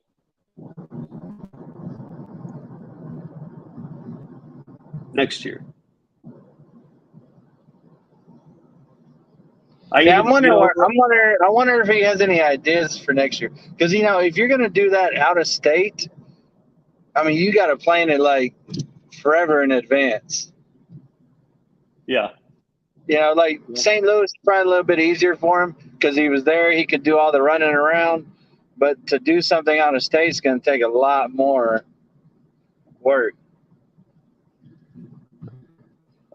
Next year. I wonder if he has any ideas for next year. Because, you know, if you're going to do that out of state, I mean, you got to plan it like forever in advance. Yeah. You know, like St. Louis is probably a little bit easier for him because he was there. He could do all the running around. But to do something out of state is going to take a lot more work.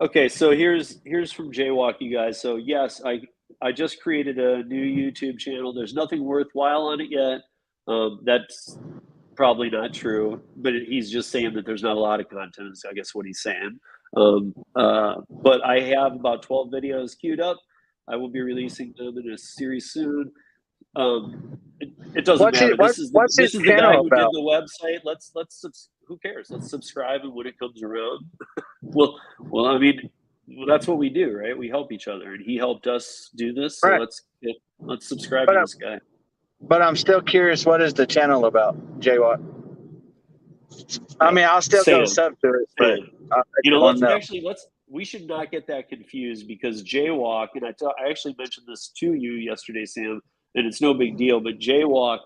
Okay, so here's from Jaywalk, you guys. So yes, I just created a new YouTube channel. There's nothing worthwhile on it yet. That's probably not true, but he's just saying that there's not a lot of content. Is I guess what he's saying. But I have about 12 videos queued up. I will be releasing them in a series soon. It doesn't matter. This is the guy who did the website. Let's who cares? Let's subscribe, and when it comes around, well, I mean, that's what we do, right? We help each other, and he helped us do this. So let's subscribe to this guy. But I'm still curious. What is the channel about, Jaywalk? I mean, I'll still go sub to it, but you know, we should not get that confused because Jaywalk, and I actually mentioned this to you yesterday, Sam, and it's no big deal, but Jaywalk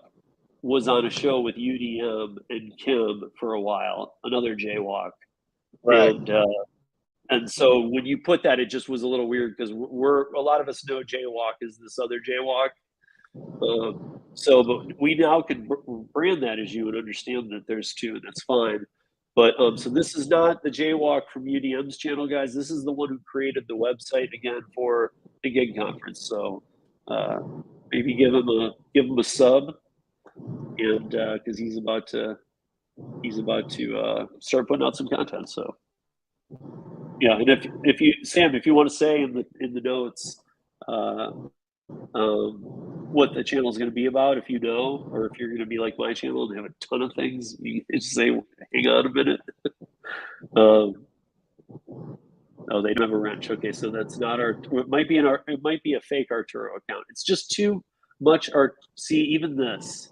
was on a show with UDM and Kim for a while, another Jaywalk. Right. And so when you put that, it just was a little weird because a lot of us know Jaywalk is this other Jaywalk. But we now can brand that as you and understand that there's 2, and that's fine. But so this is not the Jaywalk from UDM's channel, guys. This is the one who created the website again for the gig conference. So maybe give him a sub, and because he's about to start putting out some content. So yeah, and if you Sam, if you want to say in the notes what the channel is going to be about, if you know, or if you're going to be like my channel and have a ton of things, you just say, hang on a minute. Oh, they don't have a wrench. Okay, so that's not our. It might be It might be a fake Arturo account. It's just too much art. See, even this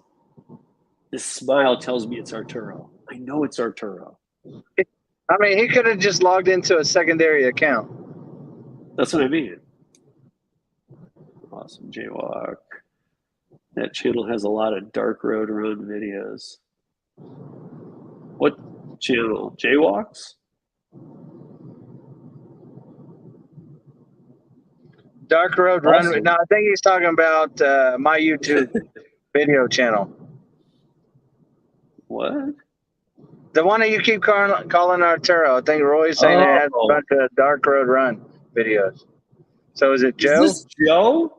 smile tells me it's Arturo. I know it's Arturo. I mean, he could have just logged into a secondary account. That's what I mean. Awesome Jaywalk. That channel has a lot of Dark Road Run videos. What channel? Jaywalks? Dark Road Awesome. Run. No, I think he's talking about my YouTube video channel. What? The one that you keep calling Arturo. I think Roy's saying it has a bunch of Dark Road Run videos. So is it Joe? Is this Joe?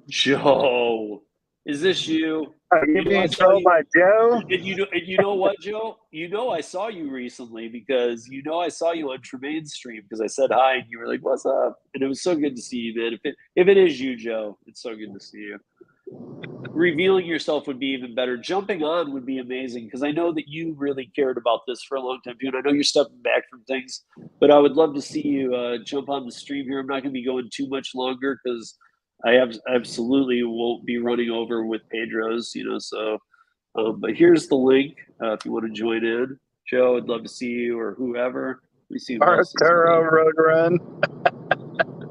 Joe. Is this you? You're being trolled by Joe? And you know what, Joe? You know I saw you recently because I saw you on Tremaine's stream because I said hi and you were like, "What's up?" And it was so good to see you, man. If it is you, Joe, it's so good to see you. Revealing yourself would be even better. Jumping on would be amazing because I know that you really cared about this for a long time too, and I know you're stepping back from things. But I would love to see you jump on the stream here. I'm not going to be going too much longer because I absolutely won't be running over with Pedro's, so. But here's the link if you want to join in. Joe, I'd love to see you or whoever. We see Arturo Road Run.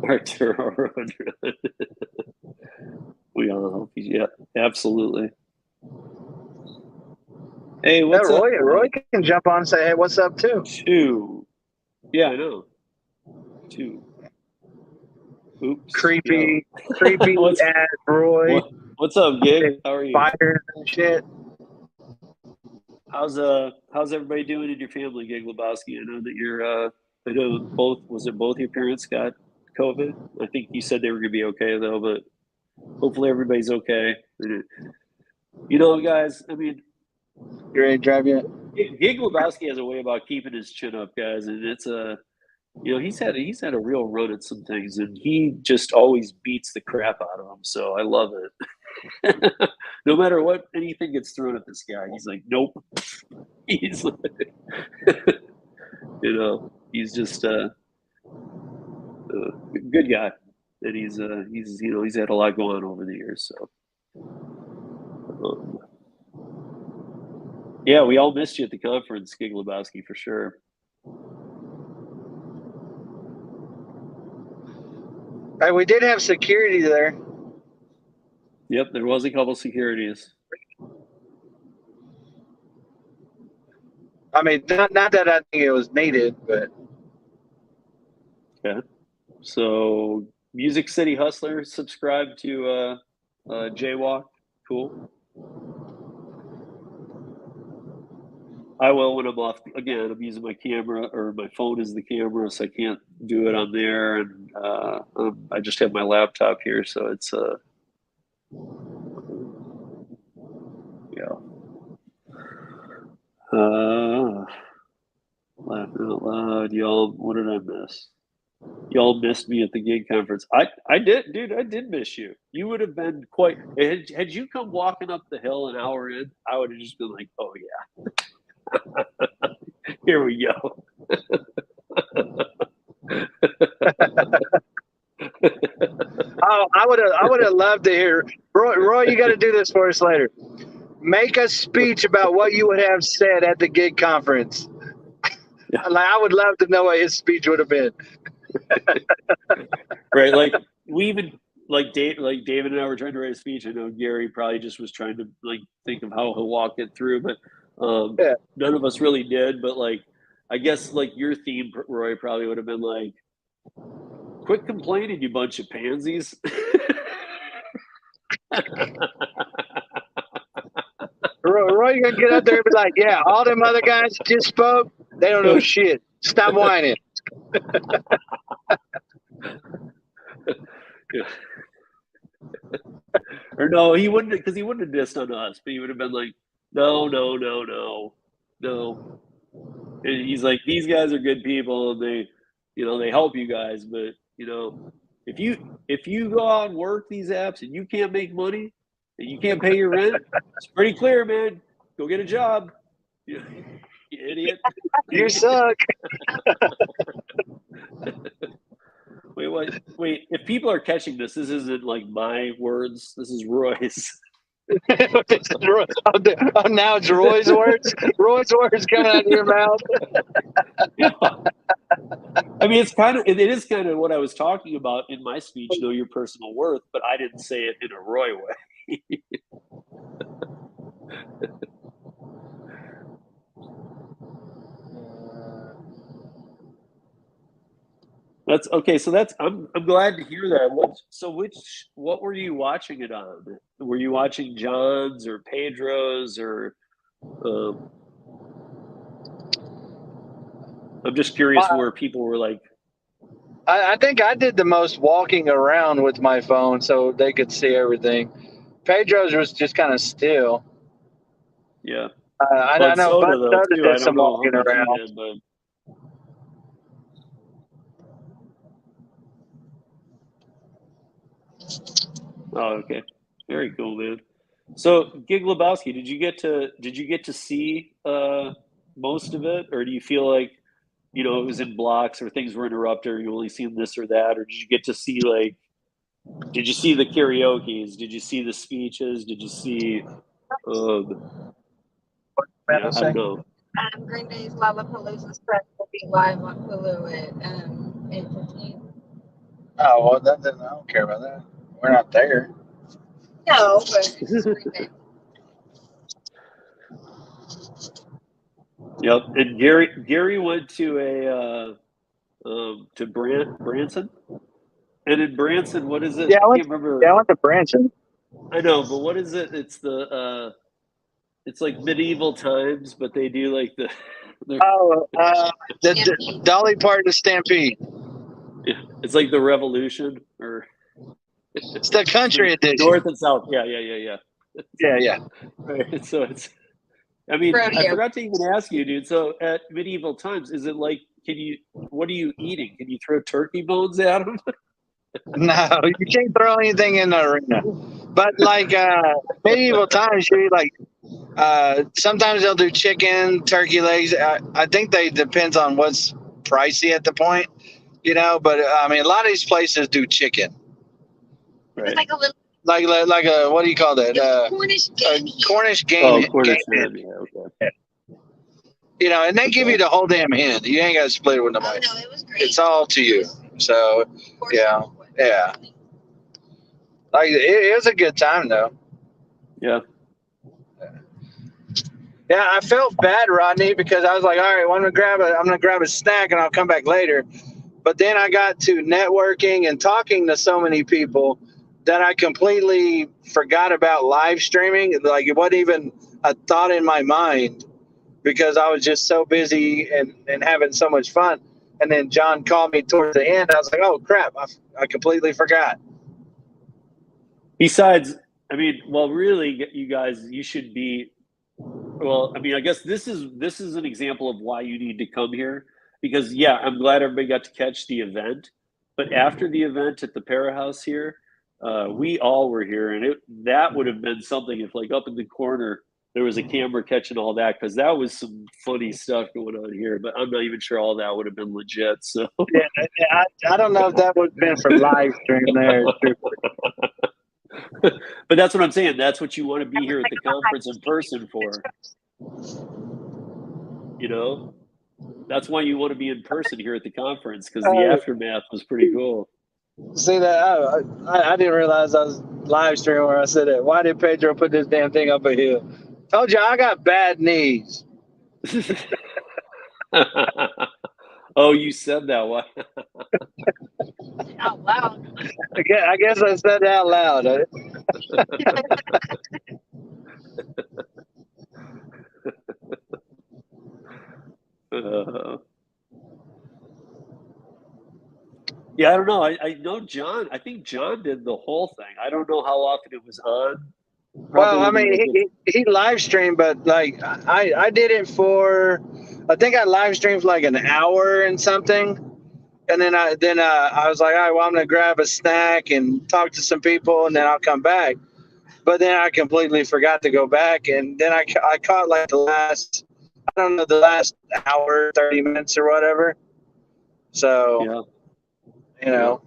Arturo Road Run. We all hope he's, yeah, absolutely. Hey, what's up? Roy can jump on and say, "Hey, what's up?" too. 2. Yeah, I know. 2. Oops. Creepy ass Roy. What's up, Gig? How are you? Spiders and shit. How's everybody doing in your family, Gig Lebowski? I know that I know both your parents got COVID? I think you said they were gonna be okay though, but hopefully everybody's okay. Guys, I mean, you ready to drive yet? Gig Lebowski has a way about keeping his chin up, guys, and it's he's had a real run at some things, and he just always beats the crap out of them. So I love it. No matter what anything gets thrown at this guy, he's like, nope. He's like, he's just a good guy, and he's had a lot going on over the years. So yeah, we all missed you at the conference, Gig Lebowski, for sure. We did have security there. Yep, there was a couple securities. I mean, not that I think it was needed, but. Okay. So, Music City Hustler, subscribe to Jaywalk. Cool. I will when I'm off. Again, I'm using my camera, or my phone is the camera, so I can't do it on there. And I just have my laptop here, so it's laughing out loud, y'all. What did I miss? Y'all missed me at the gig conference. I did, dude. I did miss you. You would have been quite. Had you come walking up the hill an hour in, I would have just been like, "Oh yeah, here we go." Oh, I would have loved to hear Roy. You got to do this for us later. Make a speech about what you would have said at the gig conference. Yeah. Like, I would love to know what his speech would have been. Right, like David and I were trying to write a speech. I know Gary probably just was trying to think of how he'll walk it through, but none of us really did. But I guess your theme, Roy, probably would have been like, "Quit complaining, you bunch of pansies." Roy, you gonna get up there and be like, "Yeah, all them other guys just spoke. They don't know shit. Stop whining." Yeah. Or no, he wouldn't, because he wouldn't have dissed on us, but he would have been like, no. And he's like, these guys are good people, and they help you guys, but if you go out and work these apps and you can't make money and you can't pay your rent, it's pretty clear, man. Go get a job. You idiot. You suck. Wait, what? Wait, if people are catching this, this isn't like my words. This is Roy's. Oh, now it's Roy's words. Roy's words coming out of your mouth. Yeah. I mean, it is kind of what I was talking about in my speech, know your personal worth, but I didn't say it in a Roy way. That's okay. So I'm glad to hear that. What were you watching it on? Were you watching John's or Pedro's or? I'm just curious where people were like. I think I did the most walking around with my phone so they could see everything. Pedro's was just kind of still. Yeah. I But know Soda Bud though Soda too. I did some don't know how walking much around. he did, but. Oh, okay. Very cool, man. So, Gig Lebowski, did you get to see most of it, or do you feel like it was in blocks, or things were interrupted, or you only seen this or that, or did you get to see did you see the karaoke's? Did you see the speeches? Did you see I don't know. Green Day's Lollapalooza spread will be live on Hulu at 8:15. Oh well, I don't care about that. We're not there. No, but it's Green Day. Yep. And Gary went to Branson, and in Branson, what is it? Yeah, I can't remember. I went to Branson. I know, but what is it? It's like medieval times, but they do like the Oh, the Dolly Parton Stampede. yeah, it's like the Revolution, or It's the country edition. North and South. Yeah. Yeah. Right. So I mean, Rodeo. I forgot to even ask you, dude. So at medieval times, is it like, what are you eating? Can you throw turkey bones at them? No, you can't throw anything in the arena. But like medieval times, you like sometimes they'll do chicken, turkey legs. I think they depends on what's pricey at the point, But I mean, a lot of these places do chicken. Right. It's like a little. Like a what do you call that? Cornish game. Cornish game. Oh, Cornish game. Yeah, okay. And they give you the whole damn hen. You ain't got to split it with nobody. Oh, no, it was great. It's all to you. So yeah. Like it was a good time though. Yeah. Yeah, I felt bad, Rodney, because I was like, all right, well, I'm gonna grab a snack and I'll come back later. But then I got to networking and talking to so many people that I completely forgot about live streaming. Like it wasn't even a thought in my mind because I was just so busy and having so much fun. And then John called me towards the end. I was like, oh crap, I completely forgot. Besides, I mean, well, really, you guys, you should be. Well, I mean, I guess this is an example of why you need to come here, because yeah, I'm glad everybody got to catch the event, but after the event at the Para House here, we all were here, and that would have been something if like up in the corner there was a camera catching all that, because that was some funny stuff going on here, but I'm not even sure all that would have been legit. So yeah, I don't know if that would have been for live stream there. But that's what I'm saying. That's what you want to be here at the conference in person for. That's why you want to be in person here at the conference, because the aftermath was pretty cool. See that? I didn't realize I was live streaming where I said that. Why did Pedro put this damn thing up a hill? Told you I got bad knees. Oh, you said that. Why? Out loud. I guess I said it out loud. Yeah, I don't know. I know John. I think John did the whole thing. I don't know how often it was on. Well, I mean, he live streamed, but like I did it for, I think I live streamed for like an hour and something, and then I was like, all right, well, I'm gonna grab a snack and talk to some people, and then I'll come back. But then I completely forgot to go back, and then I caught like the last hour, 30 minutes or whatever. So, Yeah. you know,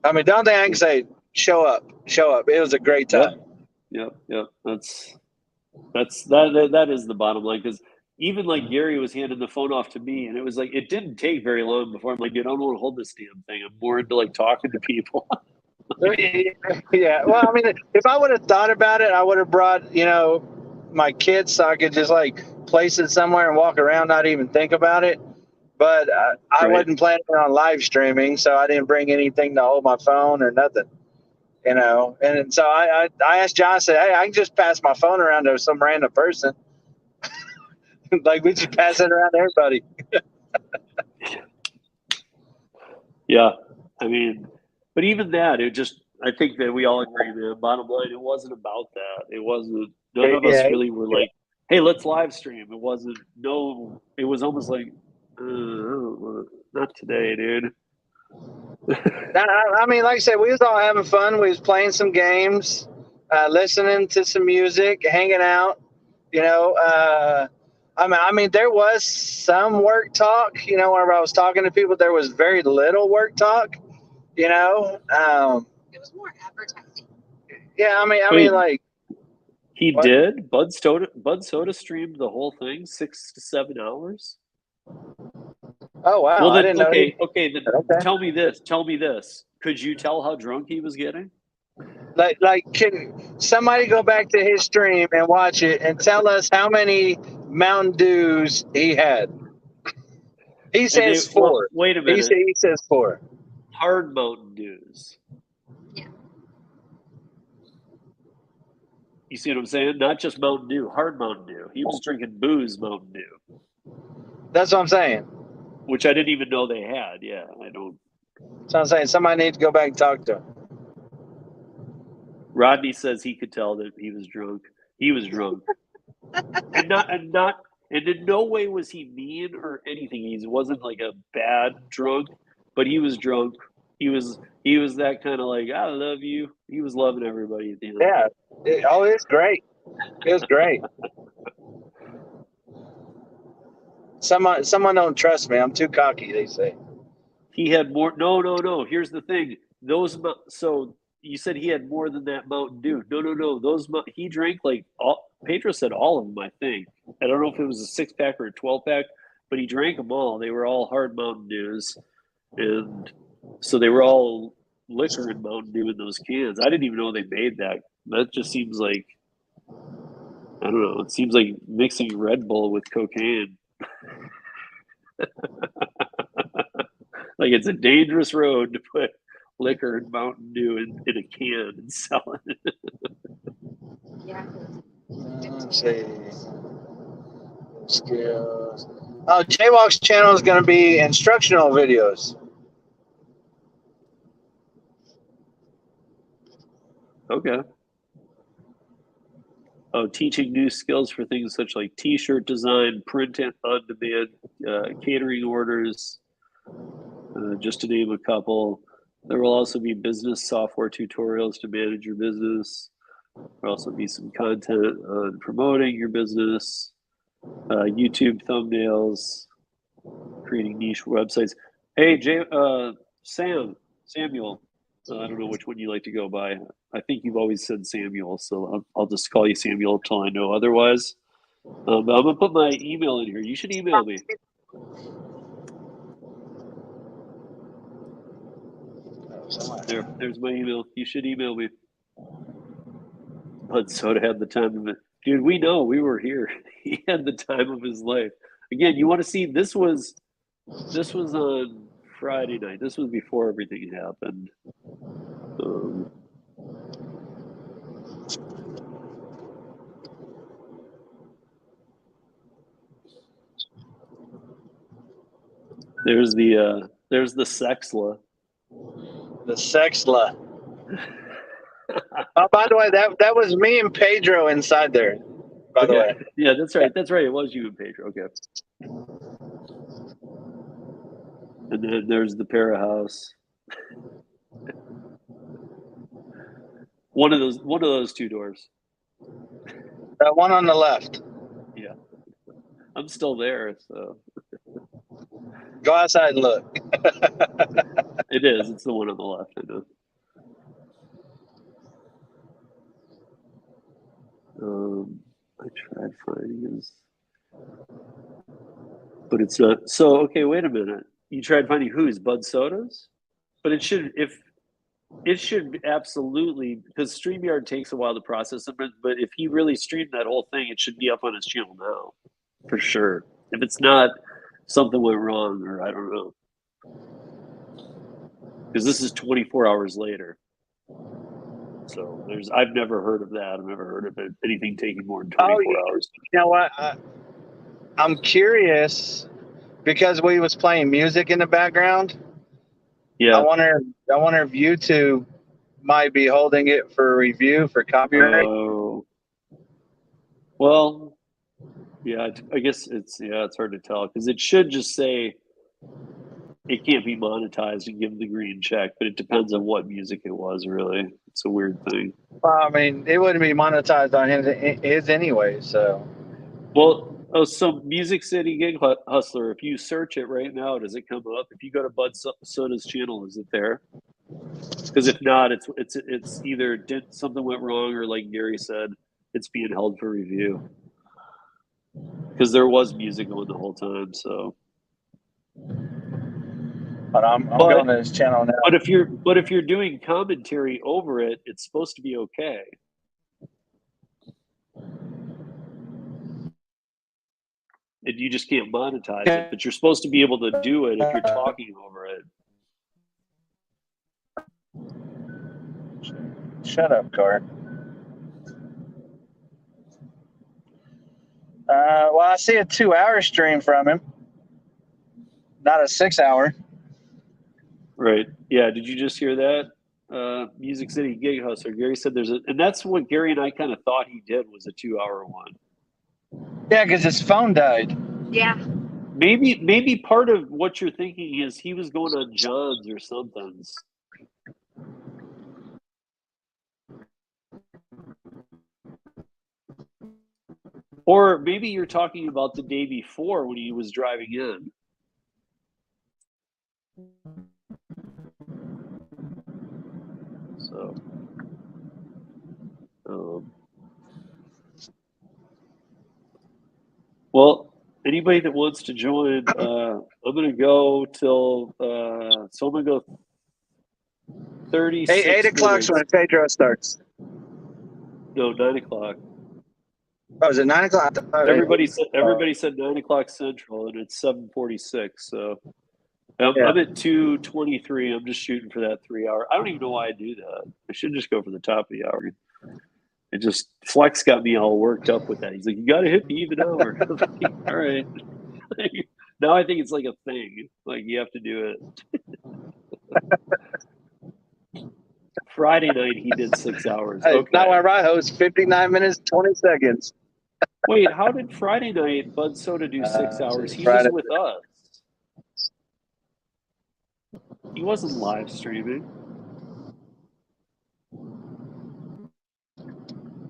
I mean, the only thing I can say, show up. It was a great time. Yep. That is the bottom line, because even like Gary was handing the phone off to me, and it was like it didn't take very long before I'm like, dude, I don't want to hold this damn thing. I'm more into like talking to people. Yeah. Well, I mean, if I would have thought about it, I would have brought, you know, my kids so I could just like place it somewhere and walk around, not even think about it. But I Right. wasn't planning on live streaming, so I didn't bring anything to hold my phone or nothing, you know. And so I asked John, I said, hey, I can just pass my phone around to some random person. Like, we just pass it around to everybody. Yeah. I mean, but even that, I think that we all agree, man. Bottom line, it wasn't about that. It wasn't, none of us Yeah. really were like, hey, let's live stream. It was almost like, not today, dude. I mean, like I said, we was all having fun. We was playing some games, listening to some music, hanging out. You know, I mean, there was some work talk. You know, whenever I was talking to people, there was very little work talk. You know, It was more advertising. yeah. I Wait, mean, like, he what? did? Bud Soda streamed the whole thing, 6 to 7 hours? Oh wow, Well, I then, didn't know. okay, then Okay. tell me this. Could you tell how drunk he was getting? Like, can somebody go back to his stream and watch it and tell us how many Mountain Dews he had? He says Well, 4. wait a minute. He says 4. Hard Mountain Dews. Yeah. You see what I'm saying? Not just Mountain Dew, hard Mountain Dew. He was drinking booze Mountain Dew, That's what I'm saying. which I didn't even know they had. Yeah, I don't. So I'm saying somebody needs to go back and talk to him. Rodney says he could tell that he was drunk. He was drunk, and in no way was he mean or anything. He wasn't like a bad drunk, but he was drunk. He was that kind of like, I love you. He was loving everybody at the end. Yeah. It's great. It was great. Someone don't trust me. I'm too cocky, they say. He had more. No. Here's the thing. So you said he had more than that Mountain Dew. No. He drank like all. Pedro said all of them. I think. I don't know if it was a 6-pack or a 12-pack, but he drank them all. They were all hard Mountain Dews, and so they were all liquor and Mountain Dew in those cans. I didn't even know they made that. That just seems like, I don't know. It seems like mixing Red Bull with cocaine. Like, it's a dangerous road to put liquor and Mountain Dew in a can and sell it. Yeah. Let's see. Skills. Oh, Jaywalk's channel is going to be instructional videos. Okay. Oh, teaching new skills for things such like T-shirt design, print on demand, catering orders, just to name a couple. There will also be business software tutorials to manage your business. There'll also be some content on promoting your business, YouTube thumbnails, creating niche websites. Hey, Samuel. I don't know which one you like to go by. I think you've always said Samuel, so I'll just call you Samuel until I know otherwise. But I'm gonna put my email in here. You should email me. There's my email. You should email me. Bud Soda had the time of it. Dude, we know, we were here. He had the time of his life. Again, you want to see, this was on Friday night. This was before everything happened. There's the Sexla. The Sexla. Oh, by the way, that was me and Pedro inside there. By the way. Yeah, that's right. That's right. It was you and Pedro. Okay. And then there's the Para House. One of those two doors. That one on the left. Yeah. I'm still there, so Go outside and look. It is. It's the one on the left. I know. I tried finding his, but it's not. So okay, wait a minute. You tried finding whose Bud Soda's, but it should absolutely, because StreamYard takes a while to process them. But if he really streamed that whole thing, it should be up on his channel now, for sure. If it's not, something went wrong, or I don't know, because this is 24 hours later. So I've never heard of that. I've never heard of anything taking more than 24 hours. You know what? I'm curious because we was playing music in the background. Yeah. I wonder if YouTube might be holding it for review for copyright. Oh. Well, yeah. I guess it's hard to tell, because it should just say it can't be monetized and give the green check, but it depends on what music it was. Really, it's a weird thing. Well, I mean, it wouldn't be monetized on his anyway. So. Well, so Music City Gig Hustler, if you search it right now, does it come up? If you go to Bud Soda's channel, is it there? Because if not, it's either something went wrong, or like Gary said, it's being held for review. Because there was music going the whole time, so. But I'm going to his channel now. But if you're doing commentary over it, it's supposed to be okay. And you just can't monetize it, but you're supposed to be able to do it if you're talking over it. Shut up, Car. Well, I see a 2-hour stream from him, not a 6-hour. Right. Yeah. Did you just hear that? Music City Gig Hustler. Gary said and that's what Gary and I kind of thought he did, was a 2-hour one. Yeah, because his phone died. Yeah. Maybe part of what you're thinking is he was going on John's or something. Or maybe you're talking about the day before when he was driving in. So, well, anybody that wants to join, I'm going to go till, so I'm going to go 36 8 o'clock when Pedro starts. No, 9 o'clock. Oh, is it 9 o'clock? Everybody said 9 o'clock Central, and it's 7:46. So I'm at 2:23. I'm just shooting for that 3 hour. I don't even know why I do that. I should just go for the top of the hour. It just, Flex got me all worked up with that. He's like, you got to hit the even hour. Like, all right. Now I think it's like a thing. Like, you have to do it. Friday night he did 6 hours. Okay. Not when I host 59 minutes 20 seconds. Wait, how did Friday night Bud Soda do 6 hours? He Friday. was with us. He wasn't live streaming.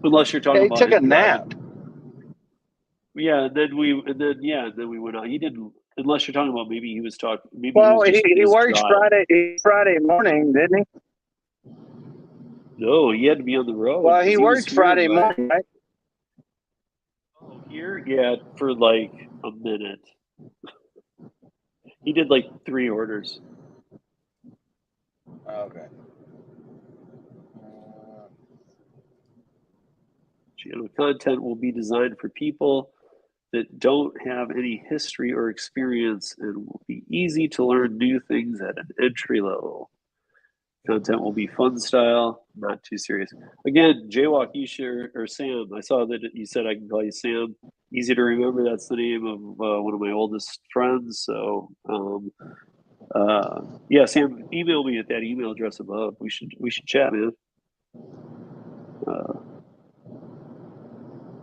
Unless you're talking about. He took a nap. Yeah, and then we went out. He didn't. Unless you're talking about, maybe he was talking. Maybe Well, he works Friday morning, didn't he? No, he had to be on the road. Well, he worked Friday morning, right? Oh, here, yeah, for like a minute. He did like 3 orders. Okay. Channel content will be designed for people that don't have any history or experience, and will be easy to learn new things at an entry level. Content will be fun style, not too serious. Again, Jaywalk, or Sam, I saw that you said I can call you Sam. Easy to remember. That's the name of one of my oldest friends. So, yeah, Sam, email me at that email address above. We should chat, man.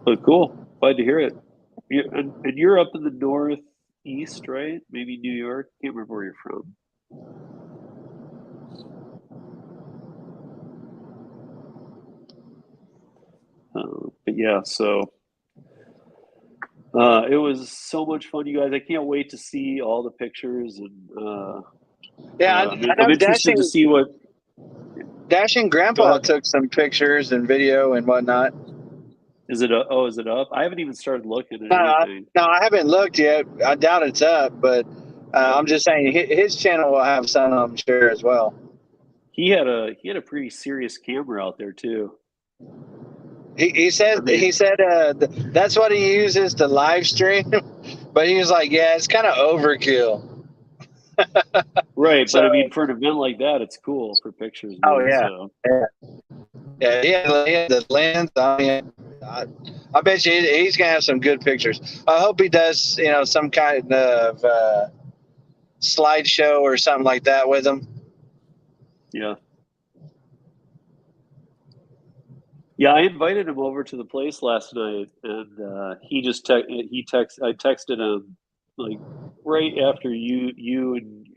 But cool. Glad to hear it. And you're up in the northeast, right? Maybe New York. Can't remember where you're from. But yeah, so It was so much fun, you guys. I can't wait to see all the pictures, and Yeah, I I'm know interested to see what. Dashing Go Grandpa ahead. took some pictures and video and whatnot. Is it up? Oh, is it up? I haven't even started looking at No, anything. I haven't looked yet. I doubt it's up, but I'm just saying his channel will have some, I'm sure, as well. He had a pretty serious camera out there too. He said I mean, that's what he uses to live stream, but he was like, yeah, it's kind of overkill. right, So, but I mean, for an event like that, it's cool for pictures, oh man. yeah, So yeah, he had the lens. I bet you he's gonna have some good pictures. I hope he does, some kind of slideshow or something like that with him. yeah, yeah. I invited him over to the place last night, and he just I texted him like right after you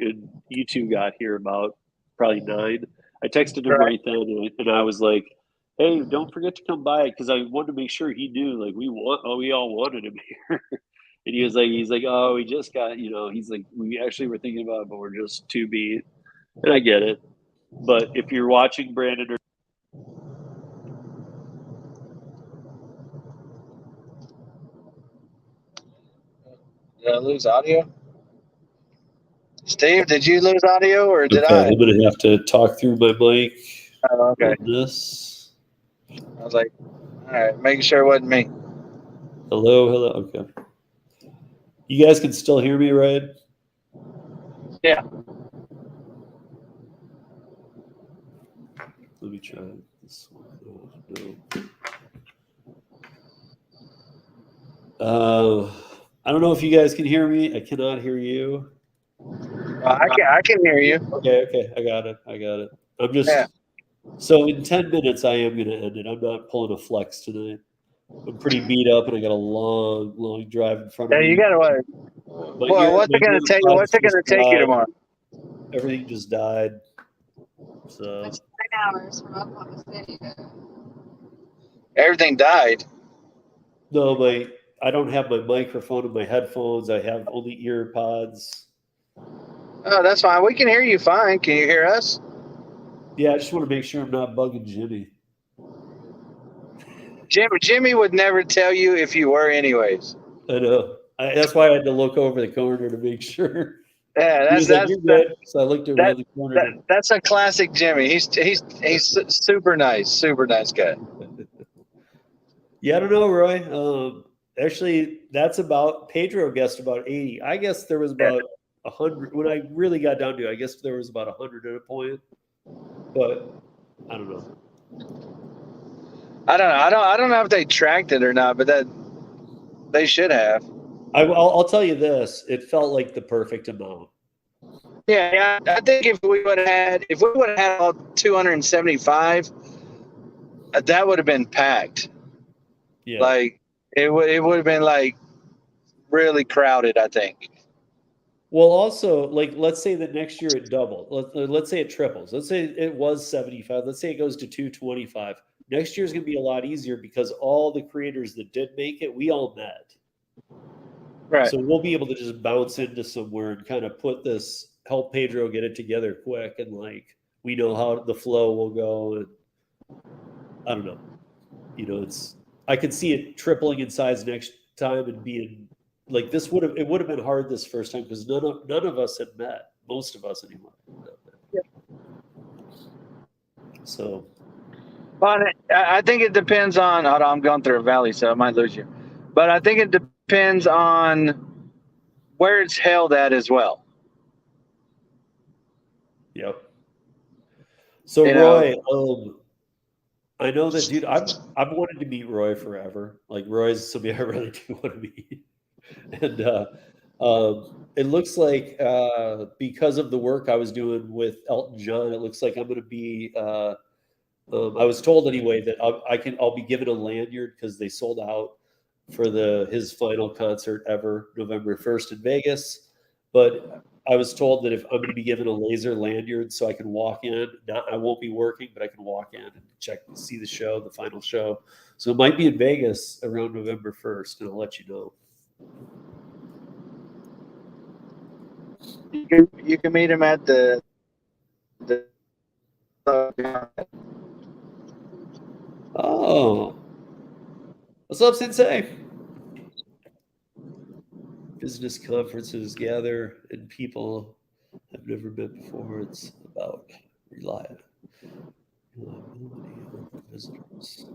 and you two got here, about probably 9. I texted him Right. right then, and I was like, "Hey, don't forget to come by," because I wanted to make sure he knew, like, we all wanted him here. And he's like, "Oh, we just got, he's like, we actually were thinking about it, but we're just too beat." And I get it. But if you're watching, Brandon, or Did I lose audio? Steve, did you lose audio or did okay, I? I'm gonna have to talk through my mic Oh, okay. on this. I was like, all right, making sure it wasn't me. Hello, hello. Okay, you guys can still hear me, right? Yeah. Let me try this one. No. I don't know if you guys can hear me. I cannot hear you. I can hear you. Okay, I got it. I'm just Yeah. so in 10 minutes I am gonna end it. I'm not pulling a flex tonight. I'm pretty beat up, and I got a long drive in front of Yeah, you me. got to what? Well, what's it gonna take? What's it gonna take you tomorrow? Everything just died. So It's 9 hours from Oklahoma City to. Everything died. no, I don't have my microphone and my headphones. I have only ear pods. Oh, that's fine. We can hear you fine. Can you hear us? Yeah, I just want to make sure I'm not bugging Jimmy. Jimmy would never tell you if you were, anyways. I know. That's why I had to look over the corner to make sure. Yeah, He was like, "You're good." So I looked around the corner. That's a classic Jimmy. He's super nice guy. Yeah, I don't know, Roy. Actually, that's about Pedro guessed about 80. I guess there was about 100 when I really got down to it. I guess there was about 100 at a point, but I don't know. I don't know if they tracked it or not, but that they should have. I'll tell you this: it felt like the perfect amount. Yeah, I think if we would have had all 275, that would have been packed. Yeah. Like it would have been like really crowded, I think. Well, also, like, let's say that next year it doubled. Let's say it triples. Let's say it was 75. Let's say it goes to 225. Next year is going to be a lot easier because all the creators that did make it, we all met. Right. So we'll be able to just bounce into somewhere and kind of help Pedro get it together quick. And like, we know how the flow will go. And I don't know. I could see it tripling in size next time and being like it would have been hard this first time because none of us had met. Most of us anyway. So, But I think it depends on. Hold on, I'm going through a valley, so I might lose you. But I think it depends on where it's held at as well. yep. So Roy, I know that, dude. I've wanted to meet Roy forever. Like, Roy's somebody I really do want to meet, and it looks like because of the work I was doing with Elton John, it looks like I'm going to be. I was told anyway that I'll be given a lanyard because they sold out for his final concert ever, November 1st in Vegas. But I was told that if I'm going to be given a laser lanyard so I can walk in, I won't be working, but I can walk in and see the show, the final show. So it might be in Vegas around November 1st, and I'll let you know. You can meet him at the Oh, what's up, Sensei? Business conferences gather and people have never met before. It's about reliability of visitors.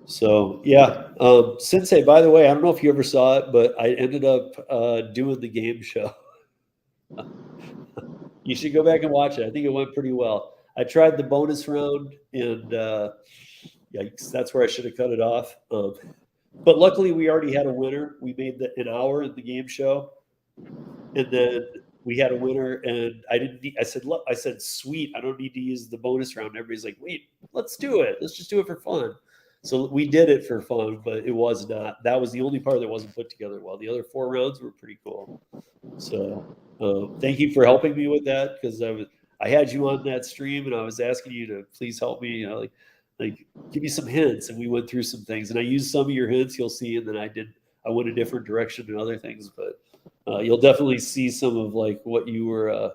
So yeah, Sensei. By the way, I don't know if you ever saw it, but I ended up doing the game show. You should go back and watch it. I think it went pretty well. I tried the bonus round, and yikes, that's where I should have cut it off. But luckily, we already had a winner. We made an hour in the game show, and then we had a winner. And I didn't. I said, look, I said, sweet. I don't need to use the bonus round. Everybody's like, wait, let's do it. Let's just do it for fun. So we did it for fun, but it was not. That was the only part that wasn't put together well. The other 4 rounds were pretty cool. So thank you for helping me with that, because I had you on that stream and I was asking you to please help me. You know, like give me some hints, and we went through some things, and I used some of your hints. You'll see, and then I went a different direction in other things, but you'll definitely see some of like what you were,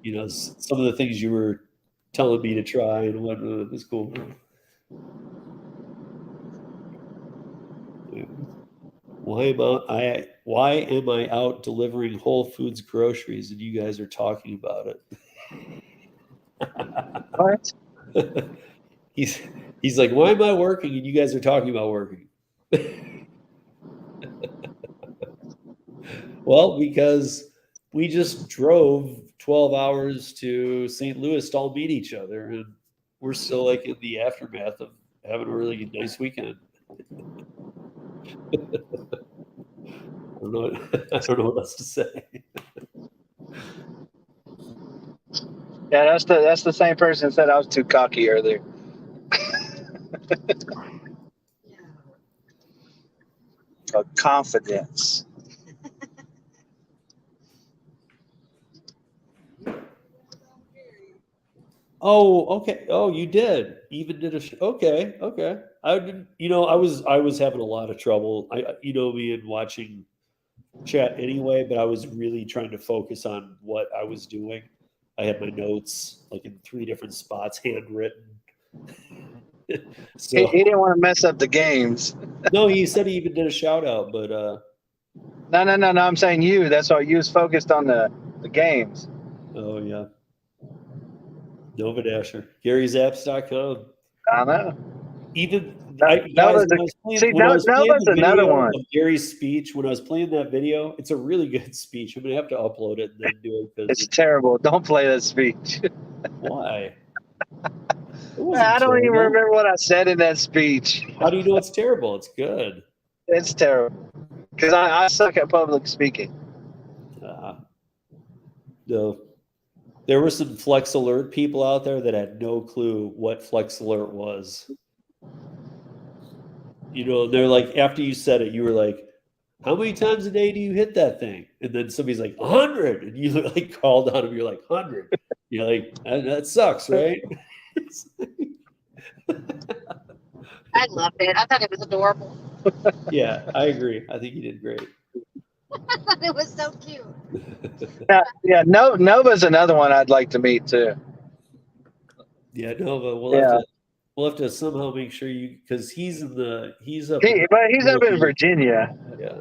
you know, some of the things you were telling me to try and what was cool. Why am I out delivering Whole Foods groceries and you guys are talking about it? what? He's like, why am I working and you guys are talking about working? Well, because we just drove 12 hours to St. Louis to all meet each other, and we're still like in the aftermath of having a really nice weekend. I don't know what else to say. Yeah, that's the same person that said I was too cocky earlier. Confidence. Oh, okay. Oh, you did. Even did okay, okay. I didn't. You know, I was having a lot of trouble. You know me and watching chat anyway, but I was really trying to focus on what I was doing. I had my notes like in 3 different spots, handwritten. So He didn't want to mess up the games. no, he said he even did a shout out, but No. I'm saying you. That's why you was focused on the games. oh yeah. Nova Dasher. GaryZapps.com. I know. Even Nova's guys, when I was playing Nova's the another video one. of Gary's speech, when I was playing that video, it's a really good speech. I'm gonna have to upload it and then do it It's terrible. Don't play that speech. why? It wasn't I don't even terrible. remember what I said in that speech. How do you know it's terrible? It's good. It's terrible because I suck at public speaking. No. There were some Flex Alert people out there that had no clue what Flex Alert was. You know, they're like, after you said it, you were like, how many times a day do you hit that thing? And then somebody's like, 100. And you like called on them. You're like, 100. You're like, that sucks, right? I loved it. I thought it was adorable. Yeah, I agree. I think you did great. I thought it was so cute. Yeah. Nova's another one I'd like to meet too. Yeah, Nova. We'll have to somehow make sure you, because he's up. But he's up in Virginia. Yeah.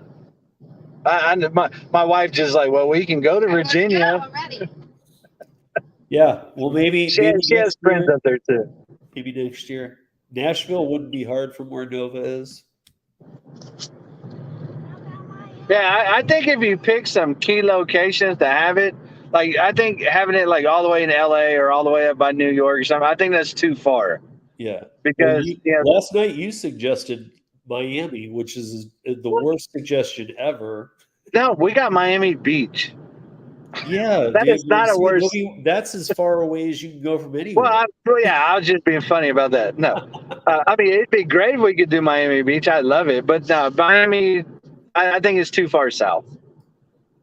My wife just like, well, we can go to Virginia. Yeah. Well, maybe She has friends up there too. Maybe next year. Nashville wouldn't be hard from where Nova is. Yeah, I think if you pick some key locations to have it, like I think having it like all the way in LA or all the way up by New York or something, I think that's too far. Yeah. Because last night you suggested Miami, which is the worst suggestion ever. No, we got Miami Beach. Yeah, that is not a worst. That's as far away as you can go from anywhere. Well, I was just being funny about that. No, I mean it'd be great if we could do Miami Beach. I love it, but no, Miami, I think it's too far south.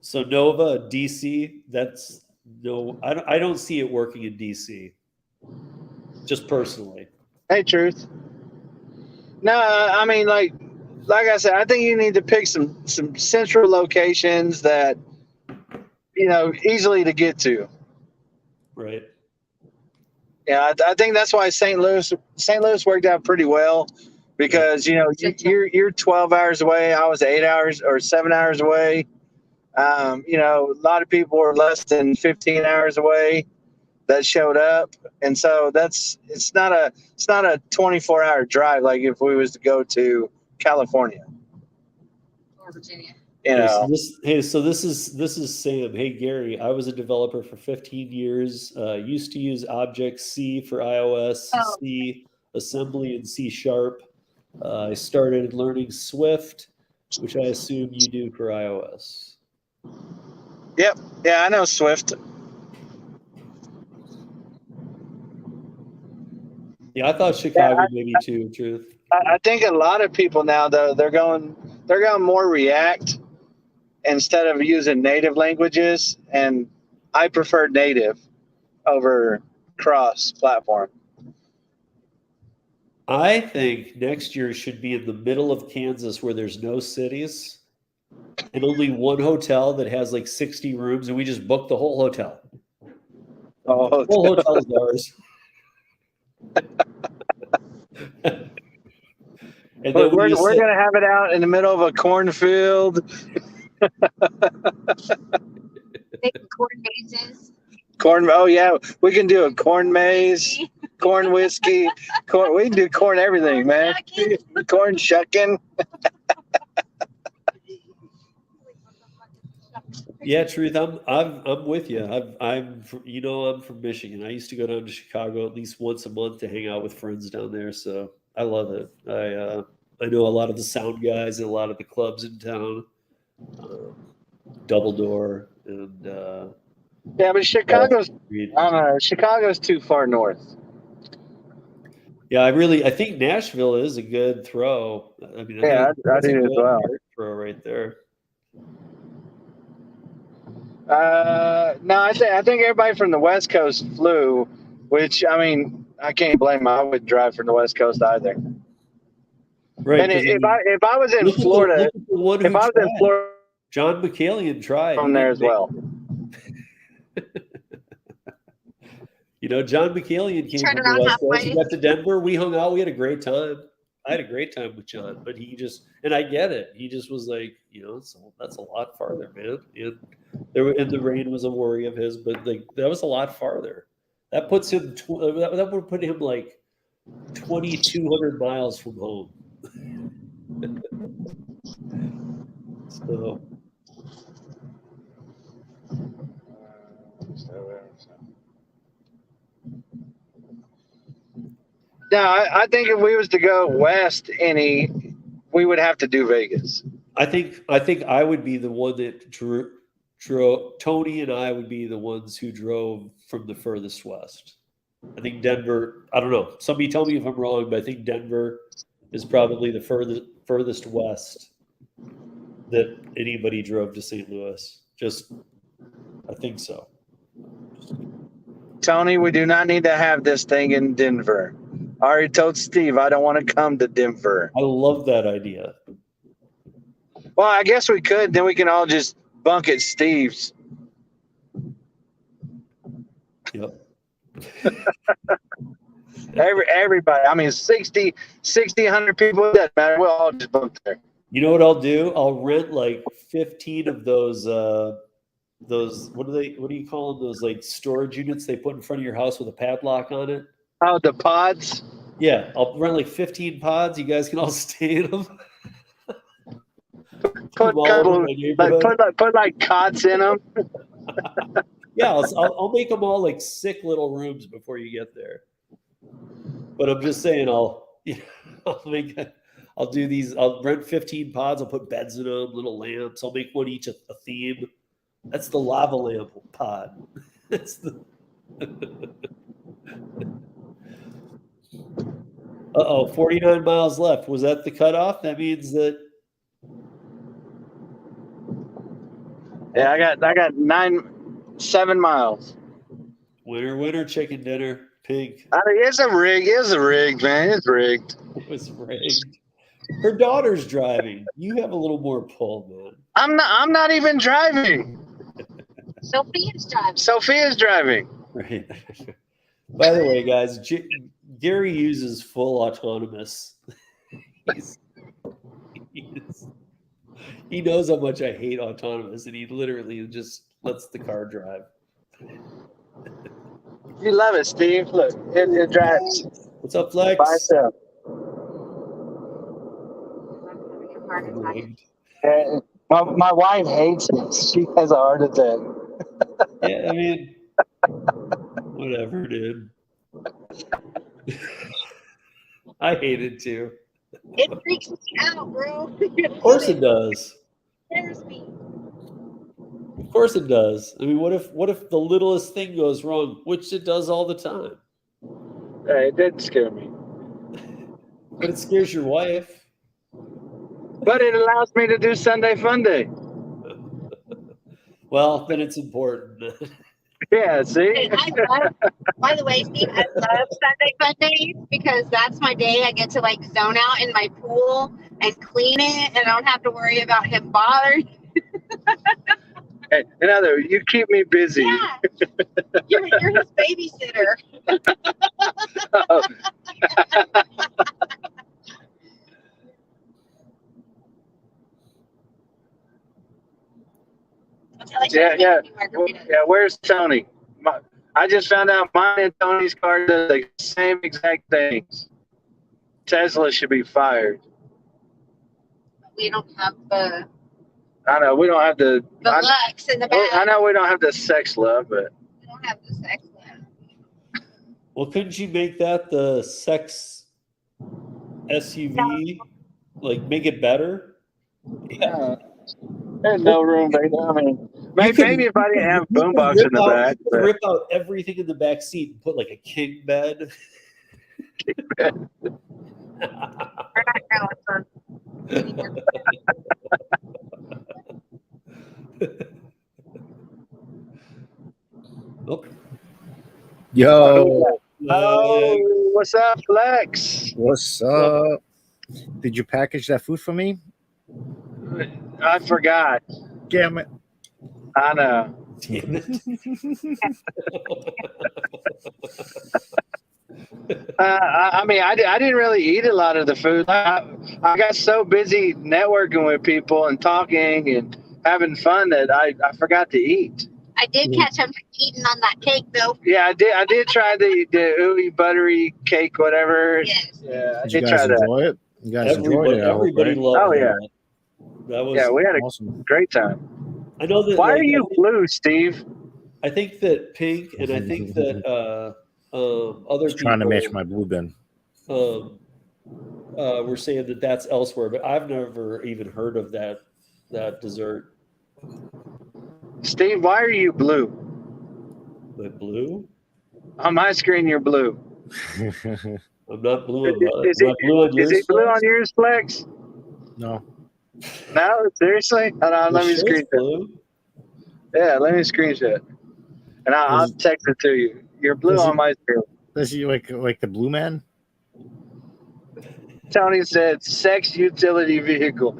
So Nova, DC, that's no. I don't see it working in DC. Just personally. Hey, Truth. No, I mean, like I said, I think you need to pick some central locations that easily to get to. Right. Yeah, I think that's why St. Louis worked out pretty well because you're 12 hours away. I was 8 hours or 7 hours away. A lot of people were less than 15 hours away that showed up, and so it's not a 24-hour drive like if we was to go to California. Or Virginia. So this is Sam. Hey Gary, I was a developer for 15 years. Used to use Object C for iOS, Oh. C assembly, and C#. I started learning Swift, which I assume you do for iOS. Yep. Yeah, I know Swift. Yeah, I thought Chicago maybe too. Truth. I think a lot of people now though they're going more React instead of using native languages, and I prefer native over cross platform. I think next year should be in the middle of Kansas where there's no cities and only one hotel that has like 60 rooms, and we just book the whole hotel. Oh, The whole hotel is ours. And then we're gonna have it out in the middle of a cornfield. Making corn mazes. Corn. Oh yeah, we can do a corn maze, corn whiskey, corn. We can do corn everything, man. Corn shucking. Yeah, Truth. I'm with you. I'm from Michigan. I used to go down to Chicago at least once a month to hang out with friends down there. So I love it. I know a lot of the sound guys and a lot of the clubs in town. Double Door and yeah, but Chicago's I don't know. Chicago's too far north. Yeah, I think Nashville is a good throw. I mean, I do as well. Throw right there. No, I think everybody from the West Coast flew, which I mean I can't blame them. I wouldn't drive from the West Coast either. Right. And if I was in Florida, John McCallion tried from there as well. John McCallion came from the West Coast. He got to Denver. We hung out. We had a great time. I had a great time with John, but and I get it. He just was like, that's a lot farther, man. And the rain was a worry of his, but like that was a lot farther. That puts him. That would put him like 2,200 miles from home. So. No, I think if we was to go west we would have to do Vegas. I think I would be the one that drove. Tony and I would be the ones who drove from the furthest west. I think Denver. I don't know. Somebody tell me if I'm wrong, but I think Denver is probably the furthest west that anybody drove to St. Louis. I think so. Tony, we do not need to have this thing in Denver. I already told Steve I don't want to come to Denver. I love that idea. Well, I guess we could. Then we can all just bunk at Steve's. Yep. Everybody. I mean, 60, 100 people. It doesn't matter. We'll all just bunk there. You know what I'll do? I'll rent like 15 of those what do you call them? Those like storage units they put in front of your house with a padlock on it. Oh, the pods? Yeah, I'll rent like 15 pods. You guys can all stay in them. Put like cots in them. Yeah, I'll make them all like sick little rooms before you get there. But I'm just saying, I'll do these. I'll rent 15 pods. I'll put beds in them, little lamps. I'll make one each a theme. That's the lava lamp pod. That's the. 49 miles left. Was that the cutoff? That means that. Yeah, I got 7 miles. Winner, chicken dinner. Pink. It's a rig. It's a rigged, man. It's rigged. It was rigged. Her daughter's driving. You have a little more pull, man. I'm not even driving. Sophia's driving. Sophia's driving. Right. By the way, guys, Gary uses full autonomous. He knows how much I hate autonomous, and he literally just lets the car drive. You love it, Steve. Look, it drives What's up, Flex? by itself. And my wife hates it. She has a heart attack. Yeah, I mean, whatever, dude. I hate it too. It freaks me out, bro. Of course it does. Scares me. Of course it does. I mean, what if the littlest thing goes wrong, which it does all the time? It did scare me. But it scares your wife. But it allows me to do Sunday FUNDAY. Well, then it's important. Yeah, see? Hey, by the way, Steve, I love Sunday FUNDAys because that's my day. I get to like zone out in my pool and clean it, and I don't have to worry about him bothering. Hey, in other words, you keep me busy. Yeah, you're his babysitter. Oh. Yeah. Where's Tony? I just found out mine and Tony's car does the same exact things. Tesla should be fired. We don't have the I know we don't have the Lux in the back. I know we don't have the sex love, but We don't have the sex love. Well, couldn't you make that the sex SUV? Like, make it better? Yeah. There's no room back there. I mean, maybe if I didn't have a boombox in the back. You could rip out everything in the back seat and put like a king bed. We're not going, son. Oh. Yo, Oh, what's up, Flex? what's up? Did you package that food for me? I forgot. Damn it. I know. Damn it. I mean, I didn't really eat a lot of the food. I got so busy networking with people and talking and having fun that I forgot to eat. I did catch him eating on that cake, though. Yeah, I did try the ooey buttery cake, whatever. Yes. Yeah, I Did you did guys try that. enjoy it? You guys enjoyed it. I hope, Everybody right? loved Oh, yeah. that. That was. Yeah, we had a Awesome. great time. I know that. Why like, are you blue, Steve? I think that Pink and I think that other Just trying to people, match my blue bin. were saying that that's elsewhere, but I've never even heard of that dessert. Steve, why are you blue? The blue? On my screen, you're blue. I'm not blue. Is Am I blue on yours? it blue Flex? on yours, Flex? No. No, seriously? Hold on, The let me shirt's screenshot. blue? Yeah, let me screenshot. And I'll Is- text it to you. You're blue Is on it- my screen. Does he like the blue man? Tony said, sex utility vehicle.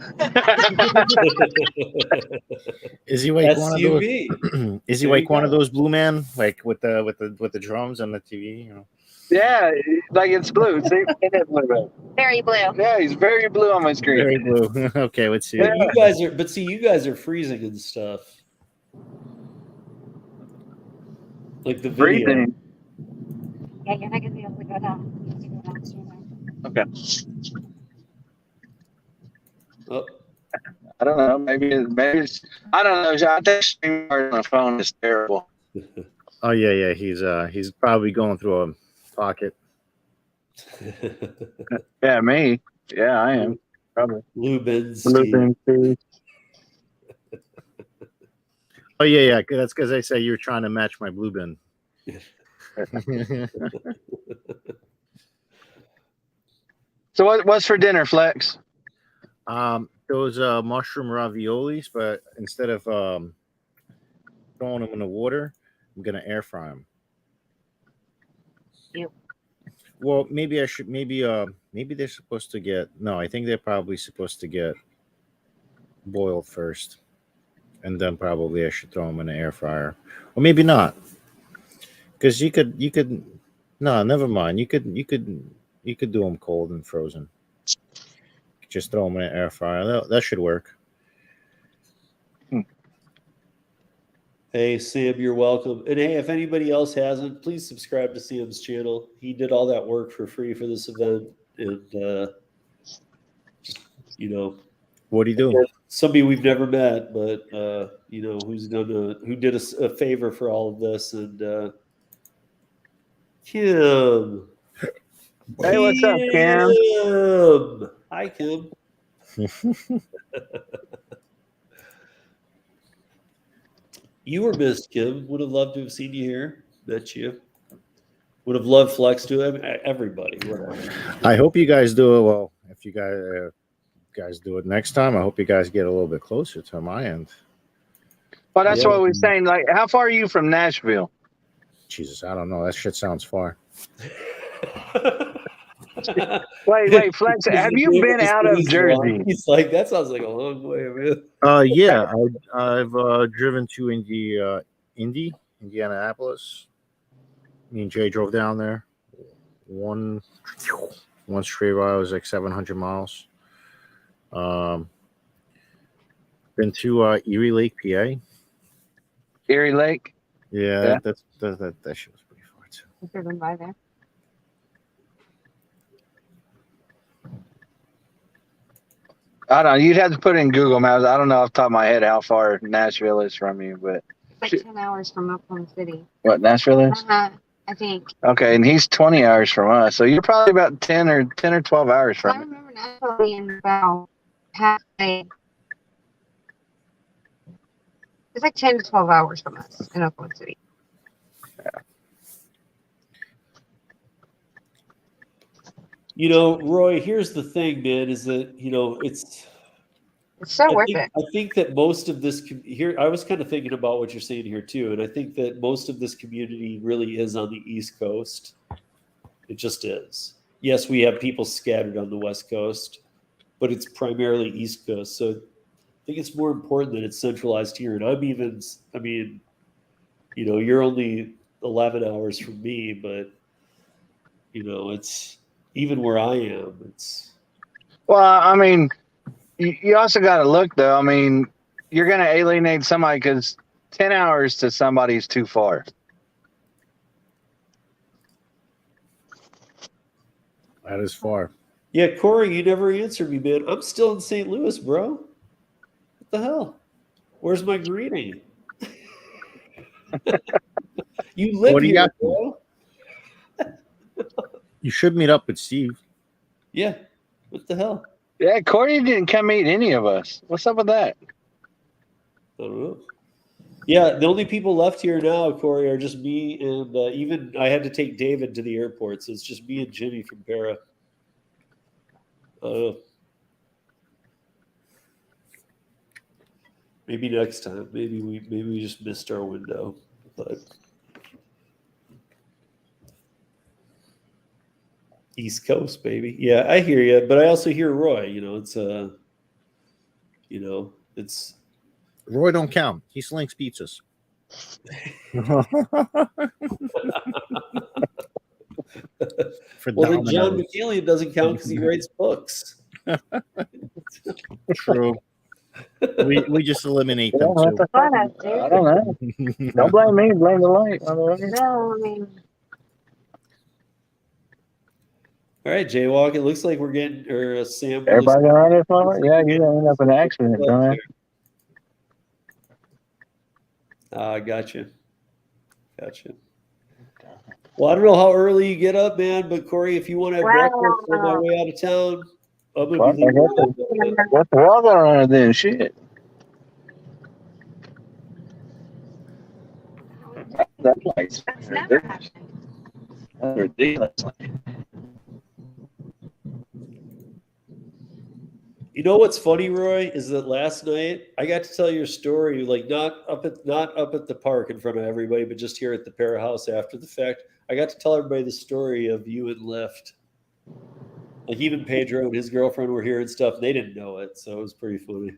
Is he like one of those? SUV. Is he There like you one go. of those blue man, like with the drums on the TV? You know? Yeah, like it's blue. See, it is blue. Very blue. Yeah, he's very blue on my screen. Very blue. Okay, let's see. Yeah. You guys are freezing and stuff. Like the video. Breathing. Yeah, you're not going to be able to go down. You have to go down sooner. Okay. Oh, I don't know. Maybe it's. I don't know. I think StreamYard on the phone is terrible. Oh yeah. He's probably going through a pocket. Yeah, me. Yeah, I am. Probably. Lubin, Steve. Oh yeah. That's because I say you're trying to match my blue bin. So what's for dinner, Flex? Those mushroom raviolis, but instead of throwing them in the water, I'm gonna air fry them. you. Well, maybe I should. Maybe they're supposed to get. No, I think they're probably supposed to get boiled first, and then probably I should throw them in the air fryer, or maybe not, because you could. No, never mind. You could do them cold and frozen. Just throw them in the air fryer. That should work. Hey, Sam, you're welcome. And hey, if anybody else hasn't, please subscribe to Sam's channel. He did all that work for free for this event. And, you know, What do you do? somebody we've never met, but, you know, who did us a favor for all of this. And, Kim. Hey, what's up, Cam? Kim. Hi, Kim. You were missed, Kim. Would have loved to have seen you here. Met you. Would have loved Flex to him. Everybody. Whatever. I hope you guys do it well. If you guys do it next time, I hope you guys get a little bit closer to my end. Well, that's what we're saying. Like, how far are you from Nashville? Jesus, I don't know. That shit sounds far. Wait, Flex, have you been out of Jersey? He's like, that sounds like a long way, man. Yeah, I've driven to Indianapolis. Me and Jay drove down there. One straight ride was like 700 miles. Been to Erie Lake, PA. Erie Lake? Yeah. That shit was pretty far too. You've driven by there. I don't know. You'd have to put it in Google Maps. I don't know off the top of my head how far Nashville is from you, but It's like 10 hours from Oklahoma City. what Nashville is? I think. Okay, and he's 20 hours from us, so you're probably about 10 or 12 hours I from it. remember Nashville being about half a day. It's like 10 to 12 hours from us in Oklahoma City. You know, Roy, here's the thing, man, is that, you know, it's so worth it. I think that most of this here, I was kind of thinking about what you're saying here too, and I think that most of this community really is on the East Coast. It just is. Yes, we have people scattered on the West Coast, but it's primarily East Coast. So I think it's more important that it's centralized here. And I mean, you know, you're only 11 hours from me, but you know, it's even where I am. It's Well, I mean, you also got to look though. I mean, you're going to alienate somebody because 10 hours to somebody is too far. That is far. yeah, Corey, you never answered me, man. I'm still in St. Louis, bro. What the hell? Where's my greeting? You live What do you here, got? bro. You should meet up with Steve. Yeah. What the hell? Yeah, Corey didn't come meet any of us. What's up with that? I don't know. Yeah, the only people left here now, Corey, are just me and even I had to take David to the airport, so it's just me and Jimmy from Para. I don't know. Maybe next time. Maybe we just missed our window, but East Coast, baby. Yeah, I hear you, but I also hear Roy. You know, it's you know, it's Roy don't count. He slings pizzas. For well, then John Domino's. McCallion doesn't count because he writes books. True. We just eliminate them too. I don't know. Don't blame me. Blame the light. No, I mean, All right, Jaywalk. It looks like we're getting Sam. Everybody gonna run this moment? Yeah, you're gonna end up in an accident, don't you? Gotcha. Well, I don't know how early you get up, man, but Corey, if you want to have breakfast on my way out of town, I'm gonna Well, be leaving. What's the wall gonna run it then? Shit. That's like that's never happened. that's ridiculous. You know what's funny, Roy, is that last night I got to tell your story, like not up at the park in front of everybody, but just here at the Para House after the fact. I got to tell everybody the story of you and Lyft. Like even Pedro and his girlfriend were here and stuff. And they didn't know it, so it was pretty funny.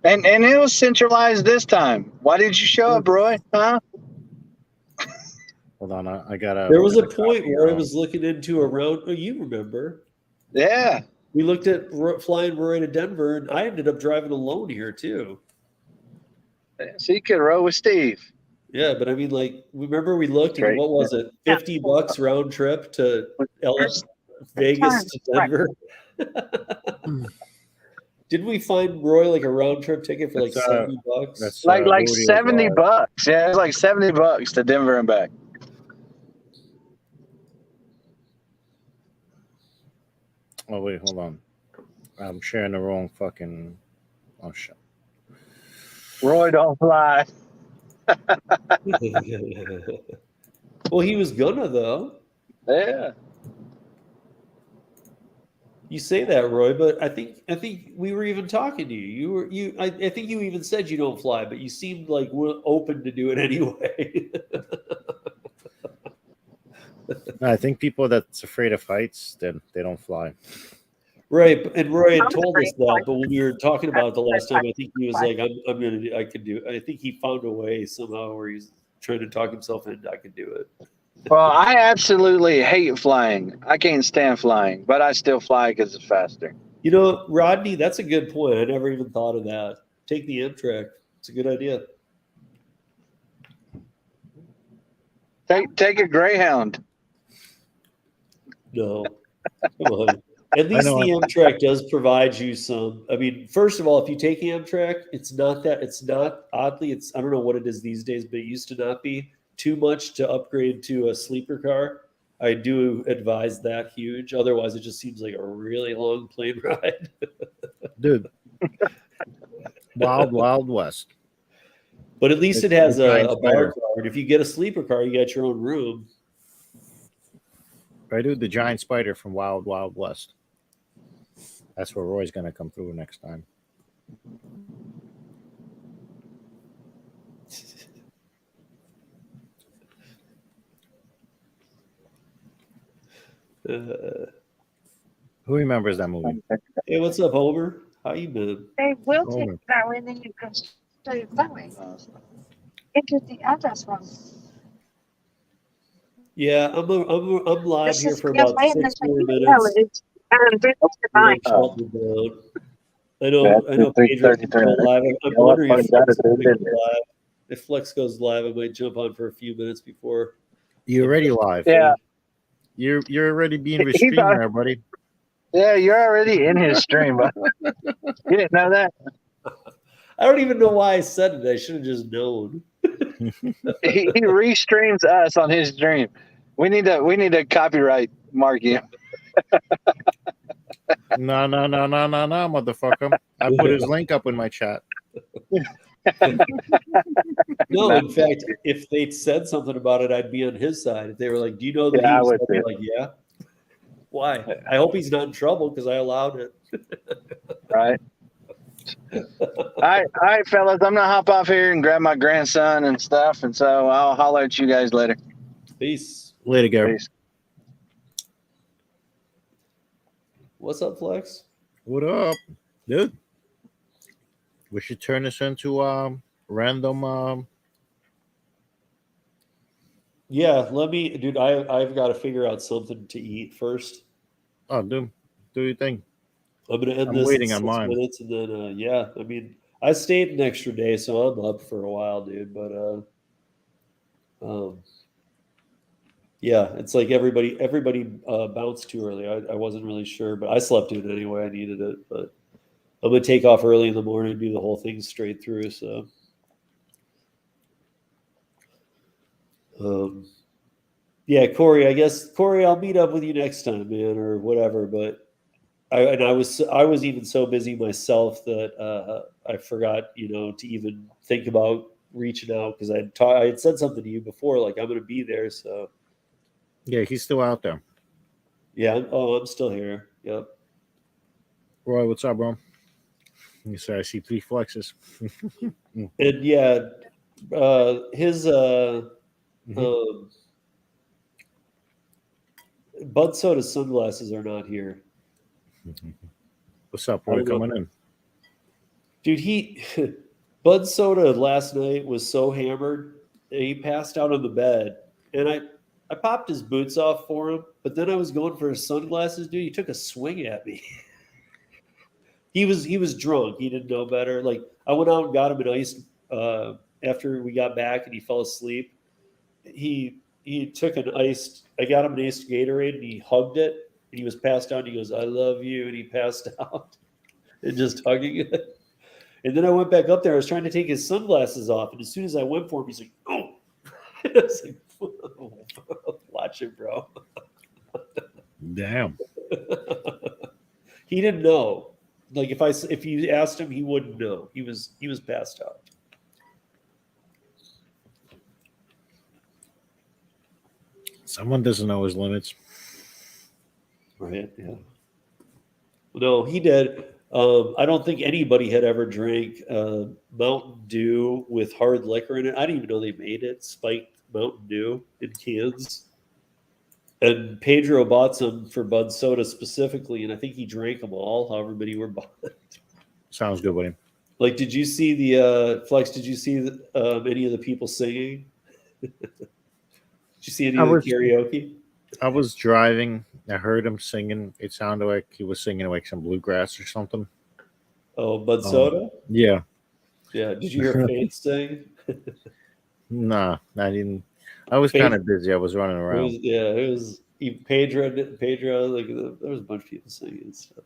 And it was centralized this time. Why did you show up, Roy? Huh? Hold on, I gotta. There was a point where I was looking into a round. Oh, you remember? Yeah. We looked at flying Roy to Denver, and I ended up driving alone here too. So you could row with Steve. Yeah, but I mean, like, remember we looked and what was it? $50 round trip to Vegas to Denver. Didn't we find Roy like a round trip ticket for like $70? That's Like Rodeo $70. Drive. Yeah, it was like $70 to Denver and back. Oh wait, hold on. I'm sharing the wrong fucking. Oh shit. Roy don't fly. Well, he was gonna though. Yeah. You say that, Roy, but I think we were even talking to you. I think you even said you don't fly, but you seemed like we're open to do it anyway. I think people that's afraid of heights, then they don't fly. Right, and Roy had told us that, but when we were talking about it the last time, I think he was like, "I'm gonna do. I could do." I think he found a way somehow where he's trying to talk himself into I could do it. Well, I absolutely hate flying. I can't stand flying, but I still fly because it's faster. You know, Rodney, that's a good point. I never even thought of that. Take the Amtrak. It's a good idea. Take a Greyhound. No, come on. At least the Amtrak does provide you some. I mean, first of all, if you take Amtrak, it's not oddly. I don't know what it is these days, but it used to not be too much to upgrade to a sleeper car. I do advise that huge. Otherwise, it just seems like a really long plane ride. Dude. Wild West. But at least it has a bar car. And if you get a sleeper car, you got your own room. Right, dude, the giant spider from Wild West. That's where Roy's gonna come through next time. Who remembers that movie? Hey, what's up, Homer? How you been? They will take it that way, and then you can show it that way. Enter the address wrong. Yeah, I'm live This here is for about 6 more minutes. I know Pedro's still live. I'm wondering if Flex goes live. If Flex goes live, I might jump on for a few minutes before. You're already live. Yeah. You're already being restreamed there, buddy. Yeah, you're already in his stream, but you didn't know that. I don't even know why I said it. I should have just known. He restreams us on his stream. We need to copyright mark you. No, motherfucker. I put his link up in my chat. No, in fact, if they'd said something about it, I'd be on his side. If they were like, "Do you know that Yeah, he was?" I would I'd be too. like, "Yeah." Why? I hope he's not in trouble because I allowed it. Right. All right, fellas. I'm gonna hop off here and grab my grandson and stuff, and so I'll holler at you guys later. Peace. Later, Gary. Peace. What's up, Flex? What up, dude? We should turn this into random. Yeah, dude. I've got to figure out something to eat first. Oh, dude, do your thing. I'm gonna end I'm this waiting in on 6 mine. minutes, and then yeah. I mean, I stayed an extra day, so I'm up for a while, dude. But yeah, it's like everybody bounced too early. I wasn't really sure, but I slept in anyway. I needed it, but I'm gonna take off early in the morning and do the whole thing straight through. So, yeah, Corey. I guess Corey, I'll meet up with you next time, man, or whatever. But I was even so busy myself that I forgot, to even think about reaching out because I had said something to you before, like I'm gonna be there, so. Yeah, he's still out there. Yeah. I'm still here. Yep. Roy, what's up, bro? You say I see 3 flexes. And yeah, his Bud Soda sunglasses are not here. What's up, I Roy? don't know. Coming in. Dude, Bud Soda last night was so hammered, he passed out on the bed. And I popped his boots off for him, but then I was going for his sunglasses, dude. He took a swing at me. He was drunk. He didn't know better. Like I went out and got him an ice after we got back and he fell asleep. He took an iced I got him an iced Gatorade and he hugged it and he was passed out and he goes, I love you, and he passed out and just hugging it. And then I went back up there. I was trying to take his sunglasses off, and as soon as I went for him, he's like, "Oh!" I was like, "Watch it, bro." Damn. He didn't know. Like if you asked him, he wouldn't know. He was passed out. Someone doesn't know his limits. Right? Yeah. No, he did. I don't think anybody had ever drank Mountain Dew with hard liquor in it. I didn't even know they made it. Spiked Mountain Dew in cans. And Pedro bought some for Bud Soda specifically, and I think he drank them all, however many were bought. Sounds good, buddy. Like, did you see the Flex? Did you see any of the people singing? Did you see any of the karaoke? I was driving. I heard him singing. It sounded like he was singing like some bluegrass or something. Oh, Bud Soda? Yeah. Yeah. Did you hear Faith sing? Nah, I didn't. I was Faith- kind of busy. I was running It around. was, yeah, it was Pedro. Like there was a bunch of people singing and stuff.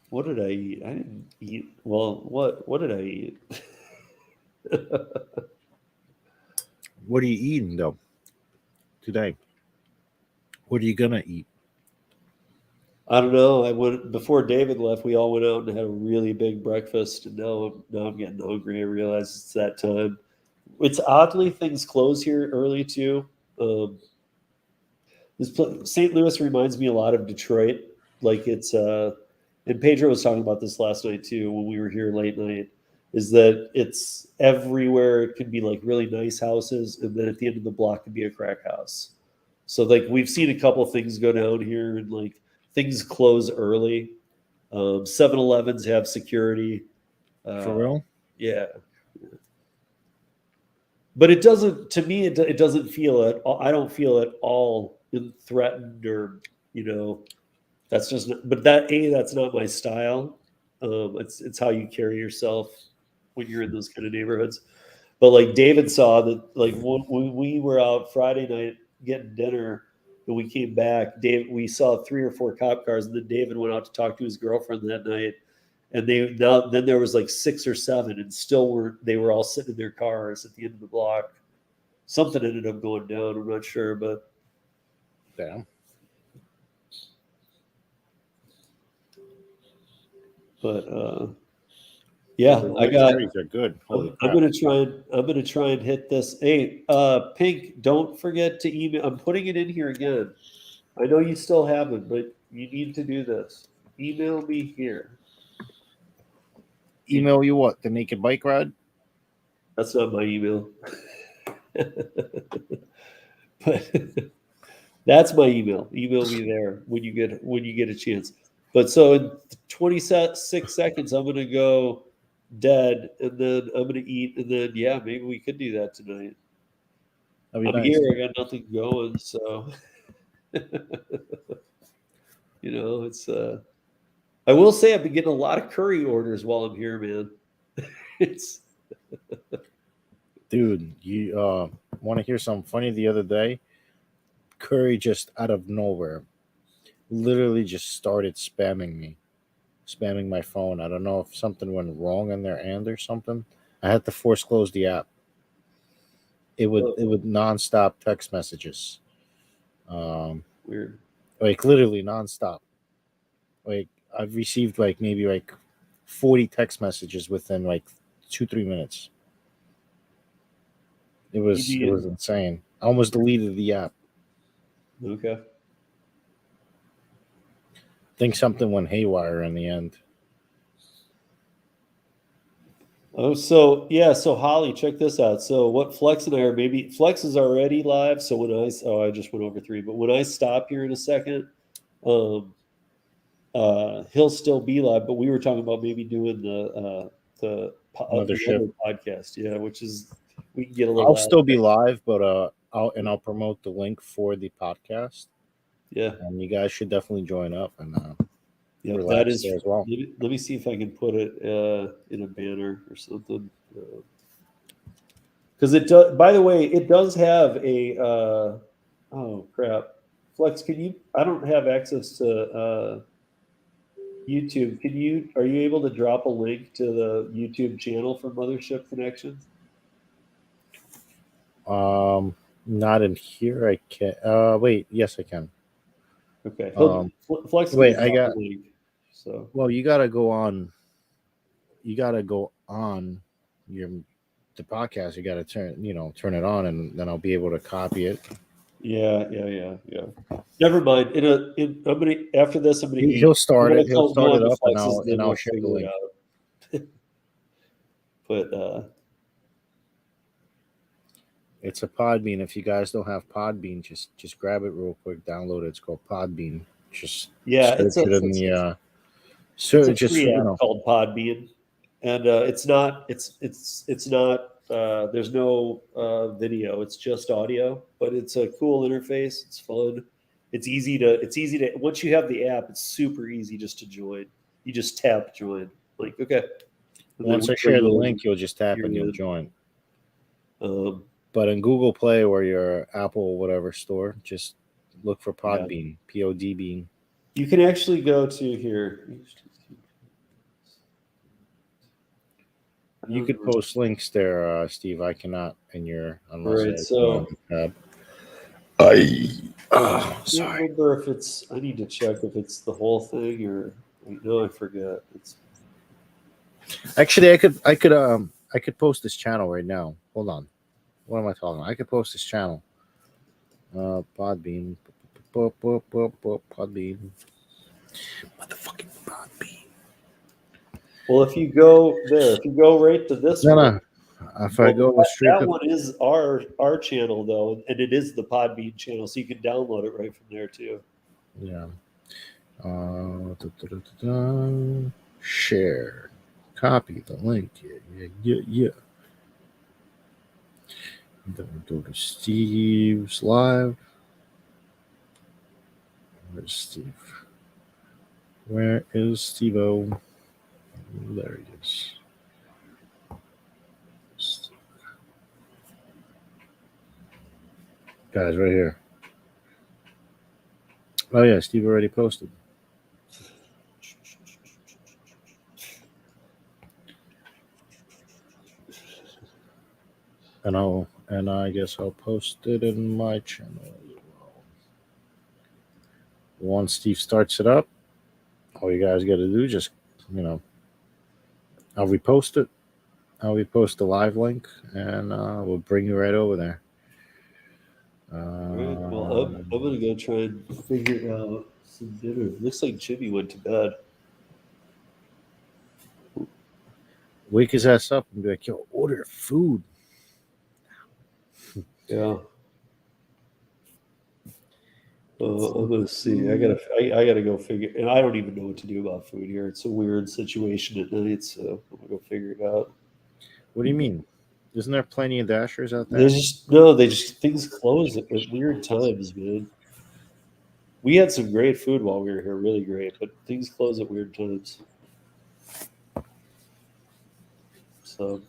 What did I eat? I didn't eat. Well, what did I eat? What are you eating though today? What are you gonna eat? I don't know. I went before David left. We all went out and had a really big breakfast, and now I'm getting hungry. I realize it's that time. It's oddly things close here early too. St. Louis reminds me a lot of Detroit. Like it's and Pedro was talking about this last night too when we were here late night. Is that it's everywhere? It could be like really nice houses, and then at the end of the block could be a crack house. So like we've seen a couple things go down here, and like things close early. 7-Elevens have security. For real? Yeah. But it doesn't. To me, it doesn't feel it. I don't feel at all threatened or That's just. But that's not my style. It's how you carry yourself when you're in those kind of neighborhoods. But like David saw that, like when we were out Friday night getting dinner, and we came back, we saw 3 or 4 cop cars, and then David went out to talk to his girlfriend that night, and then there was like 6 or 7, and they were all sitting in their cars at the end of the block. Something ended up going down. I'm not sure, but Damn. Yeah, The I got. cherries are good. Holy I'm crap. gonna try and hit this. Hey, Pink, don't forget to email. I'm putting it in here again. I know you still haven't, but you need to do this. Email me here. Email you what? The naked bike ride? That's not my email. But that's my email. Email me there when you get a chance. But so in 26 seconds, I'm gonna go dead, and then I'm gonna eat, and then maybe we could do that tonight. That'd be I'm nice. here. I got nothing going, so it's. I will say I've been getting a lot of curry orders while I'm here, man. It's. Dude, you want to hear something funny? The other day, Curry just out of nowhere literally just started spamming my phone. I don't know if something went wrong on their end or something. I had to force close the app. It would nonstop text messages. Weird. Like literally nonstop. Like I've received like maybe like 40 text messages within like 2-3 minutes. It was insane. I almost deleted the app. Okay. I think something went haywire in the end. Oh, so yeah, so Holly, check this out. So what Flex and I are maybe Flex is already live. So when I just went over 3, but when I stop here in a second, he'll still be live. But we were talking about maybe doing the Mothership. other podcast, yeah, which is we can get a little. I'll still be live, but I'll promote the link for the podcast. Yeah, and you guys should definitely join up and yeah, relax that is there as well. Let me see if I can put it in a banner or something. Because it does. By the way, it does have a. Oh crap, Flex, can you? I don't have access to YouTube. Can you? Are you able to drop a link to the YouTube channel for Mothership Connection? Not in here. I can. Wait. Yes, I can. Okay. Wait, Flex. Wait, I got. a link. So. Well, you gotta go on. You gotta go on the podcast. You gotta turn it on, and then I'll be able to copy it. Yeah. Never mind. I'm gonna after this. I'm gonna. He'll start it. He'll start it up, and Flex's, I'll share the link. But it's a Podbean. If you guys don't have Podbean, just grab it real quick. Download it. It's called Podbean. Just search it in the. So it's a free app called Podbean, and it's not. It's not. There's no video. It's just audio, but it's a cool interface. It's fun. It's easy to. Once you have the app, it's super easy just to join. You just tap join. Like okay. Once I share the link, you'll just tap and you'll join. But in Google Play or your Apple whatever store, just look for Podbean, Podbean. You can actually go to here. You could post links there, Steve. I cannot in your unless right. So sorry. I don't remember if it's. I need to check if it's the whole thing or no. I forget. It's actually I could post this channel right now. Hold on. What am I talking about? I could post this channel. Podbean. Podbean. Motherfucking Podbean. Well, if you go there, if you go right to this one. If I go straight that one is our channel though, and it is the Podbean channel, so you can download it right from there too. Yeah. Share. Copy the link. Yeah. Then we go to Steve's live. Where's Steve? Where is Steve-O? There he is. Guys, right here. Oh yeah, Steve already posted. And I guess I'll post it in my channel as well. Once Steve starts it up, all you guys got to do just, I'll repost it. I'll repost the live link, and we'll bring you right over there. Right. Well, I'm gonna go try and figure out some dinner. Looks like Jimmy went to bed. Wake his ass up and be like, "Yo, order food." Yeah. I'm gonna see. I gotta go figure. And I don't even know what to do about food here. It's a weird situation at night, so I'm gonna go figure it out. What do you mean? Isn't there plenty of dashers out there? There's things close at weird times, man. We had some great food while we were here, really great, but things close at weird times. So,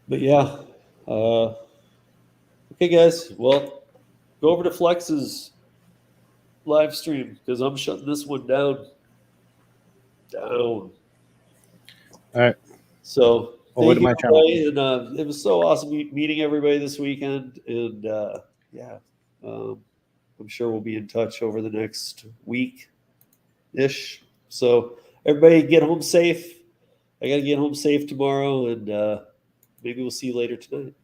but yeah, okay, guys. Well, go over to Flex's live stream because I'm shutting this one down. All right. So Over to my channel. And it was so awesome meeting everybody this weekend, and I'm sure we'll be in touch over the next week. ish. So everybody get home safe. I got to get home safe tomorrow, and maybe we'll see you later tonight.